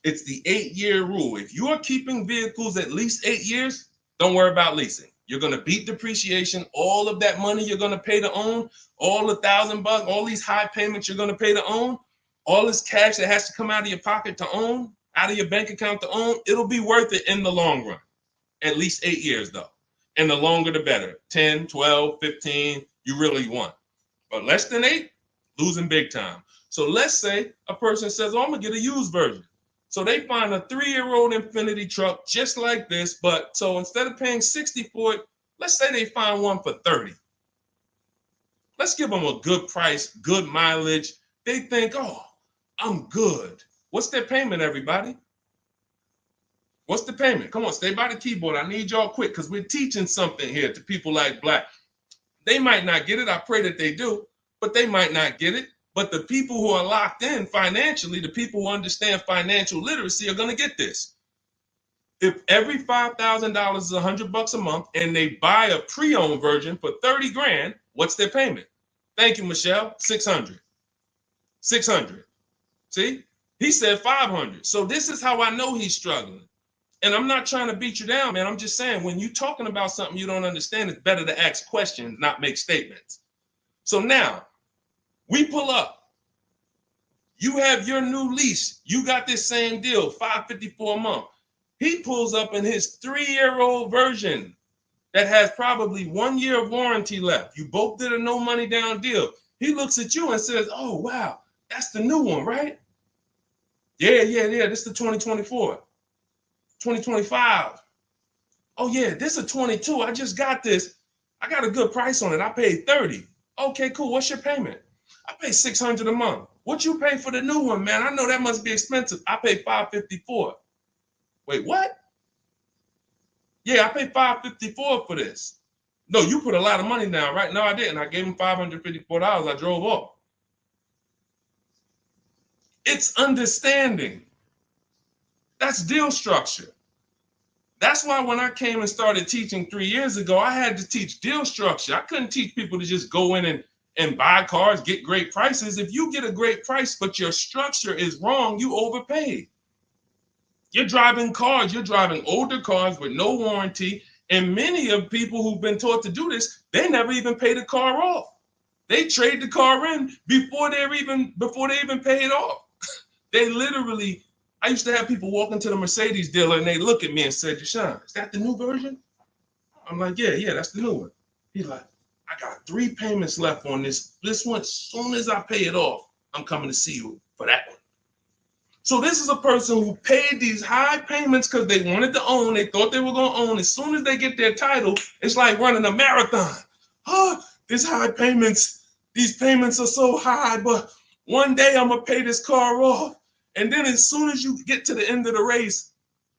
It's the 8-year rule. If you are keeping vehicles at least 8 years, don't worry about leasing. You're going to beat depreciation. All of that money you're going to pay to own, all the $1,000, all these high payments you're going to pay to own, all this cash that has to come out of your pocket to own, out of your bank account to own, it'll be worth it in the long run. At least 8 years though. And the longer the better. 10, 12, 15, you really want. But less than 8, losing big time. So let's say a person says, oh, I'm going to get a used version. So they find a 3-year-old Infiniti truck just like this, but so instead of paying $60 for it, let's say they find one for $30. Let's give them a good price, good mileage. They think, oh, I'm good. What's their payment, everybody? What's the payment? Come on, stay by the keyboard. I need y'all quick because we're teaching something here to people like Black. They might not get it. I pray that they do, but they might not get it. But the people who are locked in financially, the people who understand financial literacy are going to get this. If every $5,000 is $100 a month and they buy a pre-owned version for 30 grand, what's their payment? Thank you, Michelle. 600. 600. See, he said 500. So this is how I know he's struggling. And I'm not trying to beat you down, man. I'm just saying when you're talking about something you don't understand, it's better to ask questions, not make statements. So now, we pull up. You have your new lease. You got this same deal, $554 a month. He pulls up in his 3-year-old version that has probably 1 year of warranty left. You both did a no money down deal. He looks at you and says, oh, wow, that's the new one, right? Yeah. This is the 2024. 2025. Oh, yeah, this is a 22. I just got this. I got a good price on it. I paid 30. Okay, cool. What's your payment? I pay 600 a month. What you pay for the new one, man? I know that must be expensive. I pay 554. Wait, what? Yeah, I paid 554 for this. No, you put a lot of money down, right? No, I didn't. I gave him $554. I drove off. It's understanding. That's deal structure. That's why when I came and started teaching 3 years ago, I had to teach deal structure. I couldn't teach people to just go in and buy cars, get great prices. If you get a great price, but your structure is wrong, you overpaid. You're driving cars, you're driving older cars with no warranty. And many of people who've been taught to do this, they never even pay the car off. They trade the car in before they even pay it off. They literally, I used to have people walk into the Mercedes dealer and they look at me and say, Deshone, is that the new version? I'm like, yeah, that's the new one. He's like, I got 3 payments left on this. This one, as soon as I pay it off, I'm coming to see you for that one. So this is a person who paid these high payments because they wanted to own. They thought they were going to own. As soon as they get their title, it's like running a marathon. Oh, these high payments, these payments are so high, but one day I'm going to pay this car off. And then as soon as you get to the end of the race,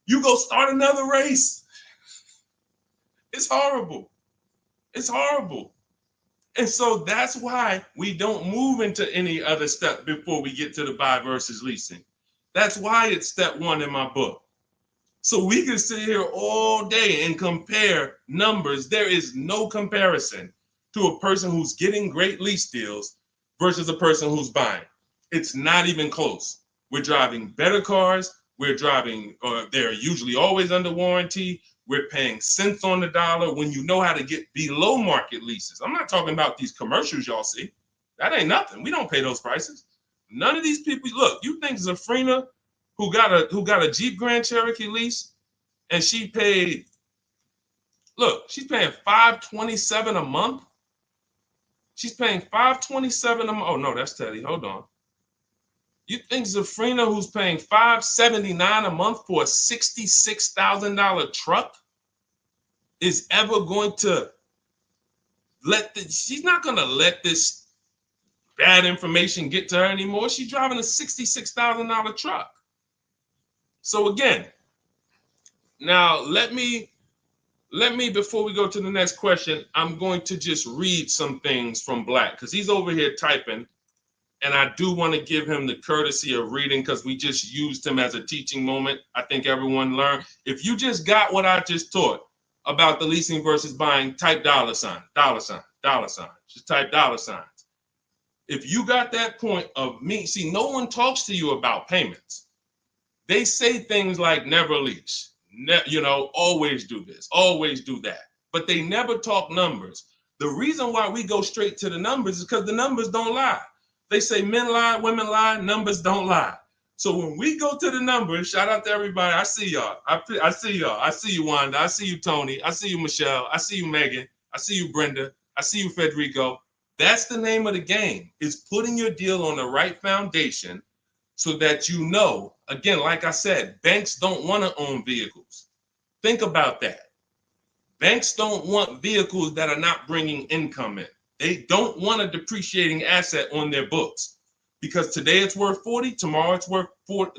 you go start another race. It's horrible. It's horrible. And so that's why we don't move into any other step before we get to the buy versus leasing. That's why it's step 1 in my book. So we can sit here all day and compare numbers. There is no comparison to a person who's getting great lease deals versus a person who's buying. It's not even close. We're driving better cars. We're driving, they're usually always under warranty. We're paying cents on the dollar when you know how to get below market leases. I'm not talking about these commercials y'all see. That ain't nothing. We don't pay those prices. None of these people, look, you think Zafrina, who got a Jeep Grand Cherokee lease, and she paid Look, she's paying $527 a month. She's paying $527 a month. Oh no, that's Teddy. Hold on. You think Zafrina, who's paying $579 a month for a $66,000 truck, is ever going to she's not going to let this bad information get to her anymore. She's driving a $66,000 truck. So again, now let me, before we go to the next question, I'm going to just read some things from Black because he's over here typing. And I do want to give him the courtesy of reading because we just used him as a teaching moment. I think everyone learned. If you just got what I just taught about the leasing versus buying, type $sign. Just type $signs. If you got that point of me, see, no one talks to you about payments. They say things like never lease, always do this, always do that. But they never talk numbers. The reason why we go straight to the numbers is because the numbers don't lie. They say men lie, women lie, numbers don't lie. So when we go to the numbers, shout out to everybody. I see y'all. I see y'all. I see you, Wanda. I see you, Tony. I see you, Michelle. I see you, Megan. I see you, Brenda. I see you, Federico. That's the name of the game, is putting your deal on the right foundation so that you know, again, like I said, banks don't want to own vehicles. Think about that. Banks don't want vehicles that are not bringing income in. They don't want a depreciating asset on their books because today it's worth 40, tomorrow it's worth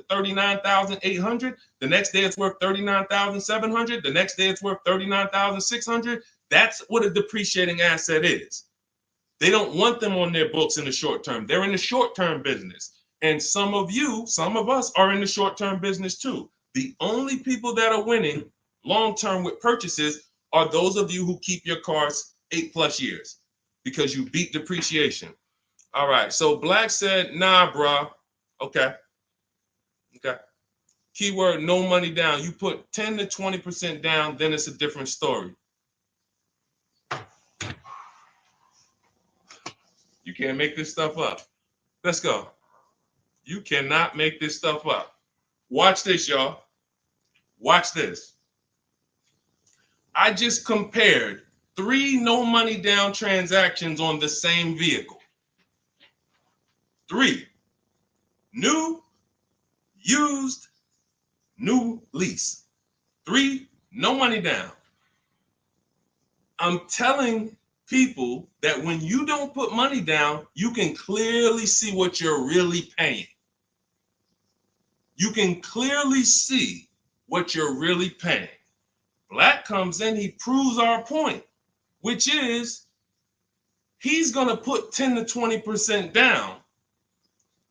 39,800, the next day it's worth 39,700, the next day it's worth 39,600. That's what a depreciating asset is. They don't want them on their books in the short term. They're in the short-term business. And some of us are in the short-term business too. The only people that are winning long-term with purchases are those of you who keep your cars 8+ years. Because you beat depreciation. All right, so Black said, nah, bro. Okay. Keyword, no money down. You put 10 to 20% down, then it's a different story. You can't make this stuff up. Let's go. You cannot make this stuff up. Watch this, y'all. Watch this. I just compared 3 no money down transactions on the same vehicle. 3. New, used, new lease. 3, no money down. I'm telling people that when you don't put money down, you can clearly see what you're really paying. You can clearly see what you're really paying. Black comes in, he proves our point, which is he's going to put 10 to 20% down.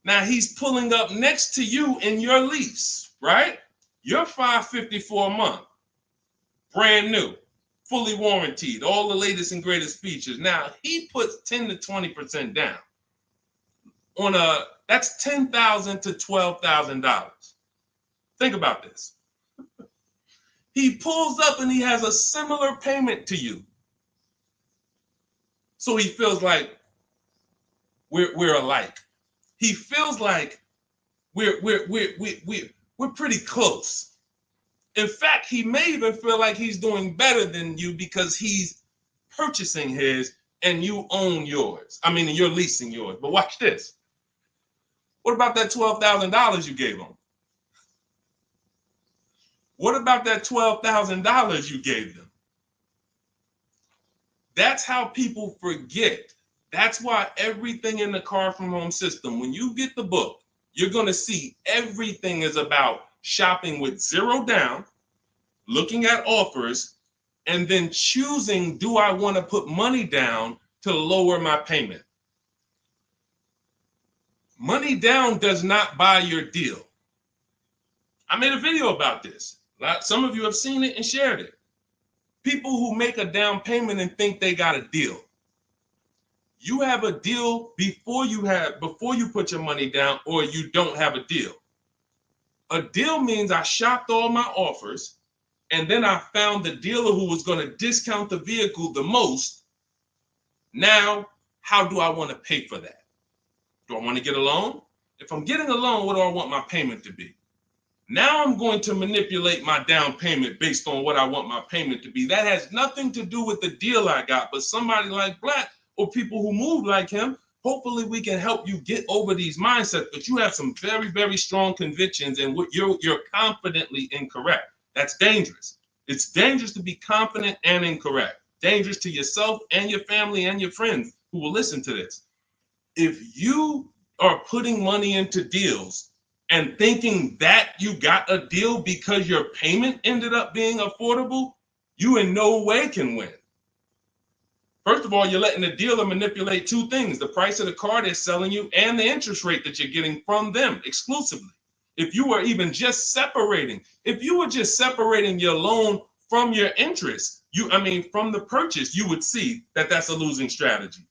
Now he's pulling up next to you in your lease, right? You're $554 a month, brand new, fully warranted, all the latest and greatest features. Now he puts 10 to 20% down on that's $10,000 to $12,000. Think about this. He pulls up and he has a similar payment to you. So he feels like we're alike. He feels like we're pretty close. In fact, he may even feel like he's doing better than you because he's purchasing his and you own yours. I mean, you're leasing yours. But watch this. What about that $12,000 you gave him? What about that $12,000 you gave them? That's how people forget. That's why everything in the Car From Home system, when you get the book, you're going to see everything is about shopping with zero down, looking at offers, and then choosing, do I want to put money down to lower my payment? Money down does not buy your deal. I made a video about this. Some of you have seen it and shared it. People who make a down payment and think they got a deal. You have a deal before you put your money down, or you don't have a deal. A deal means I shopped all my offers, and then I found the dealer who was going to discount the vehicle the most. Now, how do I want to pay for that? Do I want to get a loan? If I'm getting a loan, what do I want my payment to be? Now I'm going to manipulate my down payment based on what I want my payment to be. That has nothing to do with the deal I got, but somebody like Black or people who move like him, hopefully we can help you get over these mindsets. But you have some very, very strong convictions, and you're confidently incorrect. That's dangerous. It's dangerous to be confident and incorrect. Dangerous to yourself and your family and your friends who will listen to this. If you are putting money into deals and thinking that you got a deal because your payment ended up being affordable, you in no way can win. First of all, you're letting the dealer manipulate two things: the price of the car they're selling you and the interest rate that you're getting from them exclusively. If you were just separating your loan from your interest, from the purchase, you would see that that's a losing strategy.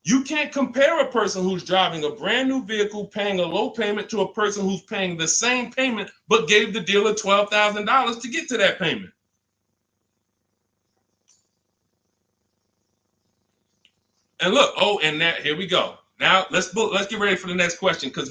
You can't compare a person who's driving a brand new vehicle paying a low payment to a person who's paying the same payment but gave the dealer $12,000 to get to that payment. And look, here we go. Now let's get ready for the next question, because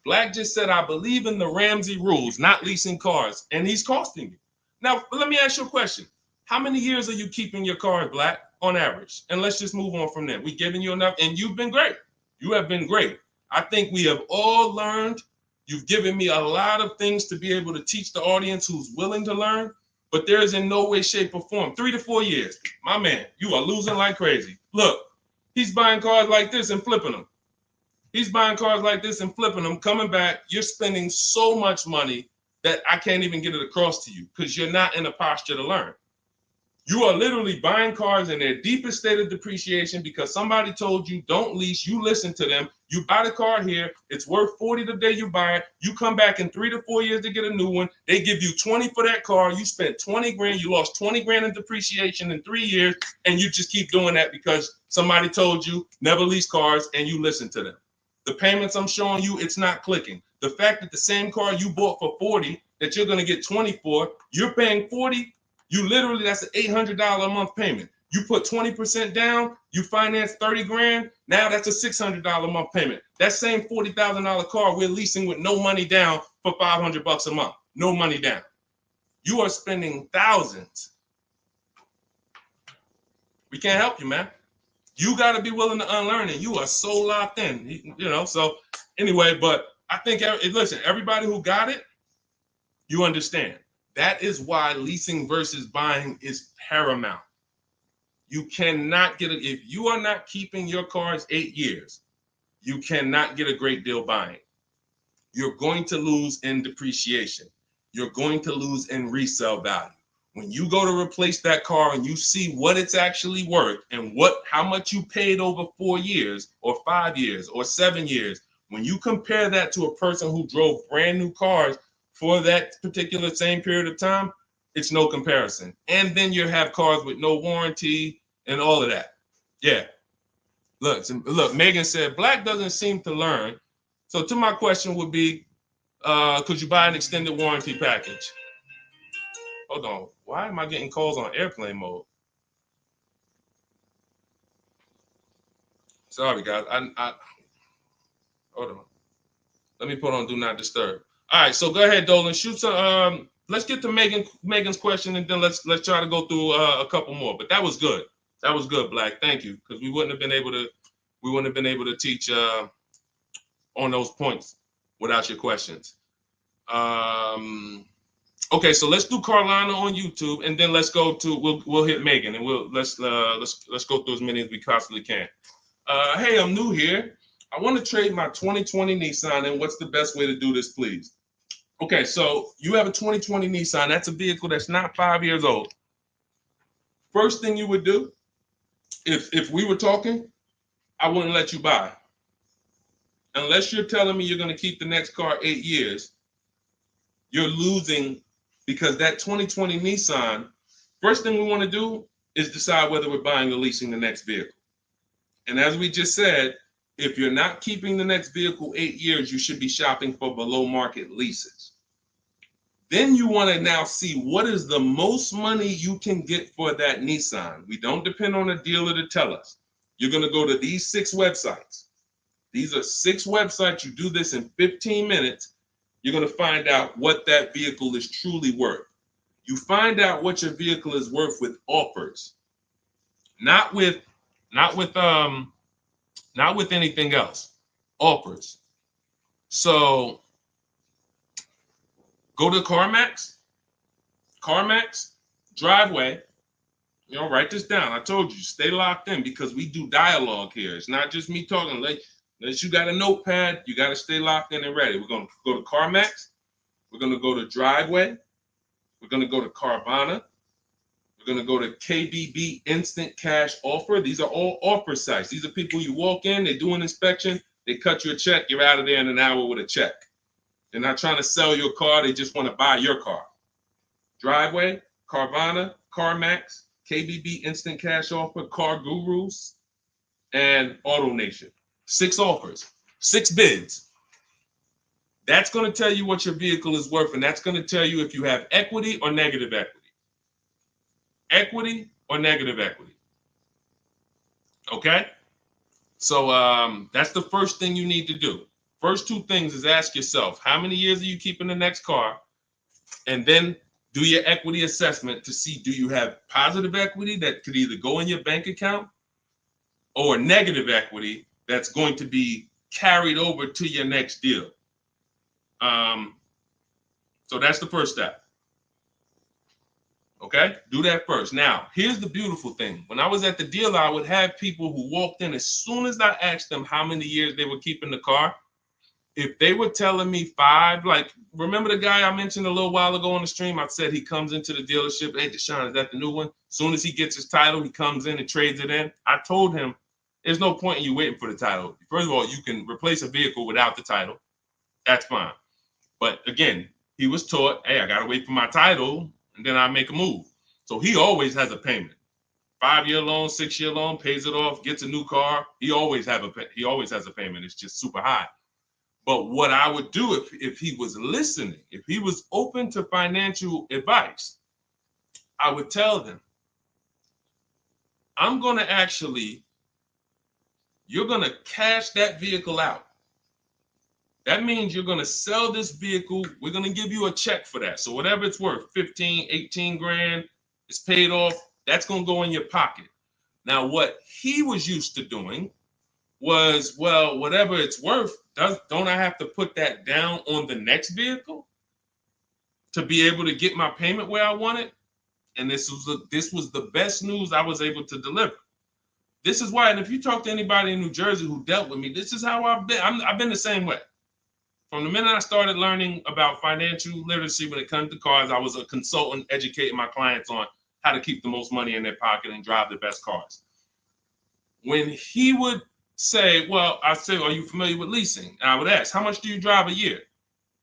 Black just said, I believe in the Ramsey rules, not leasing cars, and he's costing you. Now, let me ask you a question. How many years are you keeping your car, Black, on average? And let's just move on from there. We've given you enough, and you've been great. You have been great. I think we have all learned. You've given me a lot of things to be able to teach the audience who's willing to learn, but there is in no way, shape, or form. 3 to 4 years. My man, you are losing like crazy. Look, he's buying cars like this and flipping them. He's buying cars like this and flipping them, coming back. You're spending so much money that I can't even get it across to you because you're not in a posture to learn. You are literally buying cars in their deepest state of depreciation because somebody told you don't lease. You listen to them. You buy the car here. It's worth $40 the day you buy it. You come back in 3 to 4 years to get a new one. They give you $20 for that car. You spent $20 grand. You lost $20 grand in depreciation in 3 years. And you just keep doing that because somebody told you never lease cars and you listen to them. The payments I'm showing you, it's not clicking. The fact that the same car you bought for $40 that you're going to get $20 for, you're paying $40. That's an $800 a month payment. You put 20% down, you finance 30 grand. Now that's a $600 a month payment. That same $40,000 car we're leasing with no money down for $500 a month. No money down. You are spending thousands. We can't help you, man. You got to be willing to unlearn it. You are so locked in, So anyway, but I think, listen, everybody who got it, you understand. That is why leasing versus buying is paramount. You cannot get it. If you are not keeping your cars 8 years, you cannot get a great deal buying. You're going to lose in depreciation. You're going to lose in resale value. When you go to replace that car and you see what it's actually worth and how much you paid over 4 years or 5 years or 7 years, when you compare that to a person who drove brand new cars for that particular same period of time, it's no comparison. And then you have cars with no warranty and all of that. Yeah. Look, Megan said, Black doesn't seem to learn. So to my question would be, could you buy an extended warranty package? Hold on. Why am I getting calls on airplane mode? Sorry, guys. I hold on. Let me put on Do Not Disturb. All right, so go ahead, Dolan. Shoot some. Let's get to Megan's question, and then let's try to go through a couple more. But that was good. That was good, Black. Thank you, because we wouldn't have been able to teach on those points without your questions. Okay, so let's do Carolina on YouTube, and then let's go to we'll hit Megan, and let's go through as many as we possibly can. Hey, I'm new here. I want to trade my 2020 Nissan, and what's the best way to do this, please? Okay, so you have a 2020 Nissan. That's a vehicle that's not 5 years old. First thing you would do, if we were talking, I wouldn't let you buy. Unless you're telling me you're going to keep the next car 8 years, you're losing, because that 2020 Nissan, first thing we want to do is decide whether we're buying or leasing the next vehicle. And as we just said, if you're not keeping the next vehicle 8 years, you should be shopping for below market leases. Then you want to now see what is the most money you can get for that Nissan. We don't depend on a dealer to tell us. You're going to go to these 6 websites. These are 6 websites. You do this in 15 minutes. You're going to find out what that vehicle is truly worth. You find out what your vehicle is worth with offers, not with anything else. Offers. So go to CarMax, Driveway. Write this down. I told you, stay locked in because we do dialogue here. It's not just me talking. Unless you got a notepad, you got to stay locked in and ready. We're going to go to CarMax. We're going to go to Driveway. We're going to go to Carvana. We're going to go to KBB Instant Cash Offer. These are all offer sites. These are people you walk in, they do an inspection, they cut you a check, you're out of there in an hour with a check. They're not trying to sell your car, they just want to buy your car. Driveway, Carvana, CarMax, KBB Instant Cash Offer, Car Gurus, and Auto Nation. 6 offers, 6 bids. That's going to tell you what your vehicle is worth, and that's going to tell you if you have equity or negative equity. Equity or negative equity. Okay? So that's the first thing you need to do. First 2 things is ask yourself, how many years are you keeping the next car? And then do your equity assessment to see, do you have positive equity that could either go in your bank account or negative equity that's going to be carried over to your next deal. So that's the first step. Okay, do that first. Now, here's the beautiful thing. When I was at the dealer, I would have people who walked in as soon as I asked them how many years they were keeping the car. If they were telling me 5, like, remember the guy I mentioned a little while ago on the stream? I said he comes into the dealership. Hey, Deshone, is that the new one? As soon as he gets his title, he comes in and trades it in. I told him, there's no point in you waiting for the title. First of all, you can replace a vehicle without the title. That's fine. But again, he was taught, hey, I got to wait for my title, and then I make a move. So he always has a payment. 5-year loan, 6-year loan, pays it off, gets a new car. He always has a payment. It's just super high. But what I would do if he was listening, if he was open to financial advice, I would tell them, you're going to cash that vehicle out. That means you're going to sell this vehicle. We're going to give you a check for that. So whatever it's worth, 15, 18 grand, it's paid off. That's going to go in your pocket. Now, what he was used to doing was, well, whatever it's worth, don't I have to put that down on the next vehicle to be able to get my payment where I want it? And this was the best news I was able to deliver. This is why, and if you talk to anybody in New Jersey who dealt with me, this is how I've been. I've been the same way. From the minute I started learning about financial literacy when it comes to cars, I was a consultant educating my clients on how to keep the most money in their pocket and drive the best cars. When he would say, well, I say, are you familiar with leasing? And I would ask, how much do you drive a year?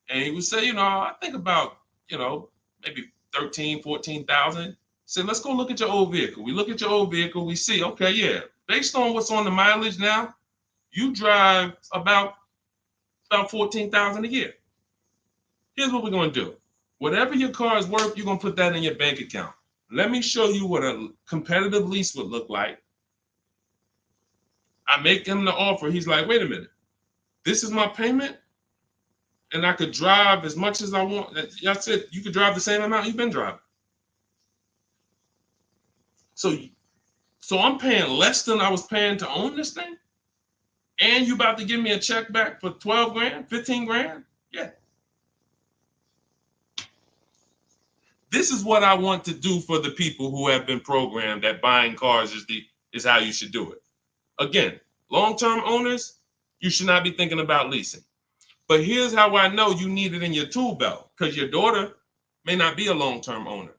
And he would say, I think about, maybe 13, 14,000. Say, let's go look at your old vehicle. We look at your old vehicle. We see, okay, yeah, based on what's on the mileage now, you drive about 14,000 a year. Here's what we're going to do. Whatever your car is worth, you're going to put that in your bank account. Let me show you what a competitive lease would look like. I make him the offer. He's like, wait a minute. This is my payment, and I could drive as much as I want. That's it. You could drive the same amount you've been driving. So I'm paying less than I was paying to own this thing? And you about to give me a check back for 12 grand, 15 grand? Yeah. This is what I want to do for the people who have been programmed that buying cars is how you should do it. Again, long-term owners, you should not be thinking about leasing. But here's how I know you need it in your tool belt, because your daughter may not be a long-term owner.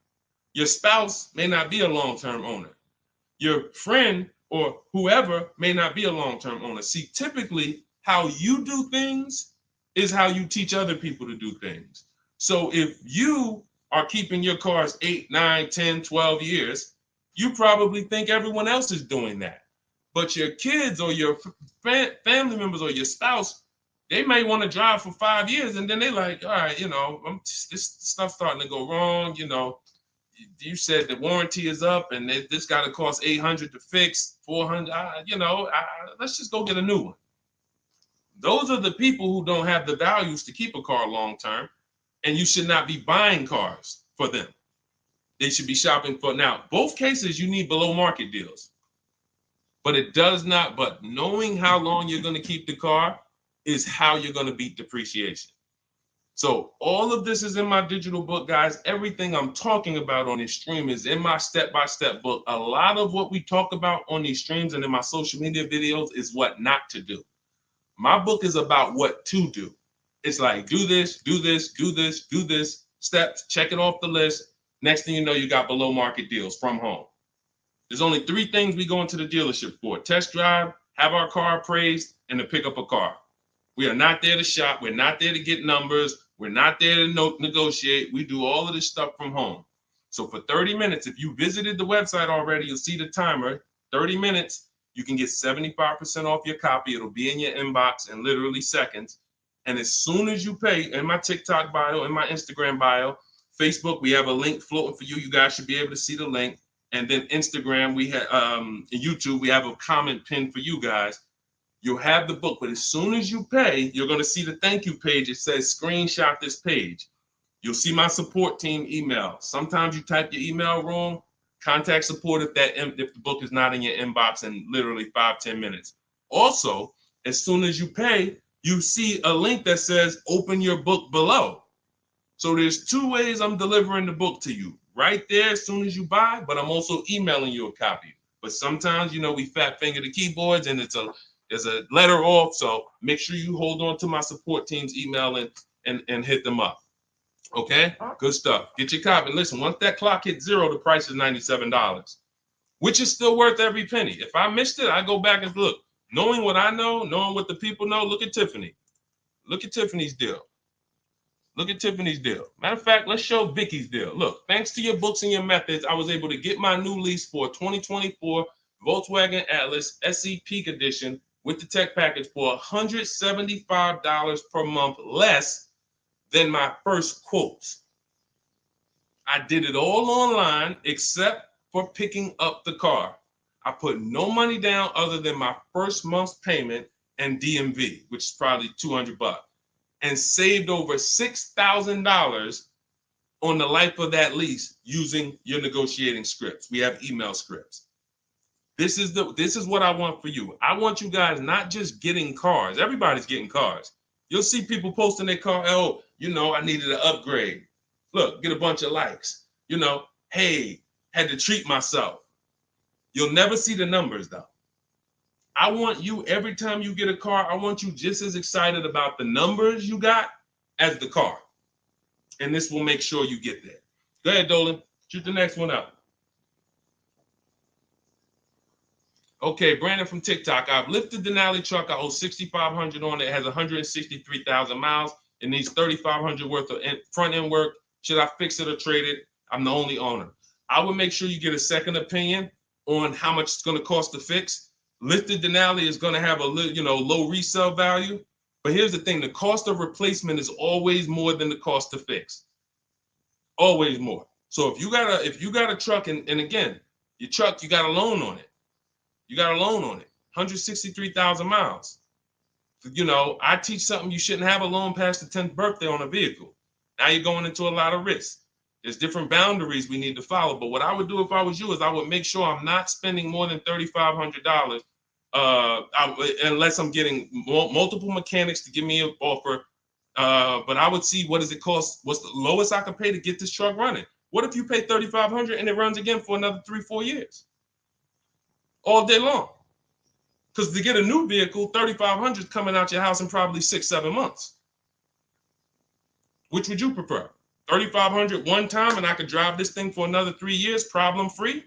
Your spouse may not be a long-term owner. Your friend or whoever may not be a long-term owner. See, typically how you do things is how you teach other people to do things. So if you are keeping your cars 8, 9, 10, 12 years, you probably think everyone else is doing that. But your kids or your family members or your spouse, they may want to drive for 5 years and then they're like, all right, this stuff's starting to go wrong. You said the warranty is up and this got to cost $800 to fix, $400. Let's just go get a new one. Those are the people who don't have the values to keep a car long term, and you should not be buying cars for them. They should be shopping for. Now, both cases, you need below market deals, but it does not. But knowing how long you're going to keep the car is how you're going to beat depreciation. So all of this is in my digital book, guys. Everything I'm talking about on this stream is in my step-by-step book. A lot of what we talk about on these streams and in my social media videos is what not to do. My book is about what to do. It's like, do this, do this, do this, do this, steps, check it off the list. Next thing you know, you got below market deals from home. There's only 3 things we go into the dealership for: test drive, have our car appraised, and to pick up a car. We are not there to shop. We're not there to get numbers. We're not there to negotiate. We do all of this stuff from home. So for 30 minutes, if you visited the website already, you'll see the timer, 30 minutes, you can get 75% off your copy. It'll be in your inbox in literally seconds. And as soon as you pay, in my TikTok bio, in my Instagram bio, Facebook, we have a link floating for you. You guys should be able to see the link. And then Instagram, we have YouTube, we have a comment pinned for you guys. You'll have the book, but as soon as you pay, you're going to see the thank you page. It says screenshot this page. You'll see my support team email. Sometimes you type your email wrong. Contact support if the book is not in your inbox in literally 5-10 minutes. Also, as soon as you pay, you see a link that says open your book below. So there's 2 ways I'm delivering the book to you. Right there as soon as you buy, but I'm also emailing you a copy. But sometimes, we fat finger the keyboards and there's a letter off, so make sure you hold on to my support team's email and hit them up. Okay? Good stuff. Get your copy. Listen, once that clock hits 0, the price is $97, which is still worth every penny. If I missed it, I go back and look. Knowing what I know, knowing what the people know, look at Tiffany. Look at Tiffany's deal. Look at Tiffany's deal. Matter of fact, let's show Vicky's deal. Look, thanks to your books and your methods, I was able to get my new lease for a 2024 Volkswagen Atlas SE Peak Edition with the tech package for $175 per month less than my first quotes. I did it all online except for picking up the car. I put no money down other than my first month's payment and DMV, which is probably $200, and saved over $6,000 on the life of that lease using your negotiating scripts. We have email scripts. This is what I want for you. I want you guys not just getting cars. Everybody's getting cars. You'll see people posting their car. Oh, I needed an upgrade. Look, get a bunch of likes. Hey, had to treat myself. You'll never see the numbers though. I want you, every time you get a car, I want you just as excited about the numbers you got as the car. And this will make sure you get there. Go ahead, Dolan. Shoot the next one up. Okay, Brandon from TikTok. I've lifted the Denali truck. I owe $6,500 on it. It has 163,000 miles. It needs $3,500 worth of front end work. Should I fix it or trade it? I'm the only owner. I would make sure you get a second opinion on how much it's going to cost to fix. Lifted Denali is going to have a low resale value. But here's the thing: the cost of replacement is always more than the cost to fix. Always more. So if you got a truck, and again, your truck, you got a loan on it. You got a loan on it, 163,000 miles. I teach something: you shouldn't have a loan past the 10th birthday on a vehicle. Now you're going into a lot of risk. There's different boundaries we need to follow. But what I would do if I was you is I would make sure I'm not spending more than $3,500 unless I'm getting multiple mechanics to give me an offer. But I would see, what does it cost? What's the lowest I can pay to get this truck running? What if you pay $3,500 and it runs again for another 3-4 years? All day long. Because to get a new vehicle, $3,500 is coming out your house in probably 6-7 months. Which would you prefer? $3,500 one time and I could drive this thing for another 3 years problem free?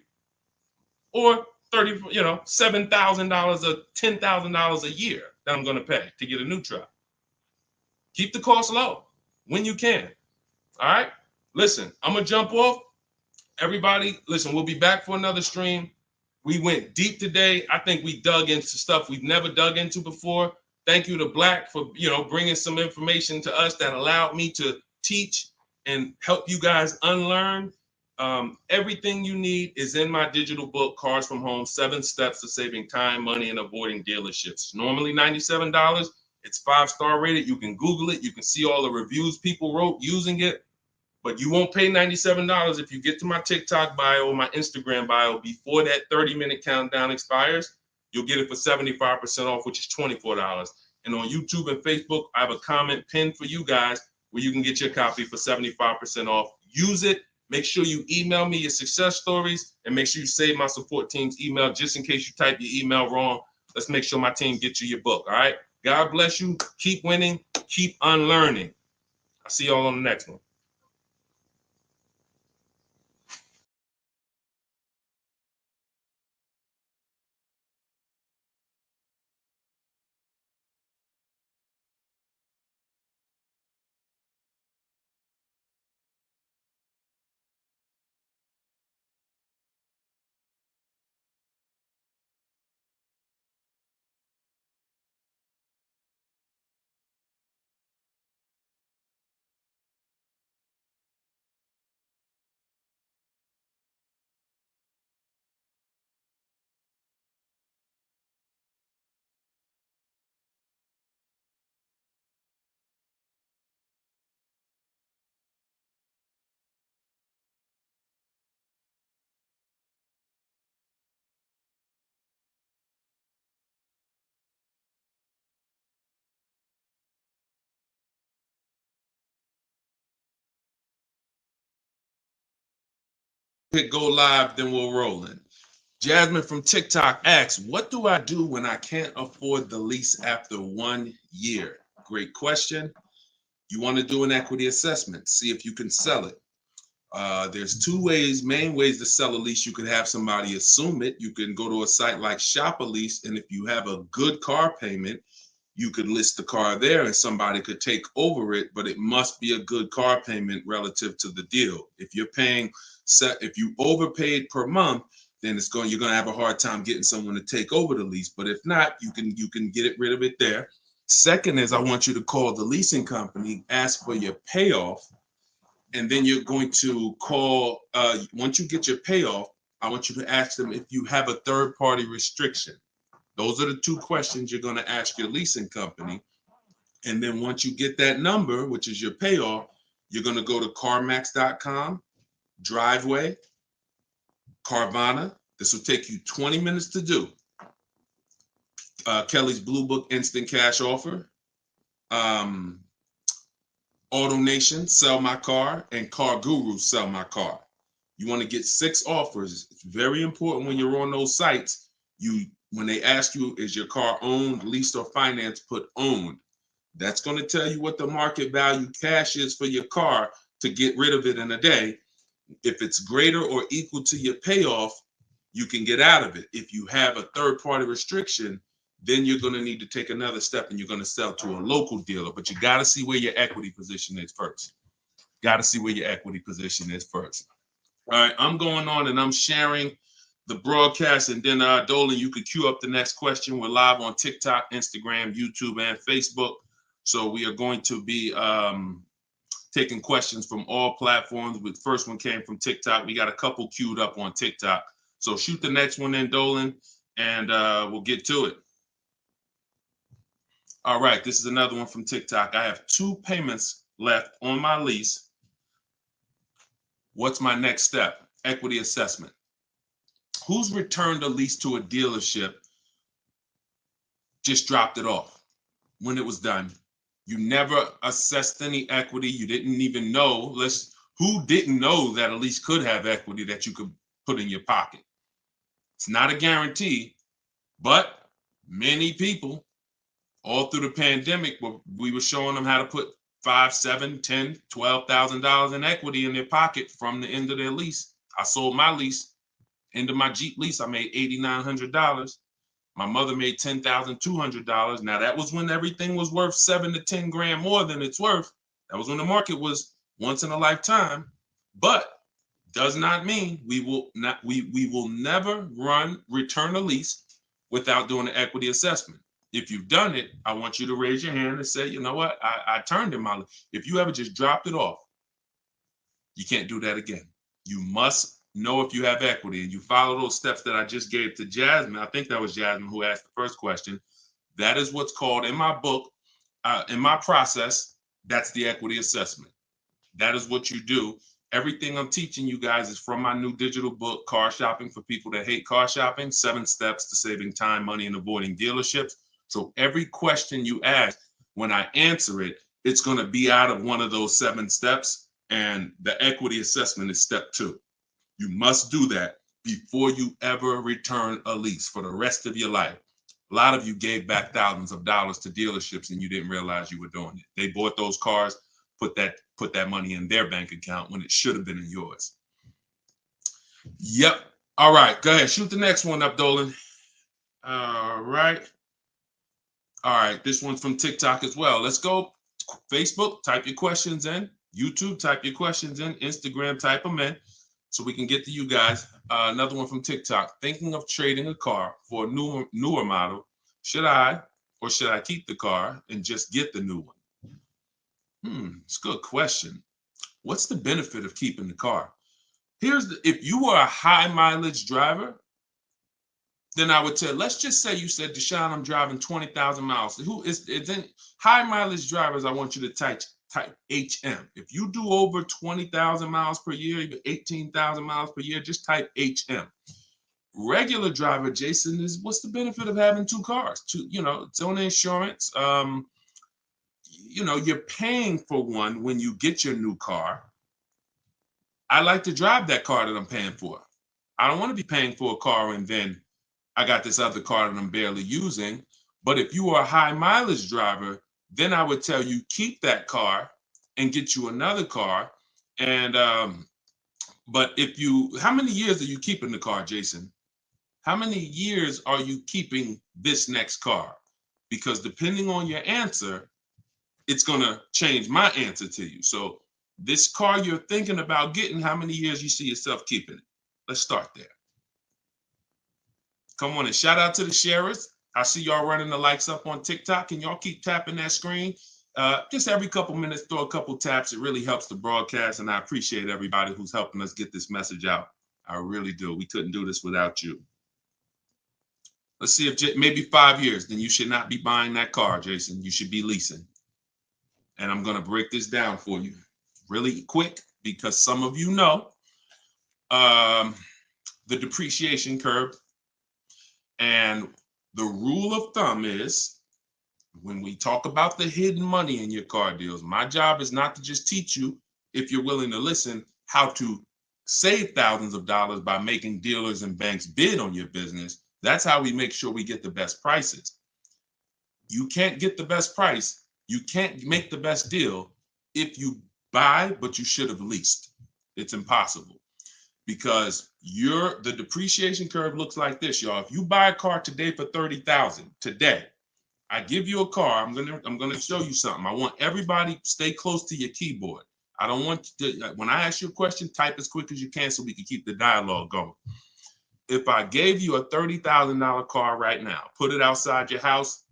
Or $7,000 or $10,000 a year that I'm going to pay to get a new truck? Keep the cost low when you can. All right? Listen, I'm going to jump off. Everybody, listen, we'll be back for another stream. We went deep today. I think we dug into stuff we've never dug into before. Thank you to Black for, bringing some information to us that allowed me to teach and help you guys unlearn. Everything you need is in my digital book, Cars from Home, 7 Steps to Saving Time, Money, and Avoiding Dealerships. Normally $97. It's 5-star rated. You can Google it. You can see all the reviews people wrote using it. But you won't pay $97 if you get to my TikTok bio or my Instagram bio before that 30-minute countdown expires. You'll get it for 75% off, which is $24. And on YouTube and Facebook, I have a comment pinned for you guys where you can get your copy for 75% off. Use it. Make sure you email me your success stories, and make sure you save my support team's email just in case you type your email wrong. Let's make sure my team gets you your book. All right. God bless you. Keep winning. Keep unlearning. I'll see y'all on the next one. Hit go live, then we'll roll in. Jasmine from TikTok asks, what do I do when I can't afford the lease after 1 year? Great question. You want to do an equity assessment, see if you can sell it. There's two main ways to sell a lease. You could have somebody assume it. You can go to a site like Shop a Lease, and if you have a good car payment, you could list the car there and somebody could take over it, but it must be a good car payment relative to the deal. If you're paying, if you overpaid per month, then you're going to have a hard time getting someone to take over the lease. But if not, you can get rid of it there. Second is, I want you to call the leasing company, ask for your payoff, and then you're going to call, once you get your payoff, I want you to ask them if you have a third-party restriction. Those are the two questions you're going to ask your leasing company. And then once you get that number, which is your payoff, you're going to go to CarMax.com, Driveway, Carvana. This will take you 20 minutes to do. Kelly's Blue Book Instant Cash Offer, Auto Nation, Sell My Car, and Car Guru, Sell My Car. You want to get 6 offers. It's very important when you're on those sites. When they ask you, is your car owned, leased, or financed, put owned. That's going to tell you what the market value cash is for your car to get rid of it in a day. If it's greater or equal to your payoff, you can get out of it. If you have a third-party restriction, then you're going to need to take another step and you're going to sell to a local dealer. But you got to see where your equity position is first. Got to see where your equity position is first. All right, I'm going on and I'm sharing the broadcast, and then Dolan, you could queue up the next question. We're live on TikTok, Instagram, YouTube, and Facebook. So we are going to be taking questions from all platforms. The first one came from TikTok. We got a couple queued up on TikTok. So shoot the next one in, Dolan, and we'll get to it. All right, this is another one from TikTok. I have 2 payments left on my lease. What's my next step? Equity assessment. Who's returned a lease to a dealership, just dropped it off when it was done? You never assessed any equity. You didn't even know. Who didn't know that a lease could have equity that you could put in your pocket? It's not a guarantee, but many people all through the pandemic, we were showing them how to put $5,000, $10,000, $12,000 in equity in their pocket from the end of their lease. I sold my lease. End of my Jeep lease, I made $8,900. My mother made $10,200. Now that was when everything was worth 7 to 10 grand more than it's worth. That was when the market was once in a lifetime. But does not mean we will never return a lease without doing an equity assessment. If you've done it, I want you to raise your hand and say, you know what, I turned in my lease. If you ever just dropped it off, you can't do that again. You must know if you have equity, and you follow those steps that I just gave to Jasmine. I think that was Jasmine who asked the first question. That is what's called in my book, In my process, that's the equity assessment. That is what you do. Everything I'm teaching you guys is from my new digital book, Car Shopping for People That Hate Car Shopping, 7 Steps to Saving Time, Money, and Avoiding Dealerships. So every question you ask, when I answer it, it's going to be out of one of those 7 steps. And the equity assessment is step 2. You must do that before you ever return a lease for the rest of your life. A lot of you gave back thousands of dollars to dealerships and you didn't realize you were doing it. They bought those cars, put that money in their bank account when it should have been in yours. Yep. All right. Go ahead. Shoot the next one up, Dolan. All right. All right. This one's from TikTok as well. Let's go. Facebook, type your questions in. YouTube, type your questions in. Instagram, type them in so we can get to you guys. Another one from TikTok. Thinking of trading a car for a newer model. Should I keep the car and just get the new one? It's a good question. What's the benefit of keeping the car? If you were a high mileage driver, then I would tell, let's just say you said, Deshone, I'm driving 20,000 miles. Then high mileage drivers, I want you to type HM. If you do over 20,000 miles per year, even 18,000 miles per year, just type HM. Regular driver, Jason, what's the benefit of having 2 cars? It's own insurance. You're paying for one when you get your new car. I like to drive that car that I'm paying for. I don't want to be paying for a car and then I got this other car that I'm barely using. But if you are a high mileage driver, then I would tell you keep that car and get you another car. And but how many years are you keeping the car, Jason? How many years are you keeping this next car? Because depending on your answer, it's going to change my answer to you. So this car you're thinking about getting, how many years you see yourself keeping it? Let's start there. Come on and shout out to the sharers. I see y'all running the likes up on TikTok and y'all keep tapping that screen. Just every couple minutes, throw a couple taps. It really helps the broadcast. And I appreciate everybody who's helping us get this message out. I really do. We couldn't do this without you. Let's see if maybe 5 years, then you should not be buying that car, Jason. You should be leasing. And I'm going to break this down for you really quick because some of you know the depreciation curve. And the rule of thumb is when we talk about the hidden money in your car deals, my job is not to just teach you, if you're willing to listen, how to save thousands of dollars by making dealers and banks bid on your business. That's how we make sure we get the best prices. You can't get the best price. You can't make the best deal if you buy, but you should have leased. It's impossible. Because the depreciation curve looks like this, y'all. If you buy a car today for $30,000 today, I give you a car. I'm gonna show you something. I want everybody stay close to your keyboard. I don't want you to, when I ask you a question, type as quick as you can so we can keep the dialogue going. If I gave you a $30,000 car right now, put it outside your house,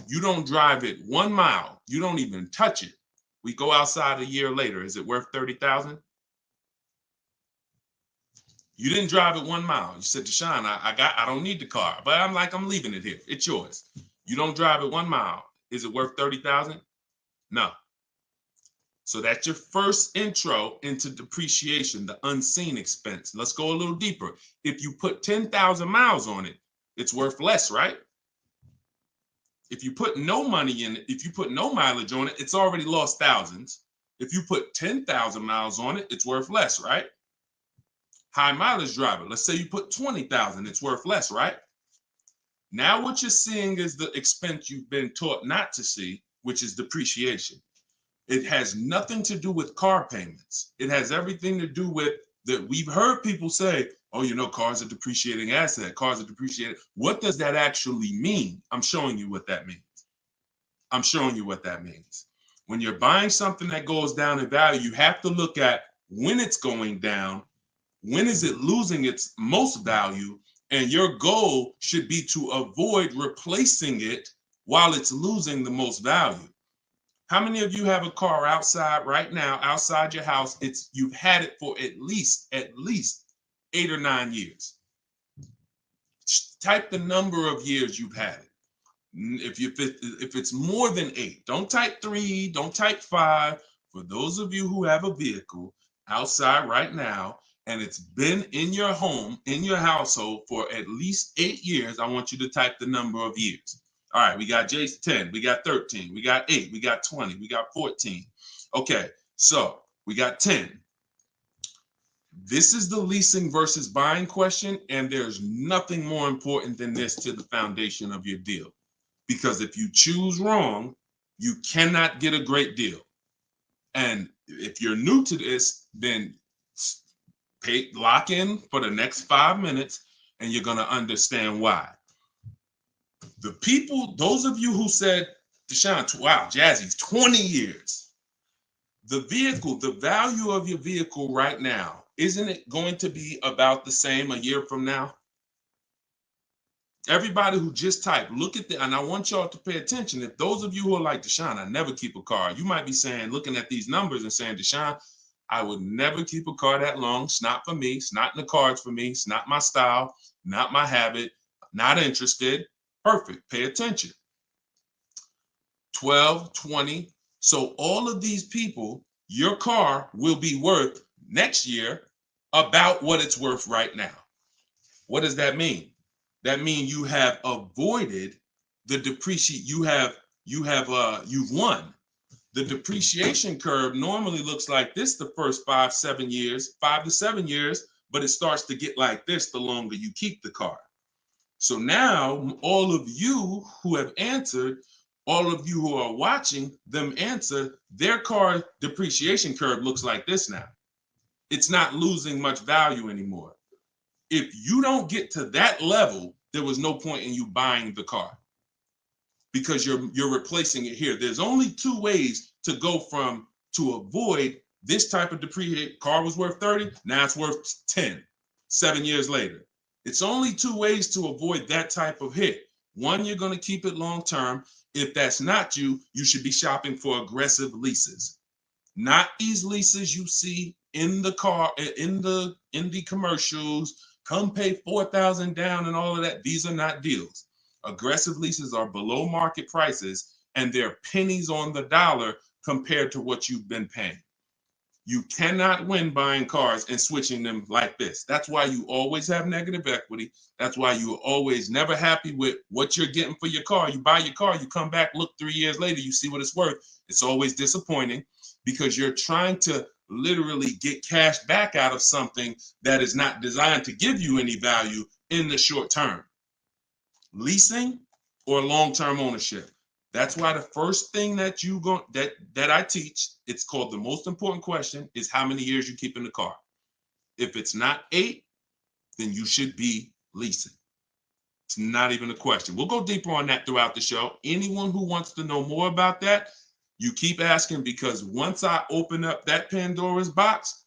you don't drive it 1 mile, you don't even touch it. We go outside a year later. Is it worth $30,000? You didn't drive it 1 mile. You said, Deshone, I don't need the car, but I'm leaving it here. It's yours. You don't drive it 1 mile. Is it worth $30,000? No. So that's your first intro into depreciation, the unseen expense. Let's go a little deeper. If you put 10,000 miles on it, it's worth less, right? If you put no money in it, if you put no mileage on it, it's already lost thousands. If you put 10,000 miles on it, it's worth less, right? High mileage driver, let's say you put 20,000, it's worth less, right? Now what you're seeing is the expense you've been taught not to see, which is depreciation. It has nothing to do with car payments. It has everything to do with that. We've heard people say, oh, cars are depreciating asset, cars are depreciating. What does that actually mean? I'm showing you what that means. I'm showing you what that means. When you're buying something that goes down in value, you have to look at when it's going down, when is it losing its most value, and your goal should be to avoid replacing it while it's losing the most value. How many of you have a car outside right now, outside your house? You've had it for at least 8 or 9 years. Type the number of years you've had it. If it's more than 8, don't type 3, don't type 5. For those of you who have a vehicle outside right now and it's been in your home, in your household for at least 8 years, I want you to type the number of years. All right, we got Jason 10, we got 13, we got 8, we got 20, we got 14. Okay, so we got 10. This is the leasing versus buying question, and there's nothing more important than this to the foundation of your deal. Because if you choose wrong, you cannot get a great deal. And if you're new to this, then lock in for the next 5 minutes, and you're going to understand why. The people, those of you who said, Deshone, wow, Jazzy's 20 years. The vehicle, the value of your vehicle right now, isn't it going to be about the same a year from now? Everybody who just typed, look at the, and I want y'all to pay attention. If those of you who are like, Deshone, I never keep a car, you might be saying, looking at these numbers and saying, Deshone, I would never keep a car that long. It's not for me. It's not in the cards for me. It's not my style, not my habit, not interested. Perfect. Pay attention. 12, 20. So all of these people, your car will be worth next year about what it's worth right now. What does that mean? That means you have avoided the depreciation. You've won. The depreciation curve normally looks like this the first 5 to 7 years, but it starts to get like this the longer you keep the car. So now all of you who have answered, all of you who are watching them answer, their car depreciation curve looks like this now. It's not losing much value anymore. If you don't get to that level, there was no point in you buying the car because you're replacing it here. There's only 2 ways to go from to avoid this type of depreciation. Car was worth 30, now it's worth 10, 7 years later. It's only 2 ways to avoid that type of hit. One, you're going to keep it long term. If that's not you, you should be shopping for aggressive leases. Not these leases you see in the car, in the commercials, come pay $4,000 down and all of that. These are not deals. Aggressive leases are below market prices and they're pennies on the dollar compared to what you've been paying. You cannot win buying cars and switching them like this. That's why you always have negative equity. That's why you're always never happy with what you're getting for your car. You buy your car, you come back, look 3 years later, you see what it's worth. It's always disappointing because you're trying to literally get cash back out of something that is not designed to give you any value in the short term. Leasing or long-term ownership. That's why the first thing that I teach, it's called the most important question, is how many years you keep in the car. If it's not 8, then you should be leasing. It's not even a question. We'll go deeper on that throughout the show. Anyone who wants to know more about that, you keep asking, because once I open up that Pandora's box,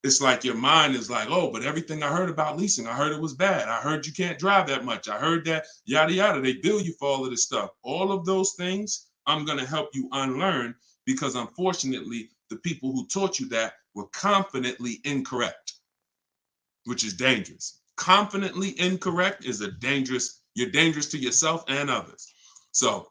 it's like your mind is like, oh, but everything I heard about leasing, I heard it was bad. I heard you can't drive that much. I heard that yada, yada. They bill you for all of this stuff. All of those things, I'm going to help you unlearn because unfortunately, the people who taught you that were confidently incorrect, which is dangerous. Confidently incorrect is you're dangerous to yourself and others. So,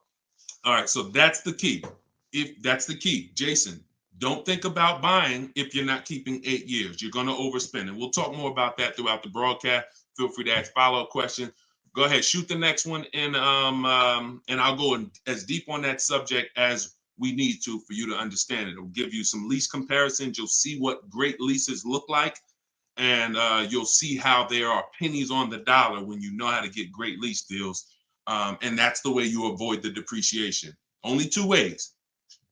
all right, so that's the key. If that's the key, Jason, don't think about buying if you're not keeping 8 years. You're going to overspend. And we'll talk more about that throughout the broadcast. Feel free to ask follow-up questions. Go ahead, shoot the next one, and I'll go as deep on that subject as we need to for you to understand it. It'll give you some lease comparisons. You'll see what great leases look like, and you'll see how there are pennies on the dollar when you know how to get great lease deals. And that's the way you avoid the depreciation. Only 2 ways.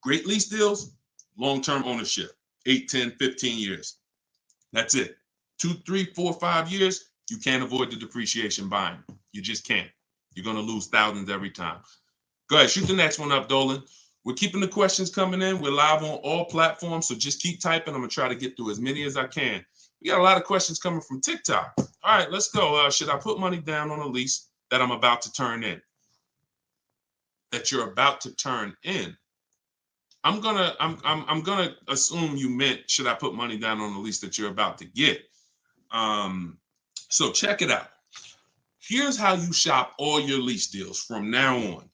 Great lease deals, long-term ownership, 8, 10, 15 years. That's it. 2, 3, 4, 5 years, you can't avoid the depreciation buying. You just can't. You're going to lose thousands every time. Go ahead, shoot the next one up, Dolan. We're keeping the questions coming in. We're live on all platforms, so just keep typing. I'm going to try to get through as many as I can. We got a lot of questions coming from TikTok. All right, let's go. Should I put money down on a lease that I'm about to turn in? That you're about to turn in. I'm gonna assume you meant, should I put money down on the lease that you're about to get? So check it out. Here's how you shop all your lease deals from now on.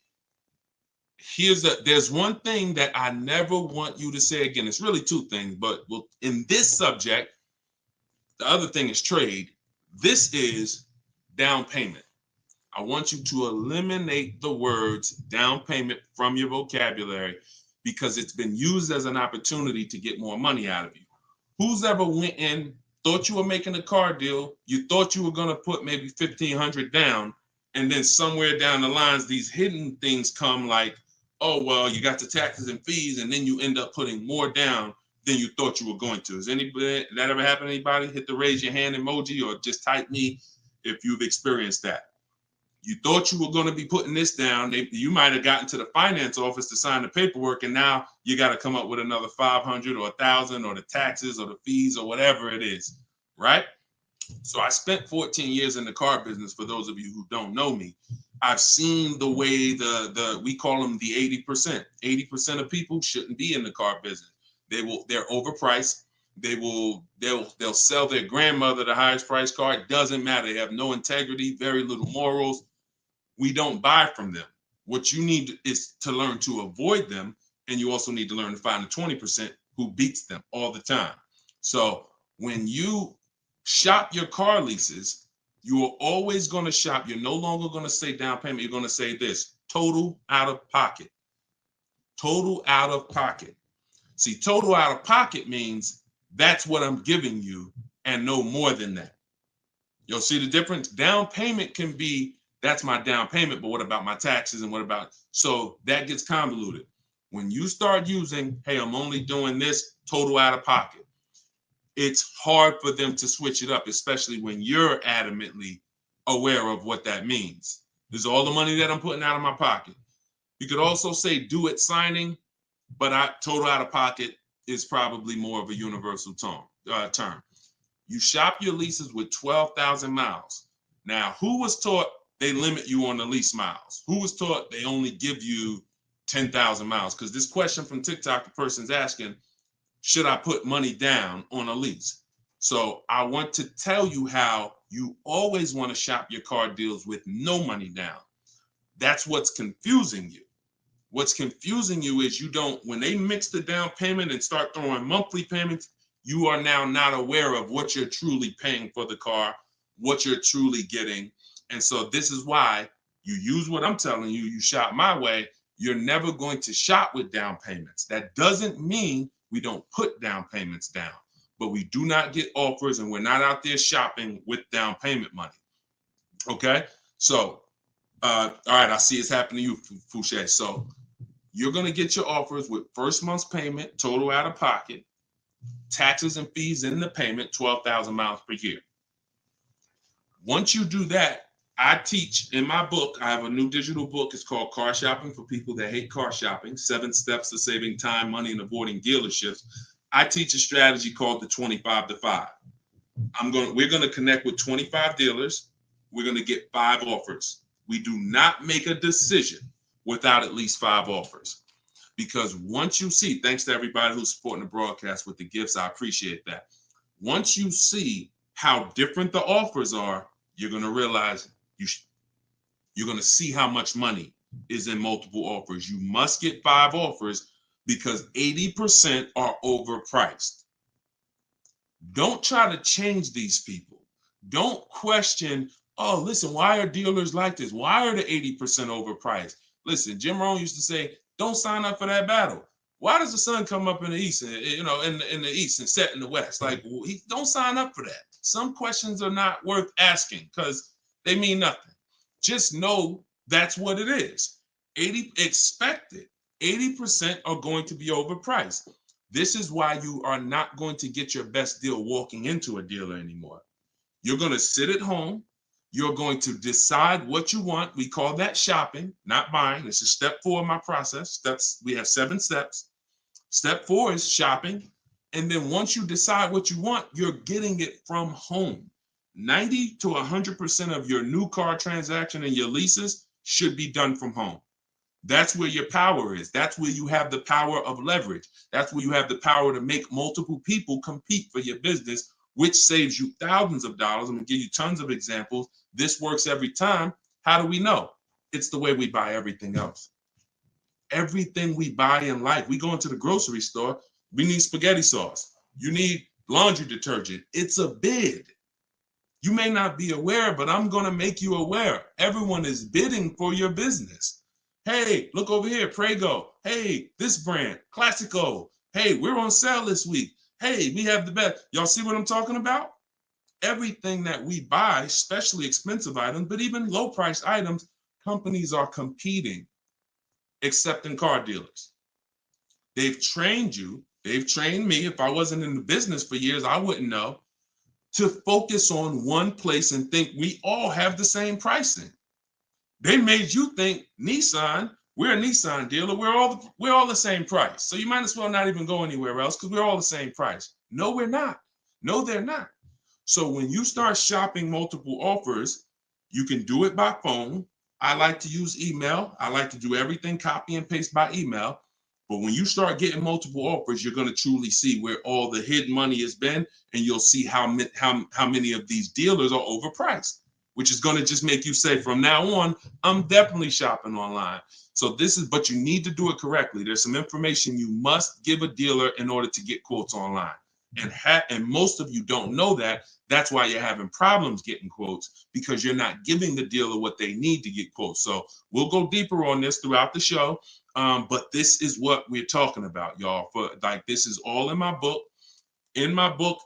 there's one thing that I never want you to say again. It's really two things, but in this subject, the other thing is trade. This is down payment. I want you to eliminate the words down payment from your vocabulary because it's been used as an opportunity to get more money out of you. Who's ever went in, thought you were making a car deal, you thought you were going to put maybe $1,500 down, and then somewhere down the lines, these hidden things come like, oh, well, you got the taxes and fees, and then you end up putting more down than you thought you were going to. Has anybody, that ever happened to anybody? Hit the raise your hand emoji or just type me if you've experienced that. You thought you were going to be putting this down. You might have gotten to the finance office to sign the paperwork, and now you got to come up with another 500 or 1,000 or the taxes or the fees or whatever it is, right? So I spent 14 years in the car business. For those of you who don't know me, I've seen the way we call them the 80%. 80% of people shouldn't be in the car business. They're overpriced. They'll sell their grandmother the highest price car. It doesn't matter. They have no integrity, very little morals. We don't buy from them. What you need is to learn to avoid them, and you also need to learn to find the 20% who beats them all the time. So when you shop your car leases, you are always going to shop. You're no longer going to say down payment. You're going to say this: total out of pocket. Total out of pocket. See, total out of pocket means that's what I'm giving you and no more than that. You'll see the difference. Down payment can be, that's my down payment, but what about my taxes and what about, so that gets convoluted. When you start using, hey, I'm only doing this total out of pocket, it's hard for them to switch it up, especially when you're adamantly aware of what that means. This is all the money that I'm putting out of my pocket. You could also say do it signing, but total out of pocket is probably more of a universal term. You shop your leases with 12,000 miles. Now, who was taught they limit you on the lease miles? Who was taught they only give you 10,000 miles? Because this question from TikTok, the person's asking, should I put money down on a lease? So I want to tell you how you always want to shop your car deals with no money down. That's what's confusing you. What's confusing you is when they mix the down payment and start throwing monthly payments, you are now not aware of what you're truly paying for the car, what you're truly getting. And so this is why you use what I'm telling you, you shop my way. You're never going to shop with down payments. That doesn't mean we don't put down payments down, but we do not get offers and we're not out there shopping with down payment money. Okay? So, all right, I see it's happening to you, Fouché. So you're going to get your offers with first month's payment, total out of pocket, taxes and fees in the payment, 12,000 miles per year. Once you do that, I teach in my book, I have a new digital book. It's called Car Shopping for People That Hate Car Shopping, 7 Steps to Saving Time, Money, and Avoiding Dealerships. I teach a strategy called the 25 to 5. We're going to connect with 25 dealers. We're going to get 5 offers. We do not make a decision without at least 5 offers. Because once you see, thanks to everybody who's supporting the broadcast with the gifts, I appreciate that. Once you see how different the offers are, you're going to realize you're going to see how much money is in multiple offers. You must get 5 offers because 80% are overpriced. Don't try to change these people. Don't question, oh, listen, why are dealers like this? Why are the 80% overpriced? Listen, Jim Rohn used to say, don't sign up for that battle. Why does the sun come up in the east, and, in the east and set in the west? Like, don't sign up for that. Some questions are not worth asking because they mean nothing. Just know that's what it is. 80% are going to be overpriced. This is why you are not going to get your best deal walking into a dealer anymore. You're going to sit at home. You're going to decide what you want. We call that shopping, not buying. This is step 4 of my process. We have 7 steps. Step 4 is shopping. And then once you decide what you want, you're getting it from home. 90 to 100% of your new car transaction and your leases should be done from home. That's where your power is. That's where you have the power of leverage. That's where you have the power to make multiple people compete for your business, which saves you thousands of dollars. I'm going to give you tons of examples. This works every time. How do we know? It's the way we buy everything else. Everything we buy in life, we go into the grocery store, we need spaghetti sauce. You need laundry detergent. It's a bid. You may not be aware, but I'm going to make you aware. Everyone is bidding for your business. Hey, look over here, Prego. Hey, this brand, Classico. Hey, we're on sale this week. Hey, we have the best. Y'all see what I'm talking about? Everything that we buy, especially expensive items, but even low price items, companies are competing, except in car dealers. They've trained you. They've trained me. If I wasn't in the business for years, I wouldn't know, to focus on one place and think we all have the same pricing. They made you think Nissan, we're a Nissan dealer, we're all the same price. So you might as well not even go anywhere else because we're all the same price. No, we're not. No, they're not. So when you start shopping multiple offers, you can do it by phone. I like to use email. I like to do everything copy and paste by email. But when you start getting multiple offers, you're going to truly see where all the hidden money has been, and you'll see how many of these dealers are overpriced, which is going to just make you say, from now on, I'm definitely shopping online. So but you need to do it correctly. There's some information you must give a dealer in order to get quotes online. And most of you don't know that. That's why you're having problems getting quotes, because you're not giving the dealer what they need to get quotes. So we'll go deeper on this throughout the show. But this is what we're talking about, y'all. This is all in my book. In my book,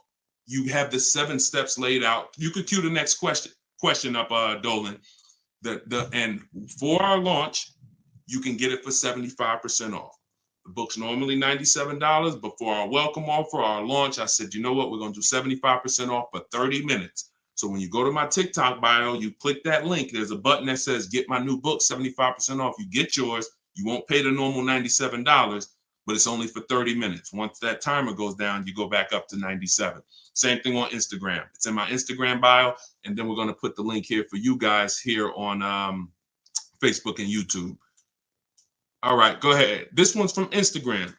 you have the 7 steps laid out. You could cue the next question up, Dolan. And for our launch, you can get it for 75% off. The book's normally $97, but for our welcome offer, our launch, I said, you know what? We're going to do 75% off for 30 minutes. So when you go to my TikTok bio, you click that link. There's a button that says, get my new book, 75% off. You get yours. You won't pay the normal $97, but it's only for 30 minutes. Once that timer goes down, you go back up to 97. Same thing on Instagram. It's in my Instagram bio. And then we're going to put the link here for you guys here on Facebook and YouTube. All right, go ahead. This one's from Instagram.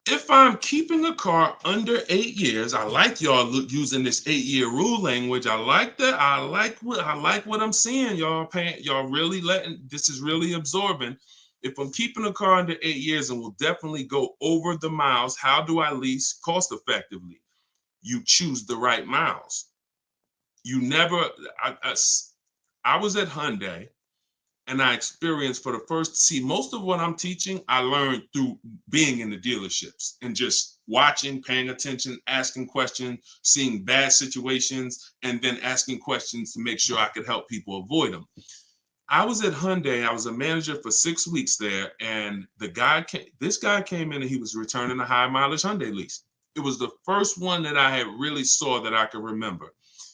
If I'm keeping a car under 8 years, I like y'all using this 8-year rule language. I like that. I like what I'm seeing, y'all. Y'all really this is really absorbing. If I'm keeping a car under 8 years and will definitely go over the miles, how do I lease cost effectively? You choose the right miles. You never. I was at Hyundai. And I experienced most of what I'm teaching, I learned through being in the dealerships and just watching, paying attention, asking questions, seeing bad situations, and then asking questions to make sure I could help people avoid them. I was at Hyundai. I was a manager for 6 weeks there. And this guy came in and he was returning a high mileage Hyundai lease. It was the first one that I had really saw that I could remember.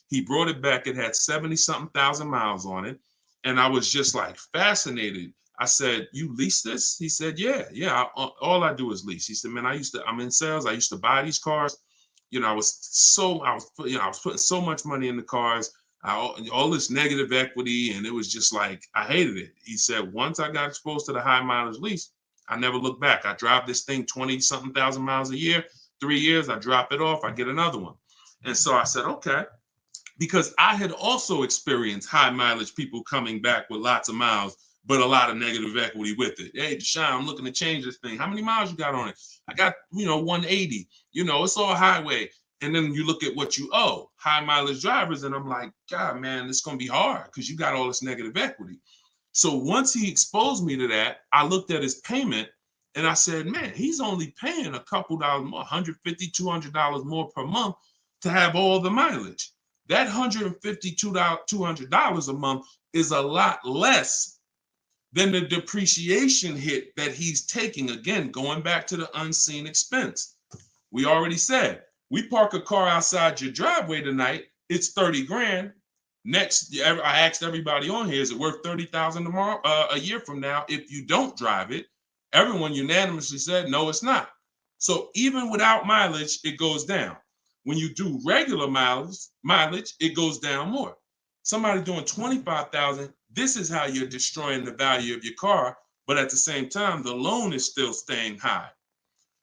He brought it back. It had 70-something thousand miles on it. And I was just like fascinated. I said, you lease this? He said, yeah. All I do is lease. He said, man, I'm in sales. I used to buy these cars. You know, I was putting so much money in the cars, all this negative equity. And it was just like, I hated it. He said, once I got exposed to the high mileage lease, I never looked back. I drive this thing 20-something thousand miles a year, 3 years, I drop it off, I get another one. And so I said, okay. Because I had also experienced high mileage people coming back with lots of miles, but a lot of negative equity with it. Hey, Deshone, I'm looking to change this thing. How many miles you got on it? I got, 180. It's all highway. And then you look at what you owe, high mileage drivers. And I'm like, God, man, it's going to be hard because you got all this negative equity. So once he exposed me to that, I looked at his payment and I said, man, he's only paying a couple dollars more, $150, $200 more per month to have all the mileage. That $150, $200 a month is a lot less than the depreciation hit that he's taking. Again, going back to the unseen expense. We already said, we park a car outside your driveway tonight, it's 30 grand. Next, I asked everybody on here, is it worth 30,000 tomorrow, a year from now? If you don't drive it, everyone unanimously said, no, it's not. So even without mileage, it goes down. When you do regular mileage, it goes down more. Somebody doing 25,000, this is how you're destroying the value of your car. But at the same time, the loan is still staying high.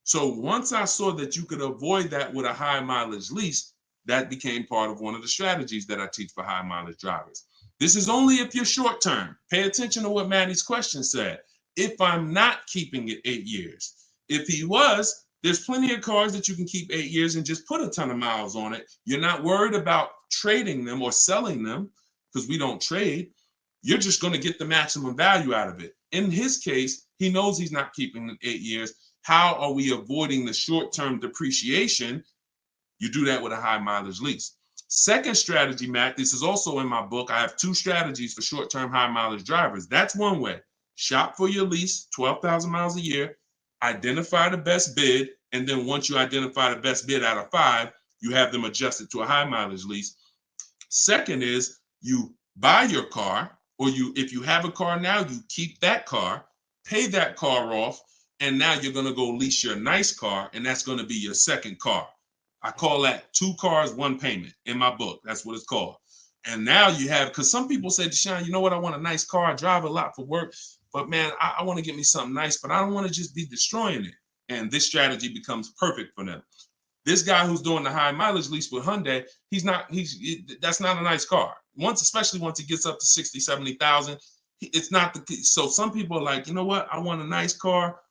So once I saw that you could avoid that with a high mileage lease, that became part of one of the strategies that I teach for high mileage drivers. This is only if you're short term. Pay attention to what Maddie's question said. If I'm not keeping it 8 years. If he was, there's plenty of cars that you can keep 8 years and just put a ton of miles on it. You're not worried about trading them or selling them because we don't trade. You're just going to get the maximum value out of it. In his case, he knows he's not keeping it 8 years. How are we avoiding the short-term depreciation? You do that with a high mileage lease. Second strategy, Matt, this is also in my book. I have 2 strategies for short-term high mileage drivers. That's one way. Shop for your lease, 12,000 miles a year, identify the best bid, and then once you identify the best bid out of 5, you have them adjusted to a high mileage lease. Second is you buy your car, or if you have a car now, you keep that car, pay that car off, and now you're going to go lease your nice car, and that's going to be your second car. I call that 2 cars, 1 payment in my book. That's what it's called. And now you have, because some people say, Deshone, you know what? I want a nice car. I drive a lot for work, but man, I want to get me something nice, but I don't want to just be destroying it. And this strategy becomes perfect for them. This guy who's doing the high mileage lease with Hyundai, that's not a nice car. Especially once it gets up to 60, 70,000, it's not so some people are like, you know what? I want a nice car.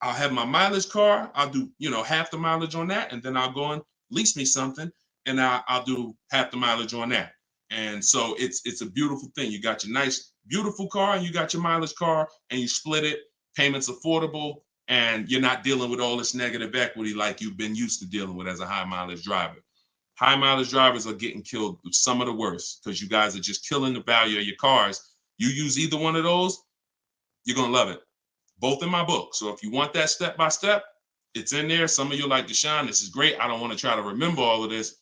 I'll have my mileage car. I'll do, half the mileage on that. And then I'll go and lease me something and I'll do half the mileage on that. And so it's a beautiful thing. You got your nice, beautiful car and you got your mileage car and you split it, payments affordable, and you're not dealing with all this negative equity like you've been used to dealing with as a high mileage driver. High mileage drivers are getting killed with some of the worst because you guys are just killing the value of your cars. You use either one of those, you're going to love it. Both in my book. So if you want that step by step, it's in there. Some of you are like, Deshone, this is great. I don't want to try to remember all of this.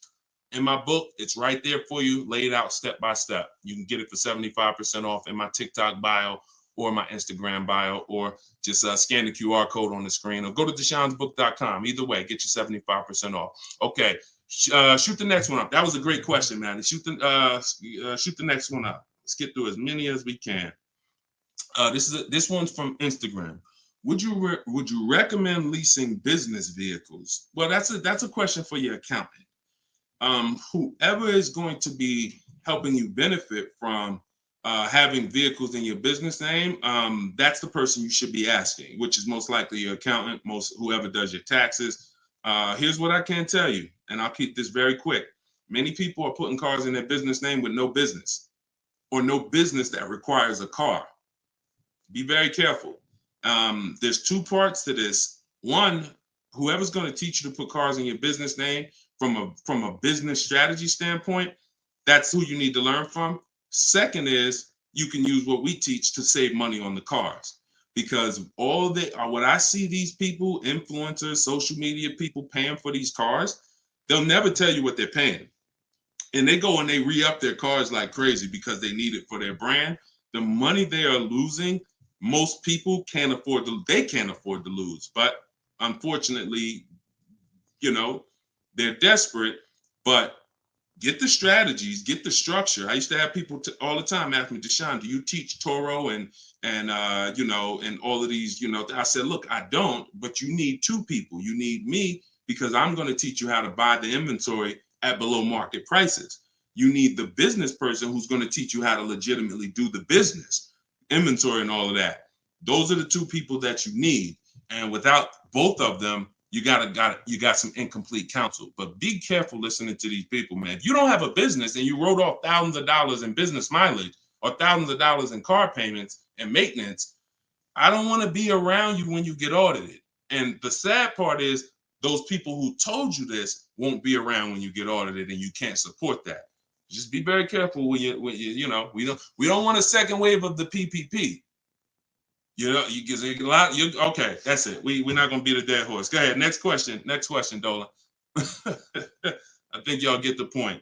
In my book, it's right there for you, laid out step by step. You can get it for 75% off in my TikTok bio or my Instagram bio, or just scan the QR code on the screen, or go to deshonesbook.com. Either way, get you 75% off. Okay, shoot the next one up. That was a great question, man. Shoot the next one up. Let's get through as many as we can. This one's from Instagram. Would you recommend leasing business vehicles? Well, that's a question for your accountant. Whoever is going to be helping you benefit from having vehicles in your business name, that's the person you should be asking, which is most likely your accountant, whoever does your taxes. Here's what I can tell you, and I'll keep this very quick. Many people are putting cars in their business name with no business, or no business that requires a car. Be very careful. There's 2 parts to this. One, whoever's going to teach you to put cars in your business name from a business strategy standpoint, that's who you need to learn from. Second is you can use what we teach to save money on the cars, because what I see these people, influencers, social media people paying for these cars, they'll never tell you what they're paying. And they go and they re-up their cars like crazy because they need it for their brand. The money they are losing, most people can't afford to lose. But unfortunately, they're desperate. But get the strategies, get the structure. I used to have people all the time ask me, Deshone, do you teach Toro and all of these, I said, look, I don't, but you need 2 people. You need me, because I'm going to teach you how to buy the inventory at below market prices. You need the business person who's going to teach you how to legitimately do the business, inventory and all of that. Those are the 2 people that you need. And without both of them, you got some incomplete counsel. But be careful listening to these people, man. If you don't have a business and you wrote off thousands of dollars in business mileage or thousands of dollars in car payments and maintenance, I don't want to be around you when you get audited. And the sad part is those people who told you this won't be around when you get audited, and you can't support that. Just be very careful we don't want a second wave of the PPP. You get a lot. Okay, that's it. We're not gonna beat a dead horse. Go ahead. Next question, Dolan. I think y'all get the point.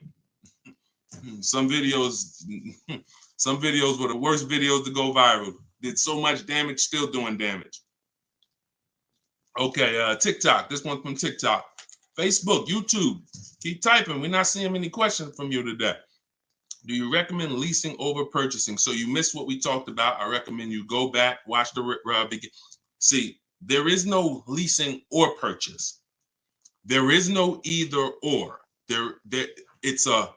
Some videos were the worst videos to go viral. Did so much damage, still doing damage. Okay, TikTok. This one's from TikTok. Facebook, YouTube. Keep typing. We're not seeing many questions from you today. Do you recommend leasing over purchasing? So you missed what we talked about. I recommend you go back, watch the begin. See, there is no leasing or purchase. There is no either or. It's a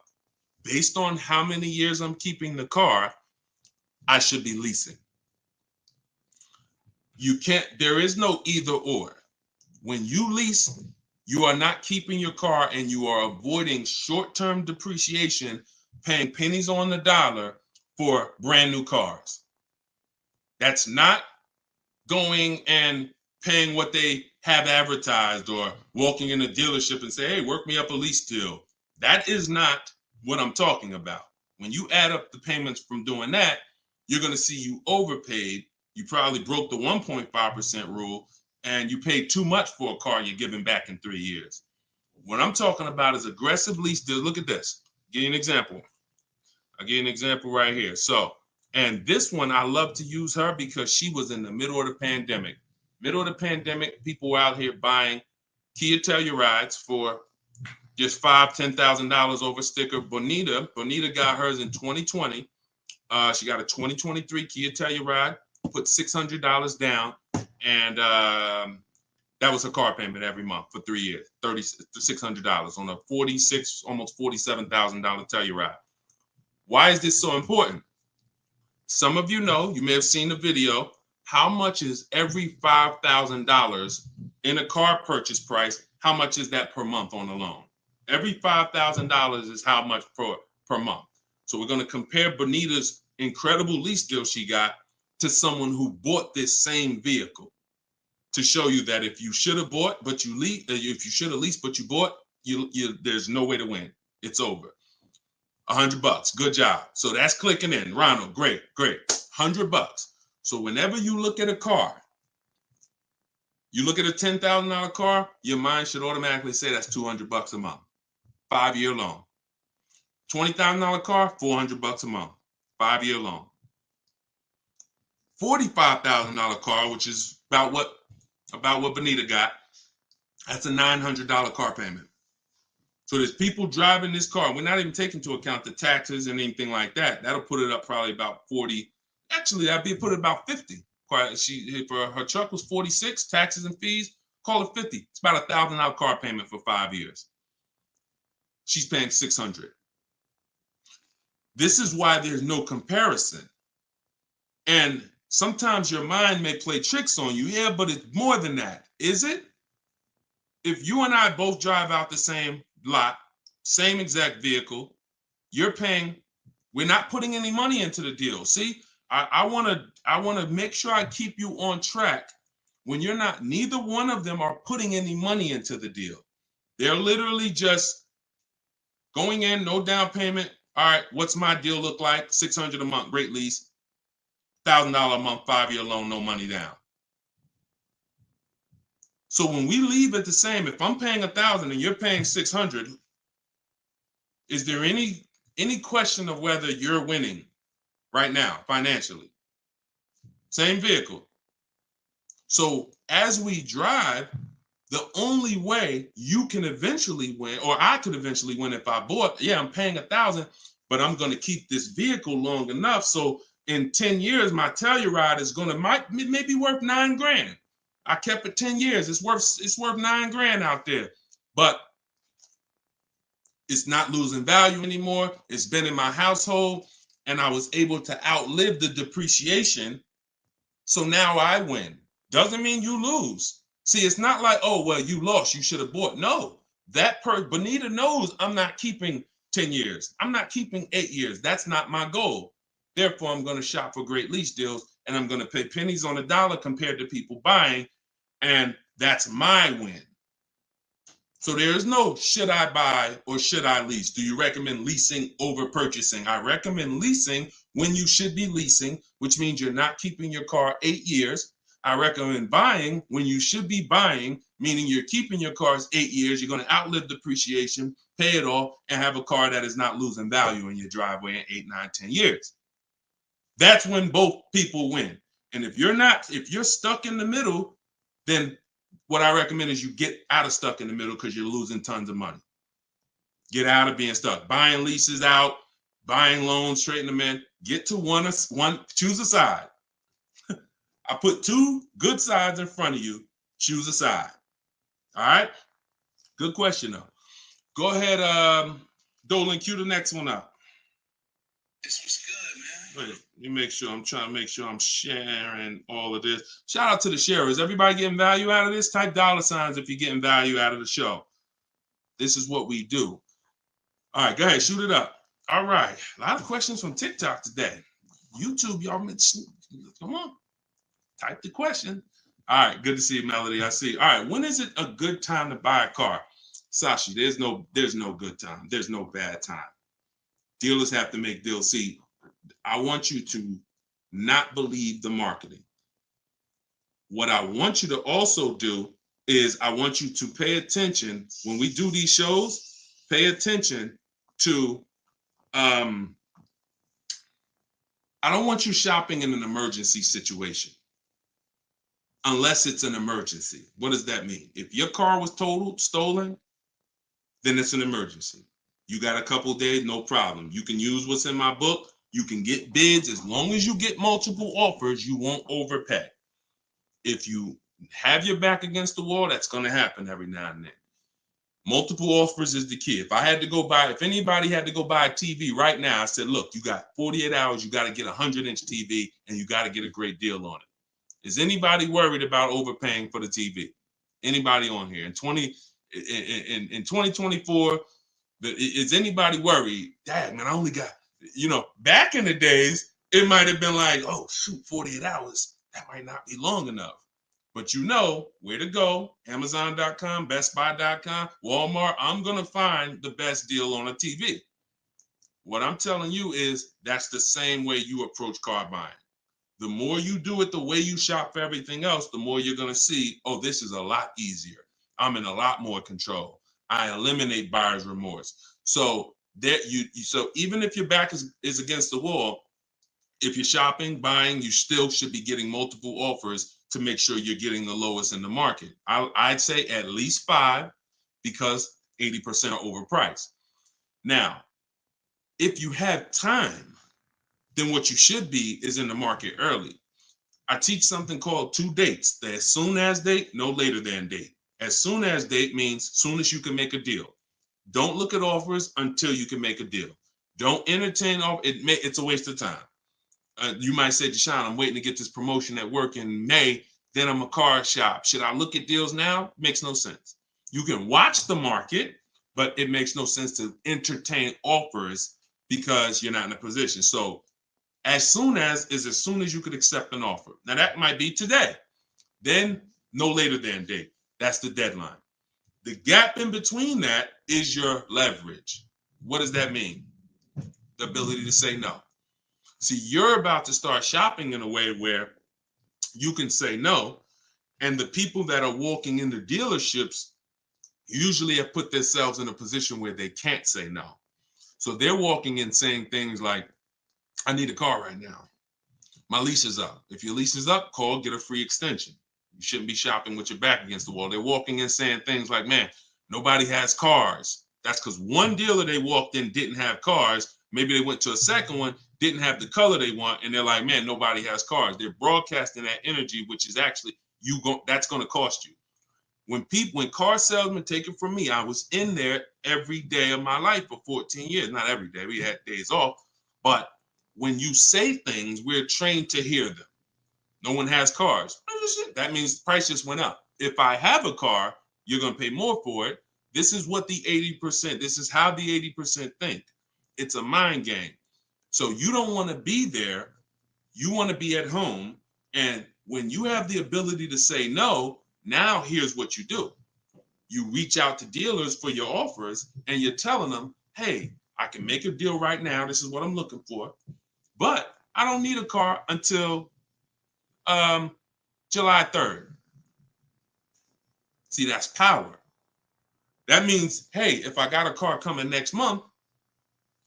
based on how many years I'm keeping the car, I should be leasing. You can't, there is no either or. When you lease, you are not keeping your car and you are avoiding short-term depreciation, paying pennies on the dollar for brand new cars. That's not going and paying what they have advertised or walking in a dealership and say, hey, work me up a lease deal. That is not what I'm talking about. When you add up the payments from doing that, you're going to see you overpaid. You probably broke the 1.5% rule and you paid too much for a car you're giving back in 3 years. What I'm talking about is aggressive lease deal. Look at this. Give you an example. I'll give you an example right here. So, and this one, I love to use her because she was in the middle of the pandemic. Middle of the pandemic, people were out here buying Kia Tellurides for just $5,000, $10,000 over sticker. Bonita got hers in 2020. She got a 2023 Kia Telluride, put $600 down, and that was her car payment every month for 3 years, $600 on a $46,000, almost $47,000 Telluride. Why is this so important? Some of you know, you may have seen the video, how much is every $5,000 in a car purchase price? How much is that per month on a loan? Every $5,000 is how much per month. So we're going to compare Bonita's incredible lease deal she got to someone who bought this same vehicle to show you that if you should have bought, but you lease, if you should have leased, but you bought, there's no way to win. It's over. $100. Good job. So that's clicking in. Ronald, great. $100. So whenever you look at a car, you look at a $10,000 car, your mind should automatically say that's $200 a month. 5-year loan. $20,000 car, $400 a month. 5-year loan. $45,000 car, which is about what Bonita got, that's a $900 car payment. So there's people driving this car. We're not even taking into account the taxes and anything like that. That'll put it up probably about 40. Actually, that'd be put it about 50. For her truck was 46, taxes and fees, call it 50. It's about $1,000 car payment for 5 years. She's paying $600. This is why there's no comparison. And sometimes your mind may play tricks on you. Yeah, but it's more than that. Is it? If you and I both drive out the same lot, same exact vehicle, you're paying, we're not putting any money into the deal. See, I want to make sure I keep you on track when you're not, neither one of them are putting any money into the deal. They're literally just going in, no down payment. All right, what's my deal look like? $600 a month, great lease. $1,000 a month, 5-year loan, no money down. So when we leave it the same, if I'm paying $1,000 and you're paying $600, is there any question of whether you're winning right now financially? Same vehicle. So as we drive, the only way you can eventually win, or I could eventually win if I bought, yeah, I'm paying $1,000, but I'm going to keep this vehicle long enough so in 10 years my Telluride is going to maybe worth $9,000. I kept it 10 years. It's worth $9,000 out there, but it's not losing value anymore. It's been in my household and I was able to outlive the depreciation. So now I win. Doesn't mean you lose. See, it's not like, oh, well, you lost, you should have bought. No, Bonita knows I'm not keeping 10 years. I'm not keeping 8 years. That's not my goal. Therefore, I'm going to shop for great lease deals and I'm going to pay pennies on the dollar compared to people buying. And that's my win. So there is no should I buy or should I lease? Do you recommend leasing over purchasing? I recommend leasing when you should be leasing, which means you're not keeping your car 8 years. I recommend buying when you should be buying, meaning you're keeping your cars 8 years. You're going to outlive depreciation, pay it off, and have a car that is not losing value in your driveway in 8, 9, 10 years. That's when both people win. And if you're stuck in the middle, then what I recommend is you get out of stuck in the middle because you're losing tons of money. Get out of being stuck. Buying leases out, buying loans, straighten them in. Get to one, choose a side. I put 2 good sides in front of you. Choose a side. All right? Good question, though. Go ahead, Dolan, cue the next one up. This was good, man. Wait, let me make sure. I'm trying to make sure I'm sharing all of this. Shout out to the sharers. Everybody getting value out of this? Type $ if you're getting value out of the show. This is what we do. All right, go ahead, shoot it up. All right, a lot of questions from TikTok today. YouTube, y'all, come on, type the question. All right, good to see you, Melody. I see. All right, when is it a good time to buy a car? Sashi, there's no good time. There's no bad time. Dealers have to make deals. See, I want you to not believe the marketing. What I want you to also do is I want you to pay attention when we do these shows. Pay attention to I don't want you shopping in an emergency situation unless it's an emergency. What does that mean? If your car was totaled, stolen, then it's an emergency. You got a couple days, no problem. You can use what's in my book. You can get bids. As long as you get multiple offers, you won't overpay. If you have your back against the wall, that's going to happen every now and then. Multiple offers is the key. If anybody had to go buy a TV right now, I said, look, you got 48 hours, you got to get a 100-inch TV, and you got to get a great deal on it. Is anybody worried about overpaying for the TV? Anybody on here? In 2024, is anybody worried? Dad, man, I only got, back in the days, it might have been like, oh, shoot, 48 hours. That might not be long enough. But you know where to go. Amazon.com, BestBuy.com, Walmart. I'm going to find the best deal on a TV. What I'm telling you is that's the same way you approach car buying. The more you do it the way you shop for everything else, the more you're going to see, oh, this is a lot easier. I'm in a lot more control. I eliminate buyer's remorse. So so even if your back is against the wall, if you're shopping, buying, you still should be getting multiple offers to make sure you're getting the lowest in the market. I'd say at least 5 because 80% are overpriced. Now, if you have time, then what you should be is in the market early. I teach something called 2 dates. The as soon as date, no later than date. As soon as date means soon as you can make a deal. Don't look at offers until you can make a deal. Don't entertain it's a waste of time. You might say, Deshone, I'm waiting to get this promotion at work in May. Then I'm a car shop. Should I look at deals now? Makes no sense. You can watch the market, but it makes no sense to entertain offers because you're not in a position. So as soon as you could accept an offer. Now that might be today. Then no later than date. That's the deadline. The gap in between that is your leverage. What does that mean? The ability to say no. See, you're about to start shopping in a way where you can say no, and the people that are walking into dealerships usually have put themselves in a position where they can't say no. So they're walking in saying things like, I need a car right now. My lease is up. If your lease is up, call, get a free extension. You shouldn't be shopping with your back against the wall. They're walking in saying things like, man, nobody has cars. That's because one dealer they walked in didn't have cars. Maybe they went to a second one, didn't have the color they want, and they're like, man, nobody has cars. They're broadcasting that energy, which is actually that's going to cost you. When car salesmen take it from me, I was in there every day of my life for 14 years. Not every day, we had days off, but when you say things, we're trained to hear them. No one has cars. That means the price just went up. If I have a car, you're going to pay more for it. This is what the 80%, this is how the 80% think. It's a mind game. So you don't want to be there. You want to be at home. And when you have the ability to say no, now here's what you do. You reach out to dealers for your offers and you're telling them, hey, I can make a deal right now. This is what I'm looking for. But I don't need a car until July 3rd. See, that's power. That means, hey, if I got a car coming next month,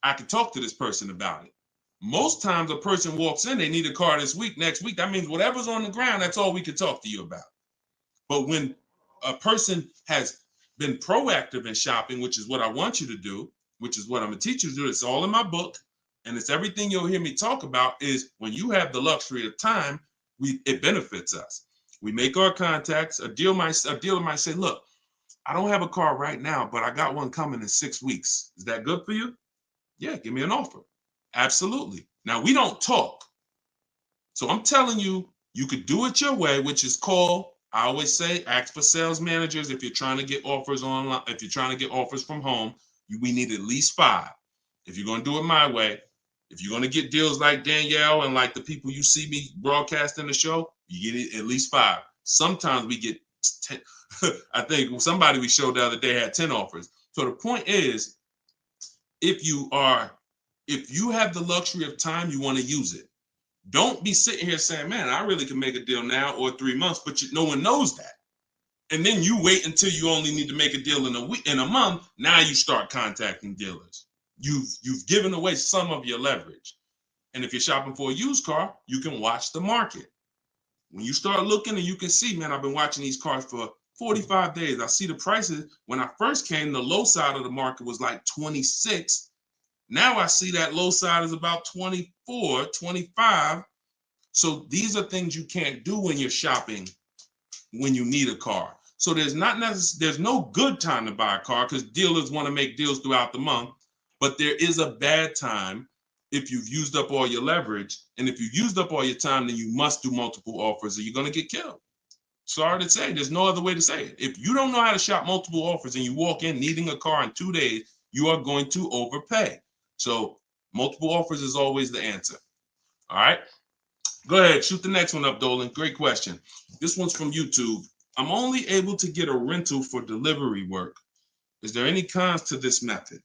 I can talk to this person about it. Most times a person walks in, they need a car this week, next week. That means whatever's on the ground, that's all we can talk to you about. But when a person has been proactive in shopping, which is what I want you to do, which is what I'm going to teach you to do, it's all in my book, and it's everything you'll hear me talk about, is when you have the luxury of time, it benefits us. We make our contacts. A dealer might say, look, I don't have a car right now, but I got one coming in 6 weeks. Is that good for you? Yeah, give me an offer. Absolutely. Now, we don't talk. So I'm telling you, you could do it your way, which is call. I always say, ask for sales managers if you're trying to get offers online. If you're trying to get offers from home, we need at least 5. If you're going to do it my way, if you're going to get deals like Danielle and like the people you see me broadcasting the show, you get it at least 5. Sometimes we get 10. I think somebody we showed the other day had 10 offers. So the point is, if you have the luxury of time, you want to use it. Don't be sitting here saying, man, I really can make a deal now or 3 months, but no one knows that. And then you wait until you only need to make a deal in a month. Now you start contacting dealers. You've given away some of your leverage. And if you're shopping for a used car, you can watch the market. When you start looking and you can see, man, I've been watching these cars for 45 days. I see the prices. When I first came, the low side of the market was like 26. Now I see that low side is about 24, 25. So these are things you can't do when you're shopping when you need a car. So there's no good time to buy a car because dealers want to make deals throughout the month. But there is a bad time if you've used up all your leverage. And if you've used up all your time, then you must do multiple offers or you're going to get killed. Sorry to say, there's no other way to say it. If you don't know how to shop multiple offers and you walk in needing a car in 2 days, you are going to overpay. So multiple offers is always the answer. All right. Go ahead, shoot the next one up, Dolan. Great question. This one's from YouTube. I'm only able to get a rental for delivery work. Is there any cons to this method?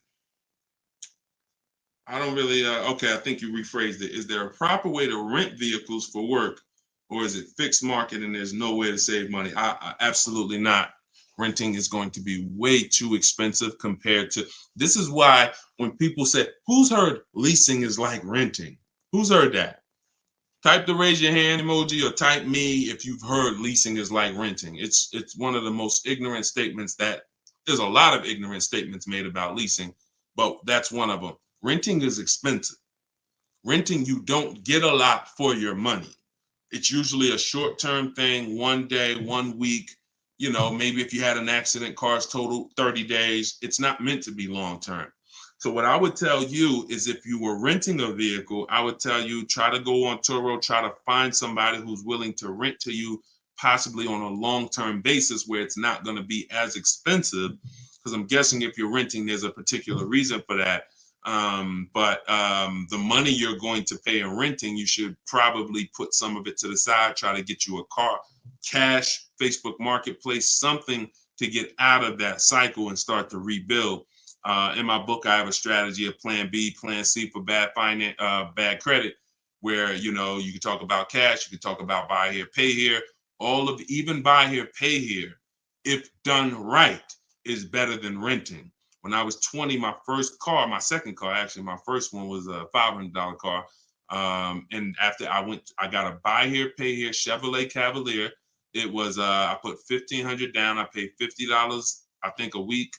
I don't really, okay, I think you rephrased it. Is there a proper way to rent vehicles for work, or is it fixed market and there's no way to save money? Absolutely not. Renting is going to be way too expensive compared to, this is why when people say, who's heard leasing is like renting? Who's heard that? Type the raise your hand emoji or type me if you've heard leasing is like renting. It's one of the most ignorant statements that there's a lot of ignorant statements made about leasing, but that's one of them. Renting is expensive. Renting, you don't get a lot for your money. It's usually a short-term thing, 1 day, 1 week. You know, maybe if you had an accident, cars total 30 days. It's not meant to be long-term. So what I would tell you is if you were renting a vehicle, I would tell you try to go on Turo, try to find somebody who's willing to rent to you, possibly on a long-term basis where it's not going to be as expensive. Because I'm guessing if you're renting, there's a particular reason for that. But the money you're going to pay in renting, you should probably put some of it to the side, try to get you a car, cash, Facebook Marketplace, something to get out of that cycle and start to rebuild. In my book, I have a strategy of plan B, plan C for bad credit, where, you know, you can talk about cash, you can talk about buy here, pay here, even buy here, pay here, if done right, is better than renting. When I was 20, my second car, actually, my first one was a $500 car. And after I got a buy here, pay here Chevrolet Cavalier. It was, I put $1,500 down. I paid $50, I think, a week.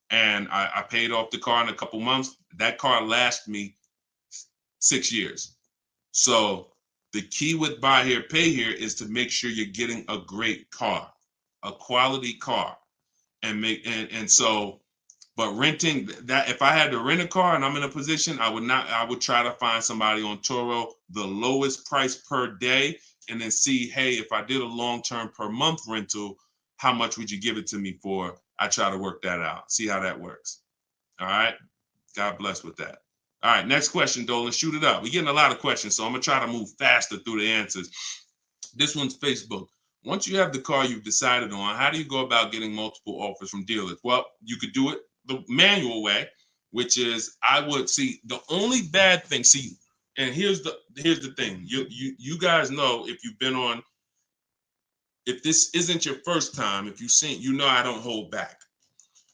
And I paid off the car in a couple months. That car lasted me 6 years. So the key with buy here, pay here is to make sure you're getting a great car, a quality car, but renting, that if I had to rent a car and I'm in a position, I would try to find somebody on Turo, the lowest price per day, and then see, hey, if I did a long-term per month rental, how much would you give it to me for? I try to work that out, see how that works. All right. God bless with that. All right. Next question, Dolan. Shoot it up. We're getting a lot of questions, so I'm going to try to move faster through the answers. This one's Facebook. Once you have the car you've decided on, how do you go about getting multiple offers from dealers? Well, you could do it the manual way, which is I would see the only bad thing. See, and here's the thing. You guys know if you've been on, if this isn't your first time, if you've seen, you know I don't hold back.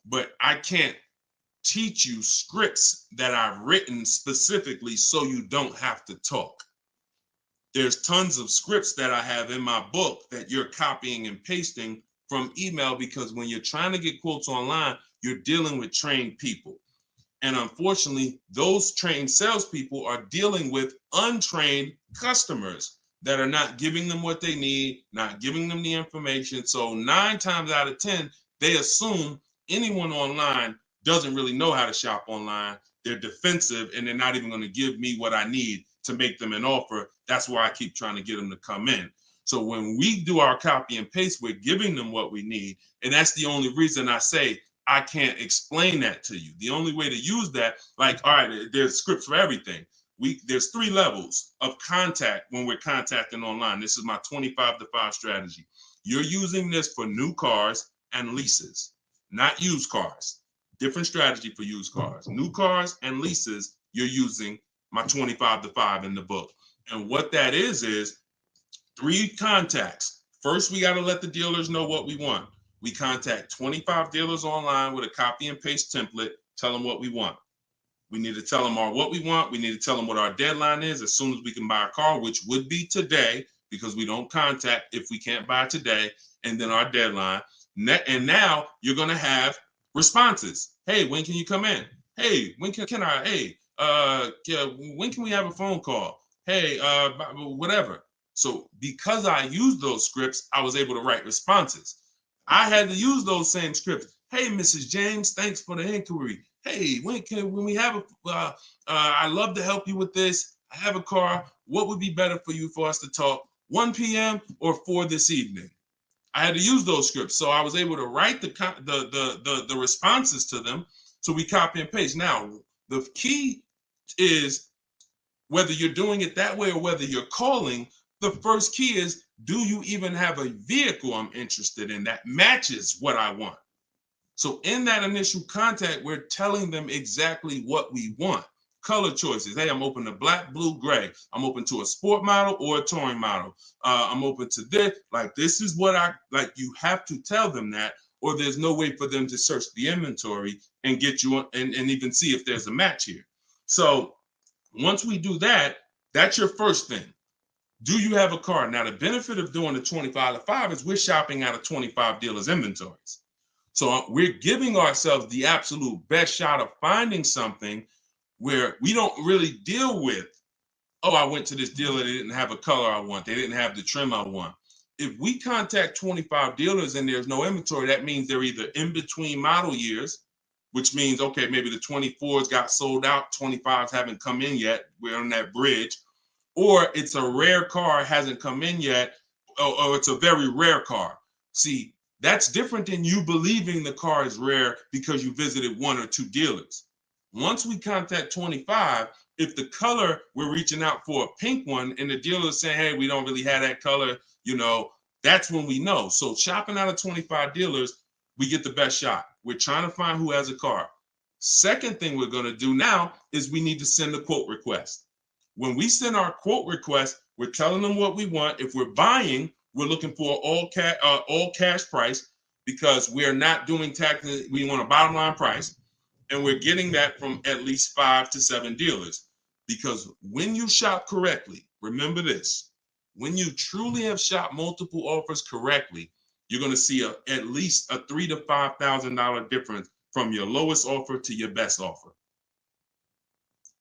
But I can't teach you scripts that I've written specifically so you don't have to talk. There's tons of scripts that I have in my book that you're copying and pasting from email, because when you're trying to get quotes online, you're dealing with trained people. And unfortunately, those trained salespeople are dealing with untrained customers that are not giving them what they need, not giving them the information. So 9 times out of 10, they assume anyone online doesn't really know how to shop online. they're defensive and they're not even going to give me what I need to make them an offer. That's why I keep trying to get them to come in. So when we do our copy and paste, we're giving them what we need. And that's the only reason I say I can't explain that to you. The only way to use that, like, all right, there's scripts for everything. There's 3 levels of contact when we're contacting online. This is my 25-to-5 strategy. You're using this for new cars and leases, not used cars. Different strategy for used cars. New cars and leases, you're using my 25-to-5 in the book. And what that is 3 contacts. First, we got to let the dealers know what we want. We contact 25 dealers online with a copy and paste template, tell them what we want. We need to tell them what we want. We need to tell them what our deadline is as soon as we can buy a car, which would be today, because we don't contact if we can't buy today, and then our deadline. And now you're going to have responses. Hey, when can you come in? Hey, when can I? Hey, when can we have a phone call? Hey, whatever. So because I used those scripts, I was able to write responses. I had to use those same scripts. Hey, Mrs. James, thanks for the inquiry. Hey, when we have I'd love to help you with this. I have a car. What would be better for you for us to talk? 1 p.m. or 4 this evening? I had to use those scripts. So I was able to write the responses to them. So we copy and paste. Now, the key is whether you're doing it that way or whether you're calling, the first key is, do you even have a vehicle I'm interested in that matches what I want? So in that initial contact, we're telling them exactly what we want. Color choices. Hey, I'm open to black, blue, gray. I'm open to a sport model or a touring model. I'm open to this. Like, this is what I like. You have to tell them that, or there's no way for them to search the inventory and get you and even see if there's a match here. So once we do that, that's your first thing. Do you have a car? Now, the benefit of doing the 25-to-5 is we're shopping out of 25 dealers' inventories. So we're giving ourselves the absolute best shot of finding something where we don't really deal with, oh, I went to this dealer, they didn't have a color I want, they didn't have the trim I want. If we contact 25 dealers and there's no inventory, that means they're either in between model years, which means, okay, maybe the 24s got sold out, 25s haven't come in yet, we're on that bridge, or it's a rare car, hasn't come in yet, or it's a very rare car. See, that's different than you believing the car is rare because you visited 1 or 2 dealers. Once we contact 25, if the color, we're reaching out for a pink one and the dealer is saying, hey, we don't really have that color, that's when we know. So shopping out of 25 dealers, we get the best shot. We're trying to find who has a car. Second thing we're going to do now is we need to send a quote request. When we send our quote request, we're telling them what we want. If we're buying, we're looking for all cash price because we're not doing taxes. We want a bottom line price. And we're getting that from at least 5 to 7 dealers. Because when you shop correctly, remember this, when you truly have shopped multiple offers correctly, you're going to see at least a $3,000 to $5,000 difference from your lowest offer to your best offer.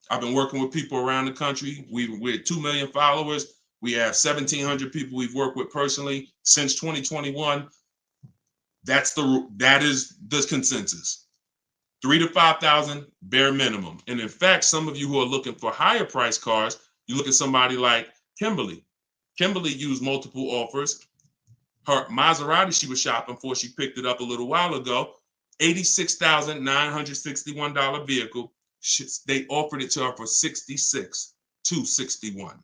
I've been working with people around the country. We're 2 million followers. We have 1,700 people we've worked with personally since 2021. That is the consensus. 3,000 to 5,000 bare minimum. And in fact, some of you who are looking for higher price cars, you look at somebody like Kimberly. Kimberly used multiple offers. Her Maserati she was shopping for, she picked it up a little while ago, $86,961 vehicle. They offered it to her for $66,261.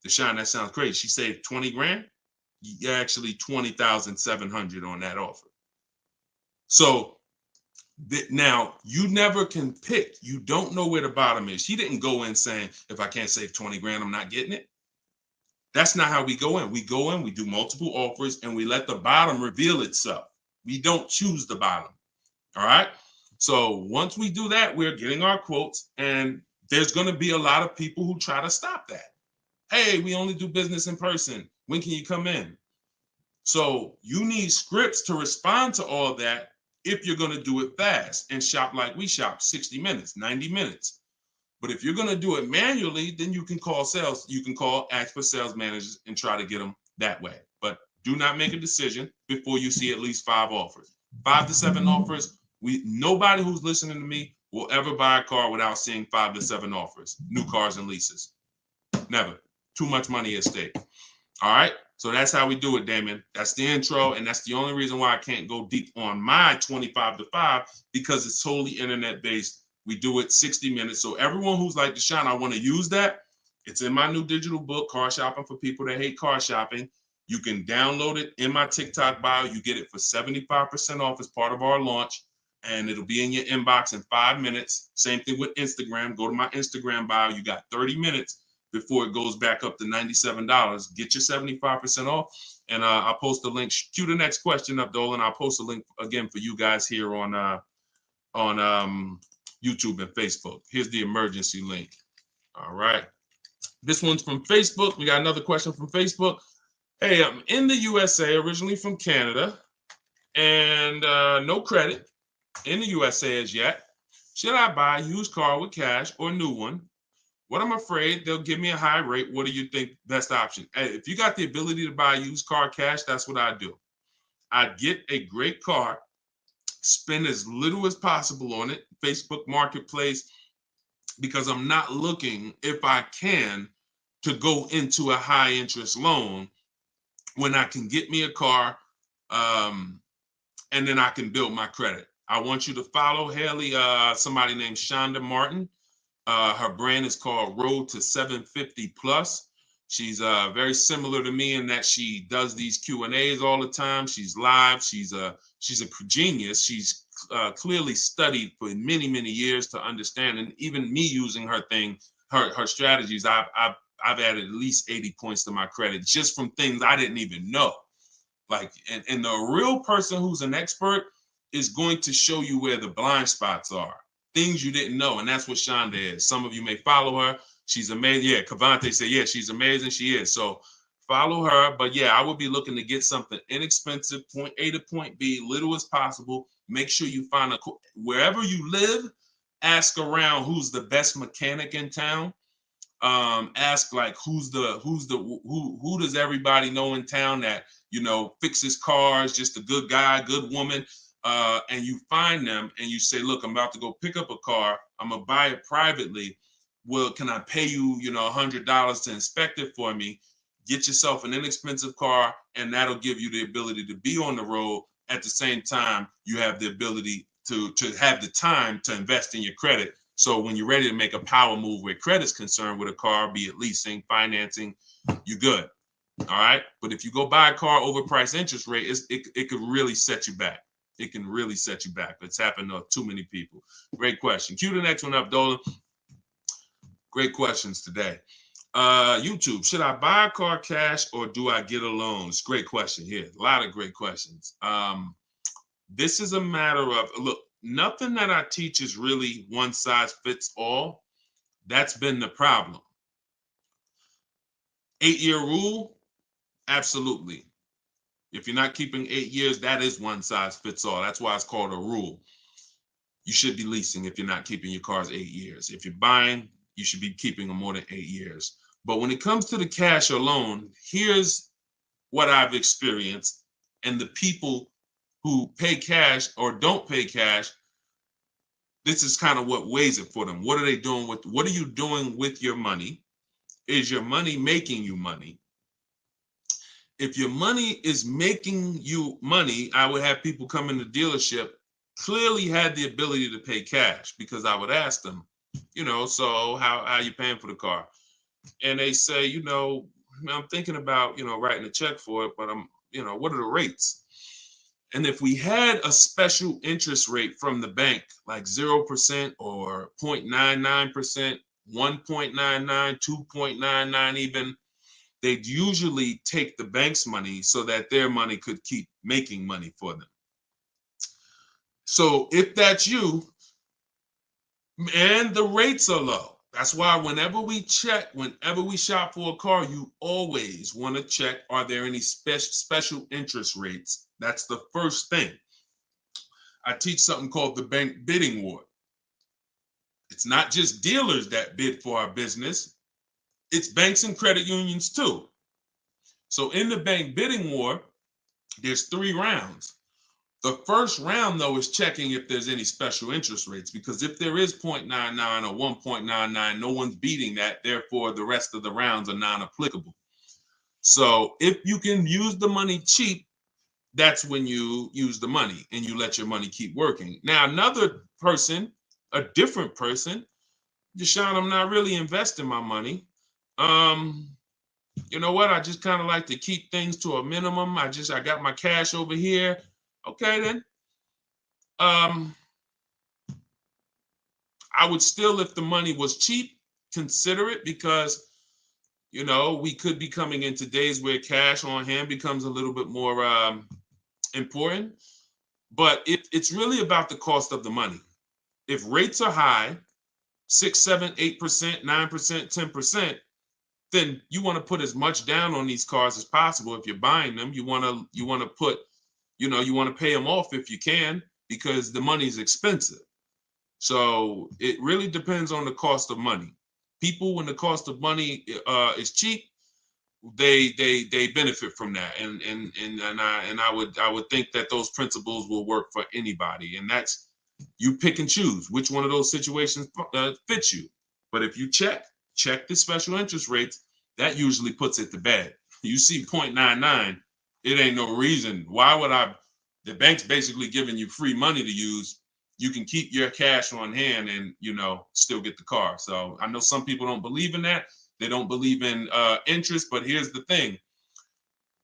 Deshone, that sounds crazy. She saved 20 grand. Actually, 20,700 on that offer. So now you never can pick. You don't know where the bottom is. She didn't go in saying, if I can't save 20 grand, I'm not getting it. That's not how we go in. We go in, we do multiple offers, and we let the bottom reveal itself. We don't choose the bottom. All right. So once we do that, we're getting our quotes, and there's going to be a lot of people who try to stop that. Hey, we only do business in person. When can you come in? So you need scripts to respond to all that if you're going to do it fast and shop like we shop, 60 minutes, 90 minutes. But if you're going to do it manually, then you can call sales. You can ask for sales managers and try to get them that way. But do not make a decision before you see at least 5 offers. 5 to 7 offers. Nobody who's listening to me will ever buy a car without seeing 5 to 7 offers, new cars and leases. Never. Too much money at stake. All right. So that's how we do it, Damon. That's the intro. And that's the only reason why I can't go deep on my 25 to 5, because it's totally internet based. We do it 60 minutes. So everyone who's like, Deshone, I want to use that. It's in my new digital book, Car Shopping for People That Hate Car Shopping. You can download it in my TikTok bio. You get it for 75% off as part of our launch. And it'll be in your inbox in 5 minutes. Same thing with Instagram. Go to my Instagram bio. You got 30 minutes before it goes back up to $97. Get your 75% off. And I'll post a link. Cue the next question up, Dolan. I'll post a link again for you guys here on YouTube and Facebook. Here's the emergency link. All right. This one's from Facebook. We got another question from Facebook. Hey, I'm in the USA, originally from Canada, and no credit in the USA as yet. Should I buy a used car with cash or a new one? What I'm afraid they'll give me a high rate. What do you think best option? Hey, if you got the ability to buy a used car cash, that's what I do. I'd get a great car, spend as little as possible on it, Facebook Marketplace, because I'm not looking, if I can, to go into a high interest loan when I can get me a car and then I can build my credit. I want you to follow Haley, somebody named Shonda Martin. Her brand is called Road to 750 Plus. She's very similar to me in that she does these Q&As all the time. She's live. She's a genius. She's clearly studied for many, many years to understand. And even me using her thing, her strategies, I've added at least 80 points to my credit just from things I didn't even know. Like, and the real person who's an expert is going to show you where the blind spots are, things you didn't know. And that's what Shonda is. Some of you may follow her. She's amazing. Yeah, Cavante said, yeah, she's amazing. She is. So follow her. But yeah, I would be looking to get something inexpensive, point A to point B, little as possible. Make sure you find wherever you live, ask around who's the best mechanic in town. Ask like who does everybody know in town that, you know, fixes cars, just a good guy, good woman. And you find them and you say, look, I'm about to go pick up a car. I'm gonna buy it privately. Well, can I pay you, you know, $100 to inspect it for me? Get yourself an inexpensive car, and that'll give you the ability to be on the road. At the same time, you have the ability to have the time to invest in your credit. So when you're ready to make a power move where credit's concerned with a car, be it leasing, financing, you're good. All right. But if you go buy a car overpriced interest rate, it could really set you back. It can really set you back. It's happened to too many people. Great question. Cue the next one up, Dolan. Great questions today. YouTube, should I buy a car cash or do I get a loan? It's a great question here. A lot of great questions. This is a matter of, look, nothing that I teach is really one size fits all. That's been the problem. 8-year rule, absolutely. If you're not keeping 8 years, that is one size fits all. That's why it's called a rule. You should be leasing if you're not keeping your cars 8 years. If you're buying, you should be keeping them more than 8 years. But when it comes to the cash or loan, here's what I've experienced. And the people who pay cash or don't pay cash, this is kind of what weighs it for them. What are they doing with, what are you doing with your money? Is your money making you money? If your money is making you money, I would have people come in the dealership, clearly had the ability to pay cash, because I would ask them, you know, so how are you paying for the car? And they say, you know, I'm thinking about, you know, writing a check for it, but I'm, you know, what are the rates? And if we had a special interest rate from the bank, like 0% or 0.99%, 1.99, 2.99 even, they'd usually take the bank's money so that their money could keep making money for them. So if that's you, and the rates are low, that's why whenever we shop for a car, you always want to check, are there any special interest rates? That's the first thing. I teach something called the bank bidding war. It's not just dealers that bid for our business. It's banks and credit unions too. So in the bank bidding war, there's 3 rounds. The first round, though, is checking if there's any special interest rates, because if there is 0.99 or 1.99, no one's beating that. Therefore, the rest of the rounds are non-applicable. So if you can use the money cheap, that's when you use the money and you let your money keep working. Now, another person, a different person, Deshone, I'm not really investing my money. You know what? I just kind of like to keep things to a minimum. I got my cash over here. Okay, then. I would still, if the money was cheap, consider it, because we could be coming into days where cash on hand becomes a little bit more important. But it's really about the cost of the money. If rates are high, 6, 7, 8%, 9%, 10%, then you want to put as much down on these cars as possible. If you're buying them, you want to put, you want to pay them off if you can, because the money is expensive. So it really depends on the cost of money. People, when the cost of money is cheap, they benefit from that, and I would think that those principles will work for anybody, and that's, you pick and choose which one of those situations fits you. But if you check the special interest rates, that usually puts it to bed. You see 0.99, it ain't no reason. Why would the bank's basically giving you free money to use. You can keep your cash on hand and still get the car. So I know some people don't believe in that. They don't believe in interest, but here's the thing.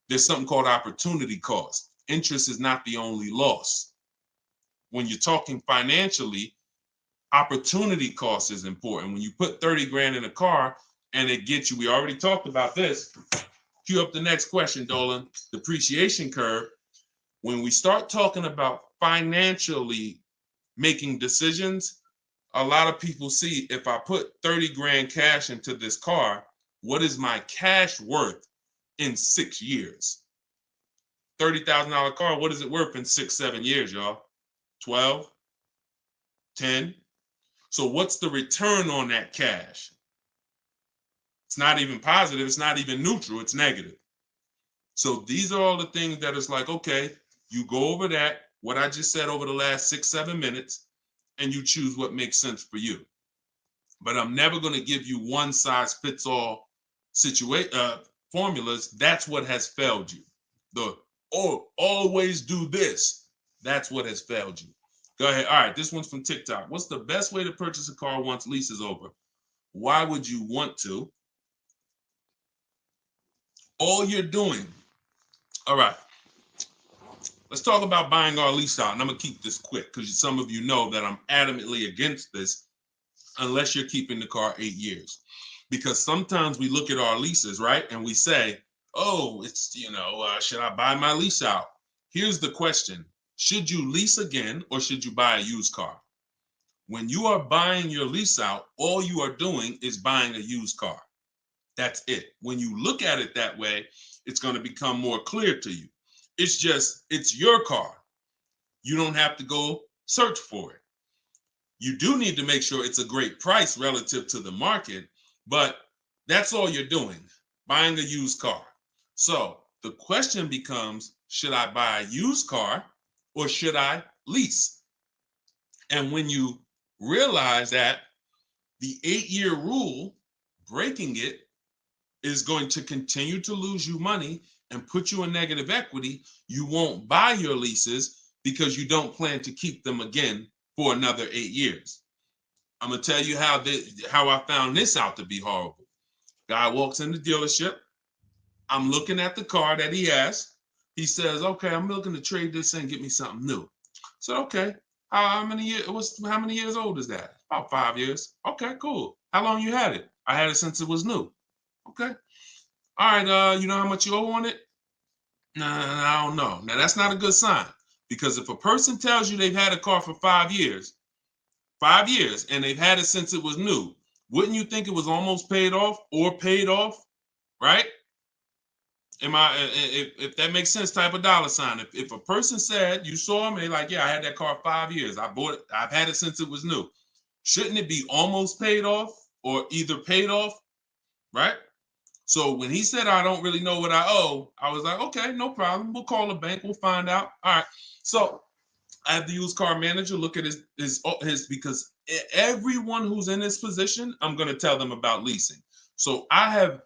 There's something called opportunity cost. Interest is not the only loss. When you're talking financially, opportunity cost is important. When you put 30 grand in a car and it gets you, we already talked about this. Cue up the next question, Dolan. Depreciation curve. When we start talking about financially making decisions, a lot of people see, if I put 30 grand cash into this car, what is my cash worth in 6 years? $30,000 car, what is it worth in 6, 7 years, y'all? 12, 10. So what's the return on that cash? It's not even positive. It's not even neutral. It's negative. So these are all the things that is like, okay, you go over that, what I just said over the last 6, 7 minutes, and you choose what makes sense for you. But I'm never going to give you one size fits all formulas. That's what has failed you. Always do this. That's what has failed you. Go ahead. All right, this one's from TikTok. What's the best way to purchase a car once lease is over? Why would you want to? All you're doing. All right. Let's talk about buying our lease out. And I'm going to keep this quick because some of you know that I'm adamantly against this unless you're keeping the car 8 years. Because sometimes we look at our leases, right? And we say, oh, it's, should I buy my lease out? Here's the question. Should you lease again or should you buy a used car? When you are buying your lease out, all you are doing is buying a used car. That's it. When you look at it that way, it's going to become more clear to you. It's your car. You don't have to go search for it. You do need to make sure it's a great price relative to the market, but that's all you're doing, buying a used car. So the question becomes, should I buy a used car or should I lease? And when you realize that the 8-year rule, breaking it, is going to continue to lose you money and put you in negative equity, you won't buy your leases because you don't plan to keep them again for another 8 years. I'm going to tell you how I found this out to be horrible. Guy walks in the dealership. I'm looking at the car that he has. He says, okay, I'm looking to trade this in and get me something new. So, okay, how many years old is that? About 5 years. Okay, cool. How long you had it? I had it since it was new. Okay. All right, you know how much you owe on it? Nah, I don't know. Now, that's not a good sign, because if a person tells you they've had a car for 5 years, and they've had it since it was new, wouldn't you think it was almost paid off or paid off, right? If that makes sense, type of dollar sign. If a person said, you saw me, like, yeah, I had that car 5 years. I bought it. I've had it since it was new. Shouldn't it be almost paid off or either paid off, right? So when he said, I don't really know what I owe, I was like, okay, no problem. We'll call the bank. We'll find out. All right. So I have the used car manager look at his because everyone who's in this position, I'm going to tell them about leasing. So I'm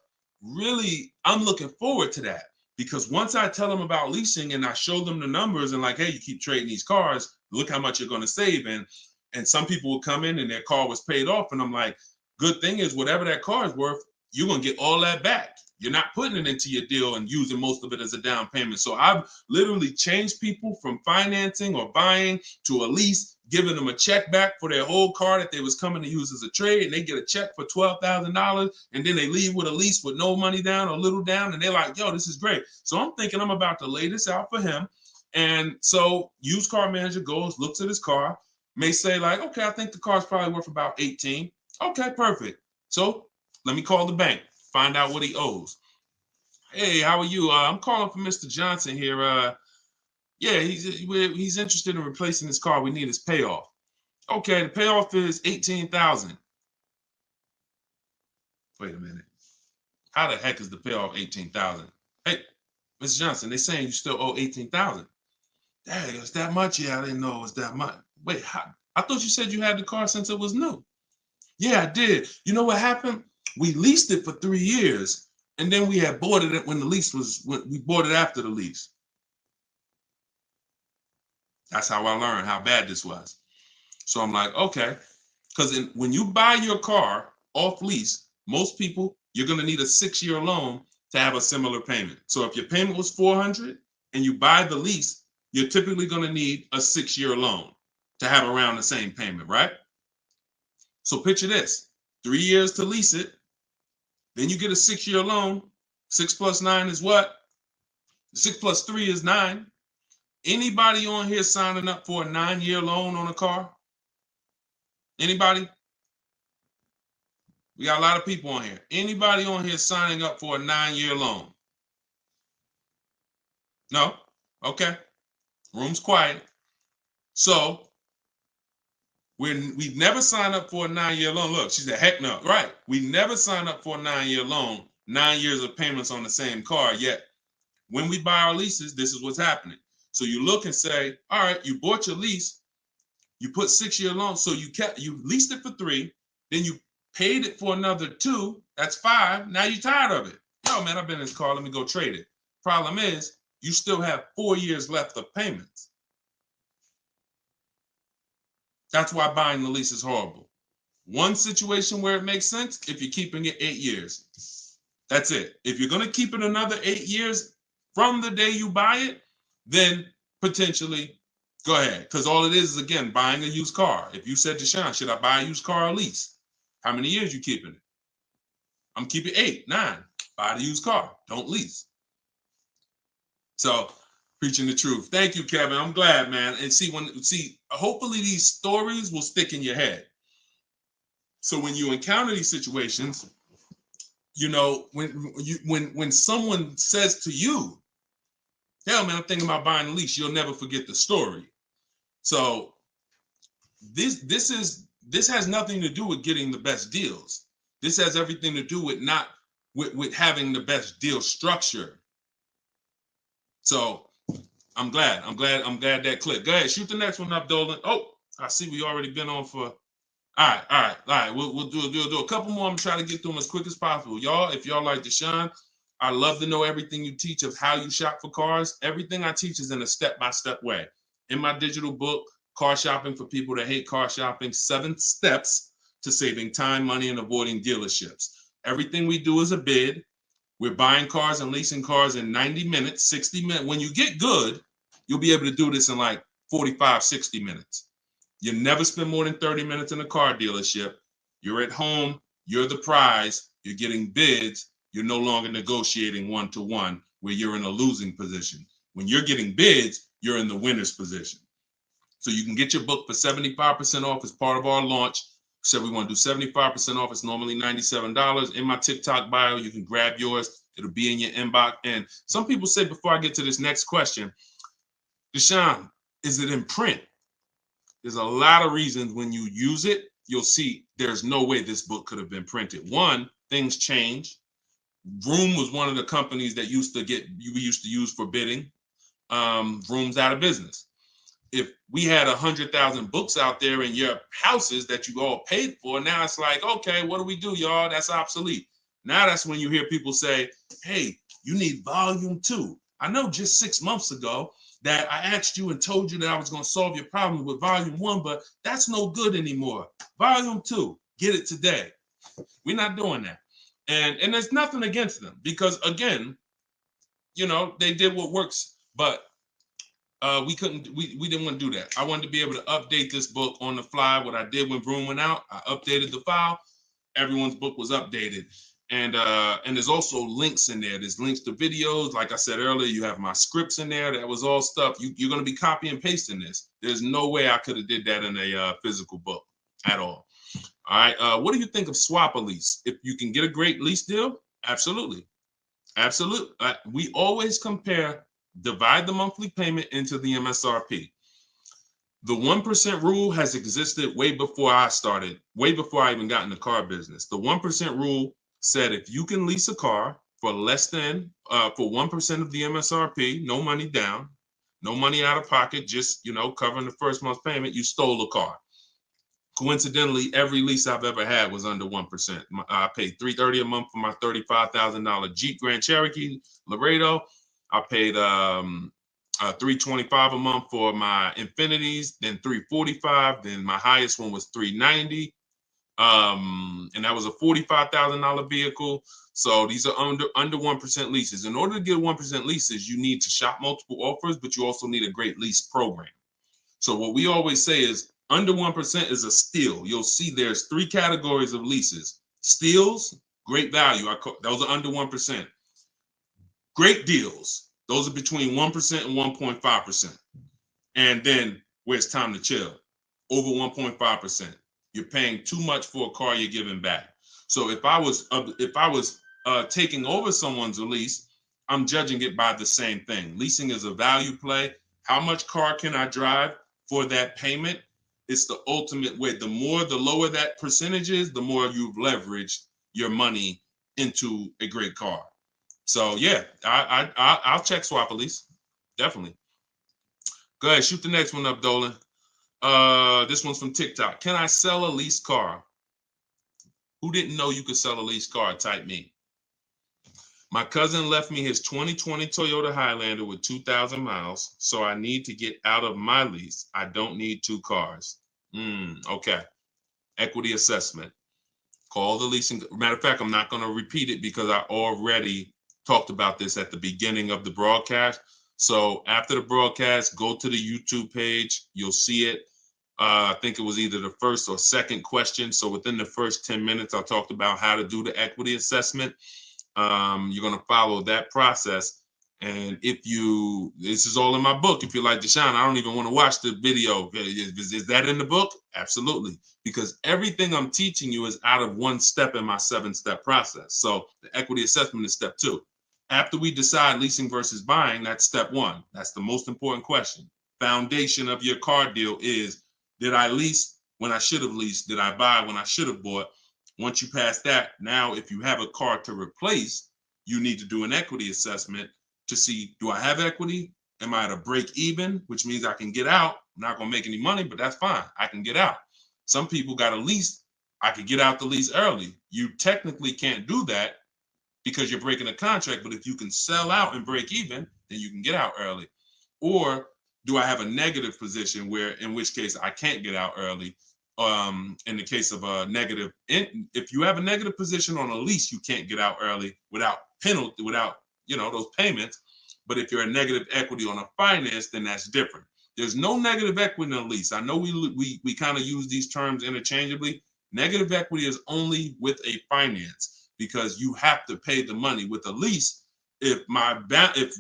looking forward to that, because once I tell them about leasing and I show them the numbers and like, hey, you keep trading these cars, look how much you're going to save. And some people will come in and their car was paid off. And I'm like, good thing is whatever that car is worth, you're going to get all that back. You're not putting it into your deal and using most of it as a down payment. So I've literally changed people from financing or buying to a lease, giving them a check back for their whole car that they was coming to use as a trade, and they get a check for $12,000, and then they leave with a lease with no money down or little down, and they're like, yo, this is great. So I'm thinking I'm about to lay this out for him. And so used car manager goes, looks at his car, may say like, okay, I think the car's probably worth about 18. Okay, perfect. So let me call the bank, find out what he owes. Hey, how are you? I'm calling for Mr. Johnson here. Yeah, he's interested in replacing his car. We need his payoff. Okay, the payoff is 18,000. Wait a minute. How the heck is the payoff 18,000? Hey, Mr. Johnson, they're saying you still owe 18,000. Dang, it's that much? Yeah, I didn't know it was that much. Wait, I thought you said you had the car since it was new. Yeah, I did. You know what happened? We leased it for 3 years, and then we had bought it when we bought it after the lease. That's how I learned how bad this was. So I'm like, okay, because when you buy your car off lease, most people, you're going to need a 6-year loan to have a similar payment. So if your payment was $400 and you buy the lease, you're typically going to need a 6-year loan to have around the same payment, right? So picture this, 3 years to lease it, then you get a 6-year loan. 6 plus 9 is what? 6 plus 3 is 9. Anybody on here signing up for a 9-year loan on a car? Anybody? We got a lot of people on here. Anybody on here signing up for a 9-year loan? No? Okay. Room's quiet. So we've never signed up for a 9-year loan. Look, she said, heck no. Right. We never signed up for a 9-year loan, 9 years of payments on the same car. Yet when we buy our leases, this is what's happening. So you look and say, all right, you bought your lease, you put 6-year loan, so you leased it for 3, then you paid it for another 2, that's 5. Now you're tired of it. Yo, man, I've been in this car, let me go trade it. Problem is, you still have 4 years left of payments. That's why buying the lease is horrible. One situation where it makes sense, if you're keeping it 8 years. That's it. If you're going to keep it another 8 years from the day you buy it, then potentially go ahead. Because all it is again, buying a used car. If you said to Sean, should I buy a used car or lease? How many years you keeping it? I'm keeping 8, 9. Buy the used car. Don't lease. So preaching the truth. Thank you, Kevin. I'm glad, man. And hopefully these stories will stick in your head. So when you encounter these situations, you know, when someone says to you, hell, man, I'm thinking about buying a lease, you'll never forget the story. So this has nothing to do with getting the best deals. This has everything to do with having the best deal structure. So I'm glad that clicked. Go ahead, shoot the next one up, Dolan. Oh, I see we already been on for. All right. We'll do a couple more. I'm trying to get through them as quick as possible. Y'all, if y'all like Deshone, I love to know everything you teach of how you shop for cars. Everything I teach is in a step-by-step way. In my digital book, Car Shopping for People That Hate Car Shopping, 7 Steps to Saving Time, Money, and Avoiding Dealerships. Everything we do is a bid. We're buying cars and leasing cars in 90 minutes, 60 minutes. When you get good, you'll be able to do this in like 45, 60 minutes. You never spend more than 30 minutes in a car dealership. You're at home. You're the prize. You're getting bids. You're no longer negotiating one-to-one where you're in a losing position. When you're getting bids, you're in the winner's position. So you can get your book for 75% off as part of our launch. So we want to do 75% off. It's normally $97. In my TikTok bio, you can grab yours. It'll be in your inbox. And some people say, before I get to this next question, Deshone, is it in print? There's a lot of reasons when you use it, you'll see there's no way this book could have been printed. One, things change. Vroom was one of the companies that we used to use for bidding. Vroom's out of business. if we had 100,000 books out there in your houses that you all paid for, now it's like, okay, what do we do, y'all? That's obsolete. Now that's when you hear people say, hey, you need volume 2. I know just 6 months ago that I asked you and told you that I was going to solve your problem with volume 1, but that's no good anymore. Volume 2, get it today. We're not doing that. And there's nothing against them because, again, they did what works, but we didn't want to do that. I wanted to be able to update this book on the fly. What I did when Broom went out, I updated the file. Everyone's book was updated. And there's also links in there. There's links to videos. Like I said earlier, you have my scripts in there. That was all stuff. You're going to be copy and pasting this. There's no way I could have did that in a physical book at all. All right. What do you think of swap a lease? If you can get a great lease deal, absolutely. Absolutely. We always compare, divide the monthly payment into the MSRP. The 1% rule has existed way before I started, way before I even got in the car business. The 1% rule said if you can lease a car for less than, for 1% of the MSRP, no money down, no money out of pocket, just, covering the first month's payment, you stole a car. Coincidentally, every lease I've ever had was under 1%. I paid $330 a month for my $35,000 Jeep Grand Cherokee Laredo. I paid $325 a month for my Infinities, then $345. Then my highest one was $390. And that was a $45,000 vehicle. So these are under 1% leases. In order to get 1% leases, you need to shop multiple offers, but you also need a great lease program. So what we always say is under 1% is a steal. You'll see there's 3 categories of leases. Steals, great value. Those are under 1%. Great deals. Those are between 1% and 1.5%. And then where it's time to chill, over 1.5%. You're paying too much for a car you're giving back. So if I was taking over someone's lease, I'm judging it by the same thing. Leasing is a value play. How much car can I drive for that payment? It's the ultimate way. The lower that percentage is, the more you've leveraged your money into a great car. So yeah, I'll check swap a lease, definitely. Go ahead, shoot the next one up, Dolan. This one's from TikTok. Can I sell a leased car? Who didn't know you could sell a leased car? Type me. My cousin left me his 2020 Toyota Highlander with 2,000 miles, so I need to get out of my lease. I don't need 2 cars. Okay. Equity assessment. Call the leasing. Matter of fact, I'm not going to repeat it because I already talked about this at the beginning of the broadcast. So after the broadcast, go to the YouTube page. You'll see it. I think it was either the first or second question. So within the first 10 minutes, I talked about how to do the equity assessment. You're going to follow that process. And this is all in my book. If you're like, Deshone, I don't even want to watch the video. Is that in the book? Absolutely. Because everything I'm teaching you is out of 1 step in my 7-step process. So the equity assessment is step 2. After we decide leasing versus buying, that's step 1. That's the most important question. Foundation of your car deal is, did I lease when I should have leased? Did I buy when I should have bought? Once you pass that, now if you have a car to replace, you need to do an equity assessment to see, do I have equity? Am I at a break even, which means I can get out? I'm not going to make any money, but that's fine. I can get out. Some people got a lease. I could get out the lease early. You technically can't do that because you're breaking a contract, but if you can sell out and break even, then you can get out early. Or do I have a negative position in which case I can't get out early? In the case of a negative, if you have a negative position on a lease, you can't get out early without penalty, without those payments. But if you're a negative equity on a finance, then that's different. There's no negative equity in a lease. I know we kind of use these terms interchangeably. Negative equity is only with a finance because you have to pay the money. With a lease, if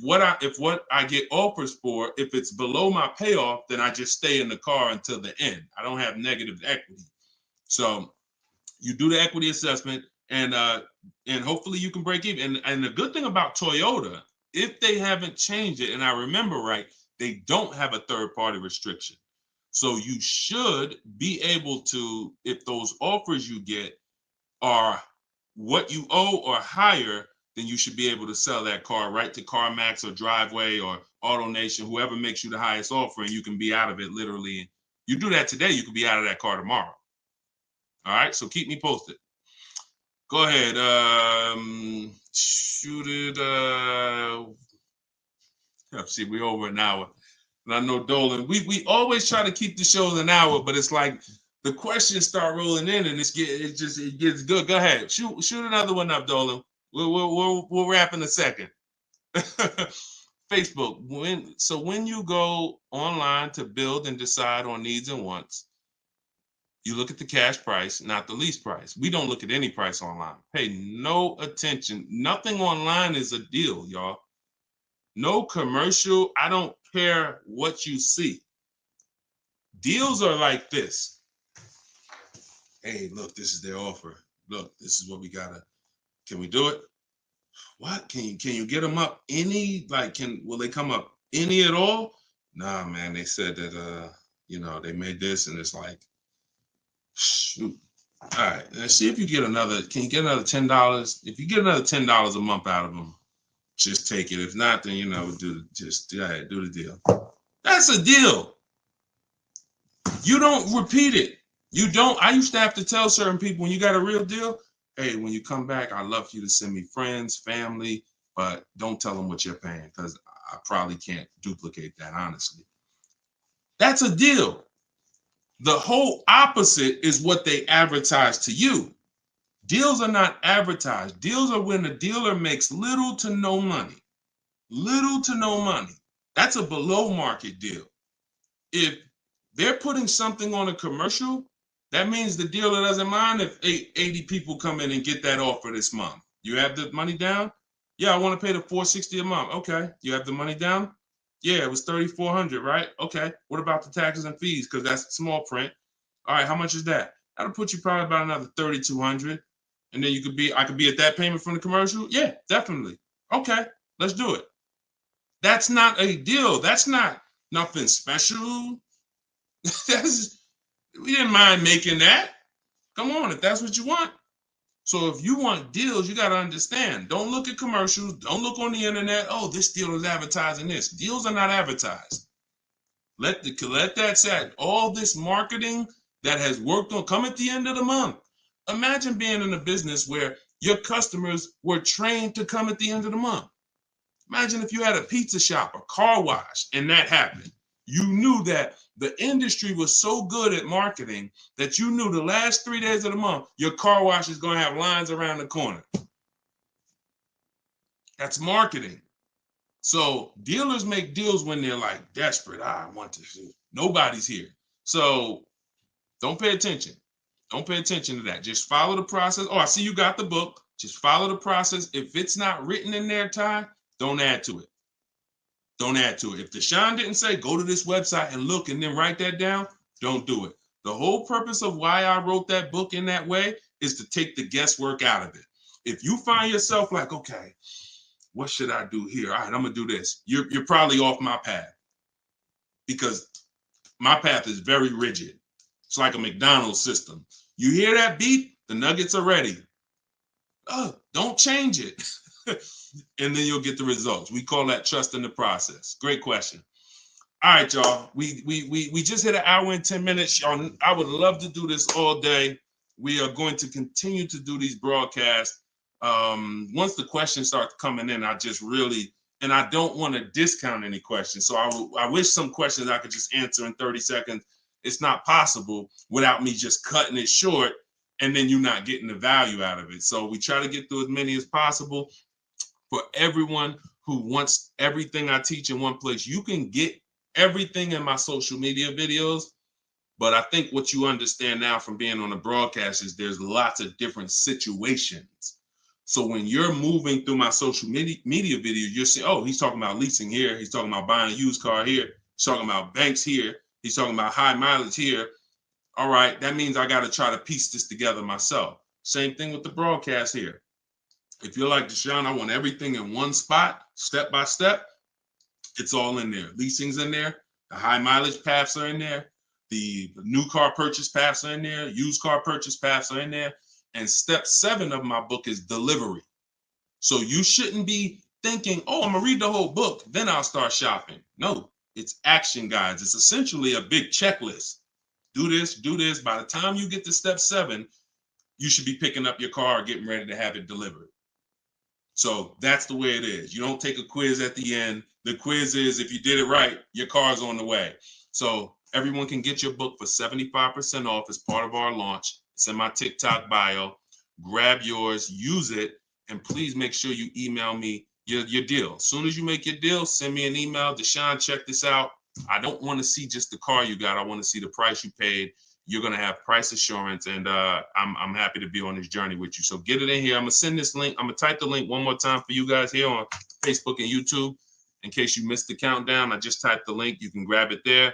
what I get offers for, if it's below my payoff, then I just stay in the car until the end. I don't have negative equity. So you do the equity assessment, and hopefully you can break even. And the good thing about Toyota, if they haven't changed it, and I remember right, they don't have a third-party restriction. So you should be able to, if those offers you get are what you owe or higher, then you should be able to sell that car right to CarMax or Driveway or AutoNation, whoever makes you the highest offer, and you can be out of it literally. You do that today, you could be out of that car tomorrow. All right, so keep me posted. Go ahead. Shoot it. See, we're over an hour. And I know Dolan, we always try to keep the shows an hour, but it's like the questions start rolling in and it gets good. Go ahead. Shoot another one up, Dolan. We'll wrap in a second. Facebook. When you go online to build and decide on needs and wants, you look at the cash price, not the lease price. We don't look at any price online. Pay no attention. Nothing online is a deal, y'all. No commercial. I don't care what you see. Deals are like this. Hey, look, this is their offer. Look, this is what we gotta. Can we do it? What? Can you get them up any? Like, will they come up any at all? Nah, man. They said that they made this, and it's like, shoot. All right, let's see if you get another. Can you get another $10? If you get another $10 a month out of them, just take it. If not, then do the deal. That's a deal. You don't repeat it. You don't. I used to have to tell certain people, when you got a real deal, hey, when you come back, I'd love for you to send me friends, family, but don't tell them what you're paying, because I probably can't duplicate that, honestly. That's a deal. The whole opposite is what they advertise to you. Deals are not advertised. Deals are when the dealer makes little to no money. Little to no money. That's a below market deal. If they're putting something on a commercial, that means the dealer doesn't mind if 80 people come in and get that offer this month. You have the money down? Yeah, I want to pay the $460 a month. Okay. You have the money down? Yeah, it was $3,400, right? Okay. What about the taxes and fees? Because that's small print. All right, how much is that? That'll put you probably about another $3,200. And then I could be at that payment from the commercial? Yeah, definitely. Okay, let's do it. That's not a deal. That's not nothing special. We didn't mind making that. Come on, if that's what you want. So if you want deals, you got to understand. Don't look at commercials. Don't look on the internet. Oh, this deal is advertising this. Deals are not advertised. Let that set. All this marketing that has worked on, come at the end of the month. Imagine being in a business where your customers were trained to come at the end of the month. Imagine if you had a pizza shop, a car wash, and that happened. You knew that the industry was so good at marketing that you knew the last 3 days of the month, your car wash is going to have lines around the corner. That's marketing. So dealers make deals when they're like desperate. I want to see. Nobody's here. So don't pay attention. Don't pay attention to that. Just follow the process. Oh, I see you got the book. Just follow the process. If it's not written in there, Ty, don't add to it. Don't add to it. If Deshone didn't say, go to this website and look and then write that down, don't do it. The whole purpose of why I wrote that book in that way is to take the guesswork out of it. If you find yourself like, okay, what should I do here? All right, I'm going to do this. You're probably off my path, because my path is very rigid. It's like a McDonald's system. You hear that beep, the nuggets are ready. Oh, don't change it. And then you'll get the results. We call that trust in the process. Great question. All right, y'all. We just hit an hour and 10 minutes. Y'all, I would love to do this all day. We are going to continue to do these broadcasts. Once the questions start coming in, I don't want to discount any questions. So I wish some questions I could just answer in 30 seconds. It's not possible without me just cutting it short and then you not getting the value out of it. So we try to get through as many as possible. For everyone who wants everything I teach in one place, you can get everything in my social media videos. But I think what you understand now from being on the broadcast is there's lots of different situations. So when you're moving through my social media video, you're saying, oh, he's talking about leasing here. He's talking about buying a used car here. He's talking about banks here. He's talking about high mileage here. All right, that means I got to try to piece this together myself. Same thing with the broadcast here. If you're like Deshone, I want everything in one spot, step by step. It's all in there. Leasing's in there. The high mileage paths are in there. The new car purchase paths are in there. Used car purchase paths are in there. And step 7 of my book is delivery. So you shouldn't be thinking, oh, I'm gonna read the whole book, then I'll start shopping. No, it's action guides. It's essentially a big checklist. Do this, do this. By the time you get to step 7, you should be picking up your car, getting ready to have it delivered. So that's the way it is. You don't take a quiz at the end. The quiz is, if you did it right, your car's on the way. So everyone can get your book for 75% off as part of our launch. It's in my TikTok bio. Grab yours, use it, and please make sure you email me your deal. As soon as you make your deal, send me an email. Deshone, check this out. I don't want to see just the car you got. I want to see the price you paid. You're going to have price assurance, and I'm happy to be on this journey with you. So get it in here. I'm going to send this link. I'm going to type the link one more time for you guys here on Facebook and YouTube. In case you missed the countdown, I just typed the link. You can grab it there.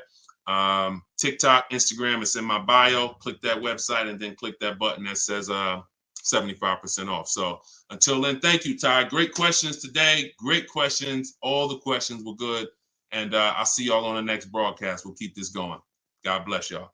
TikTok, Instagram, it's in my bio. Click that website and then click that button that says 75% off. So until then, thank you, Ty. Great questions today. Great questions. All the questions were good. And I'll see y'all on the next broadcast. We'll keep this going. God bless y'all.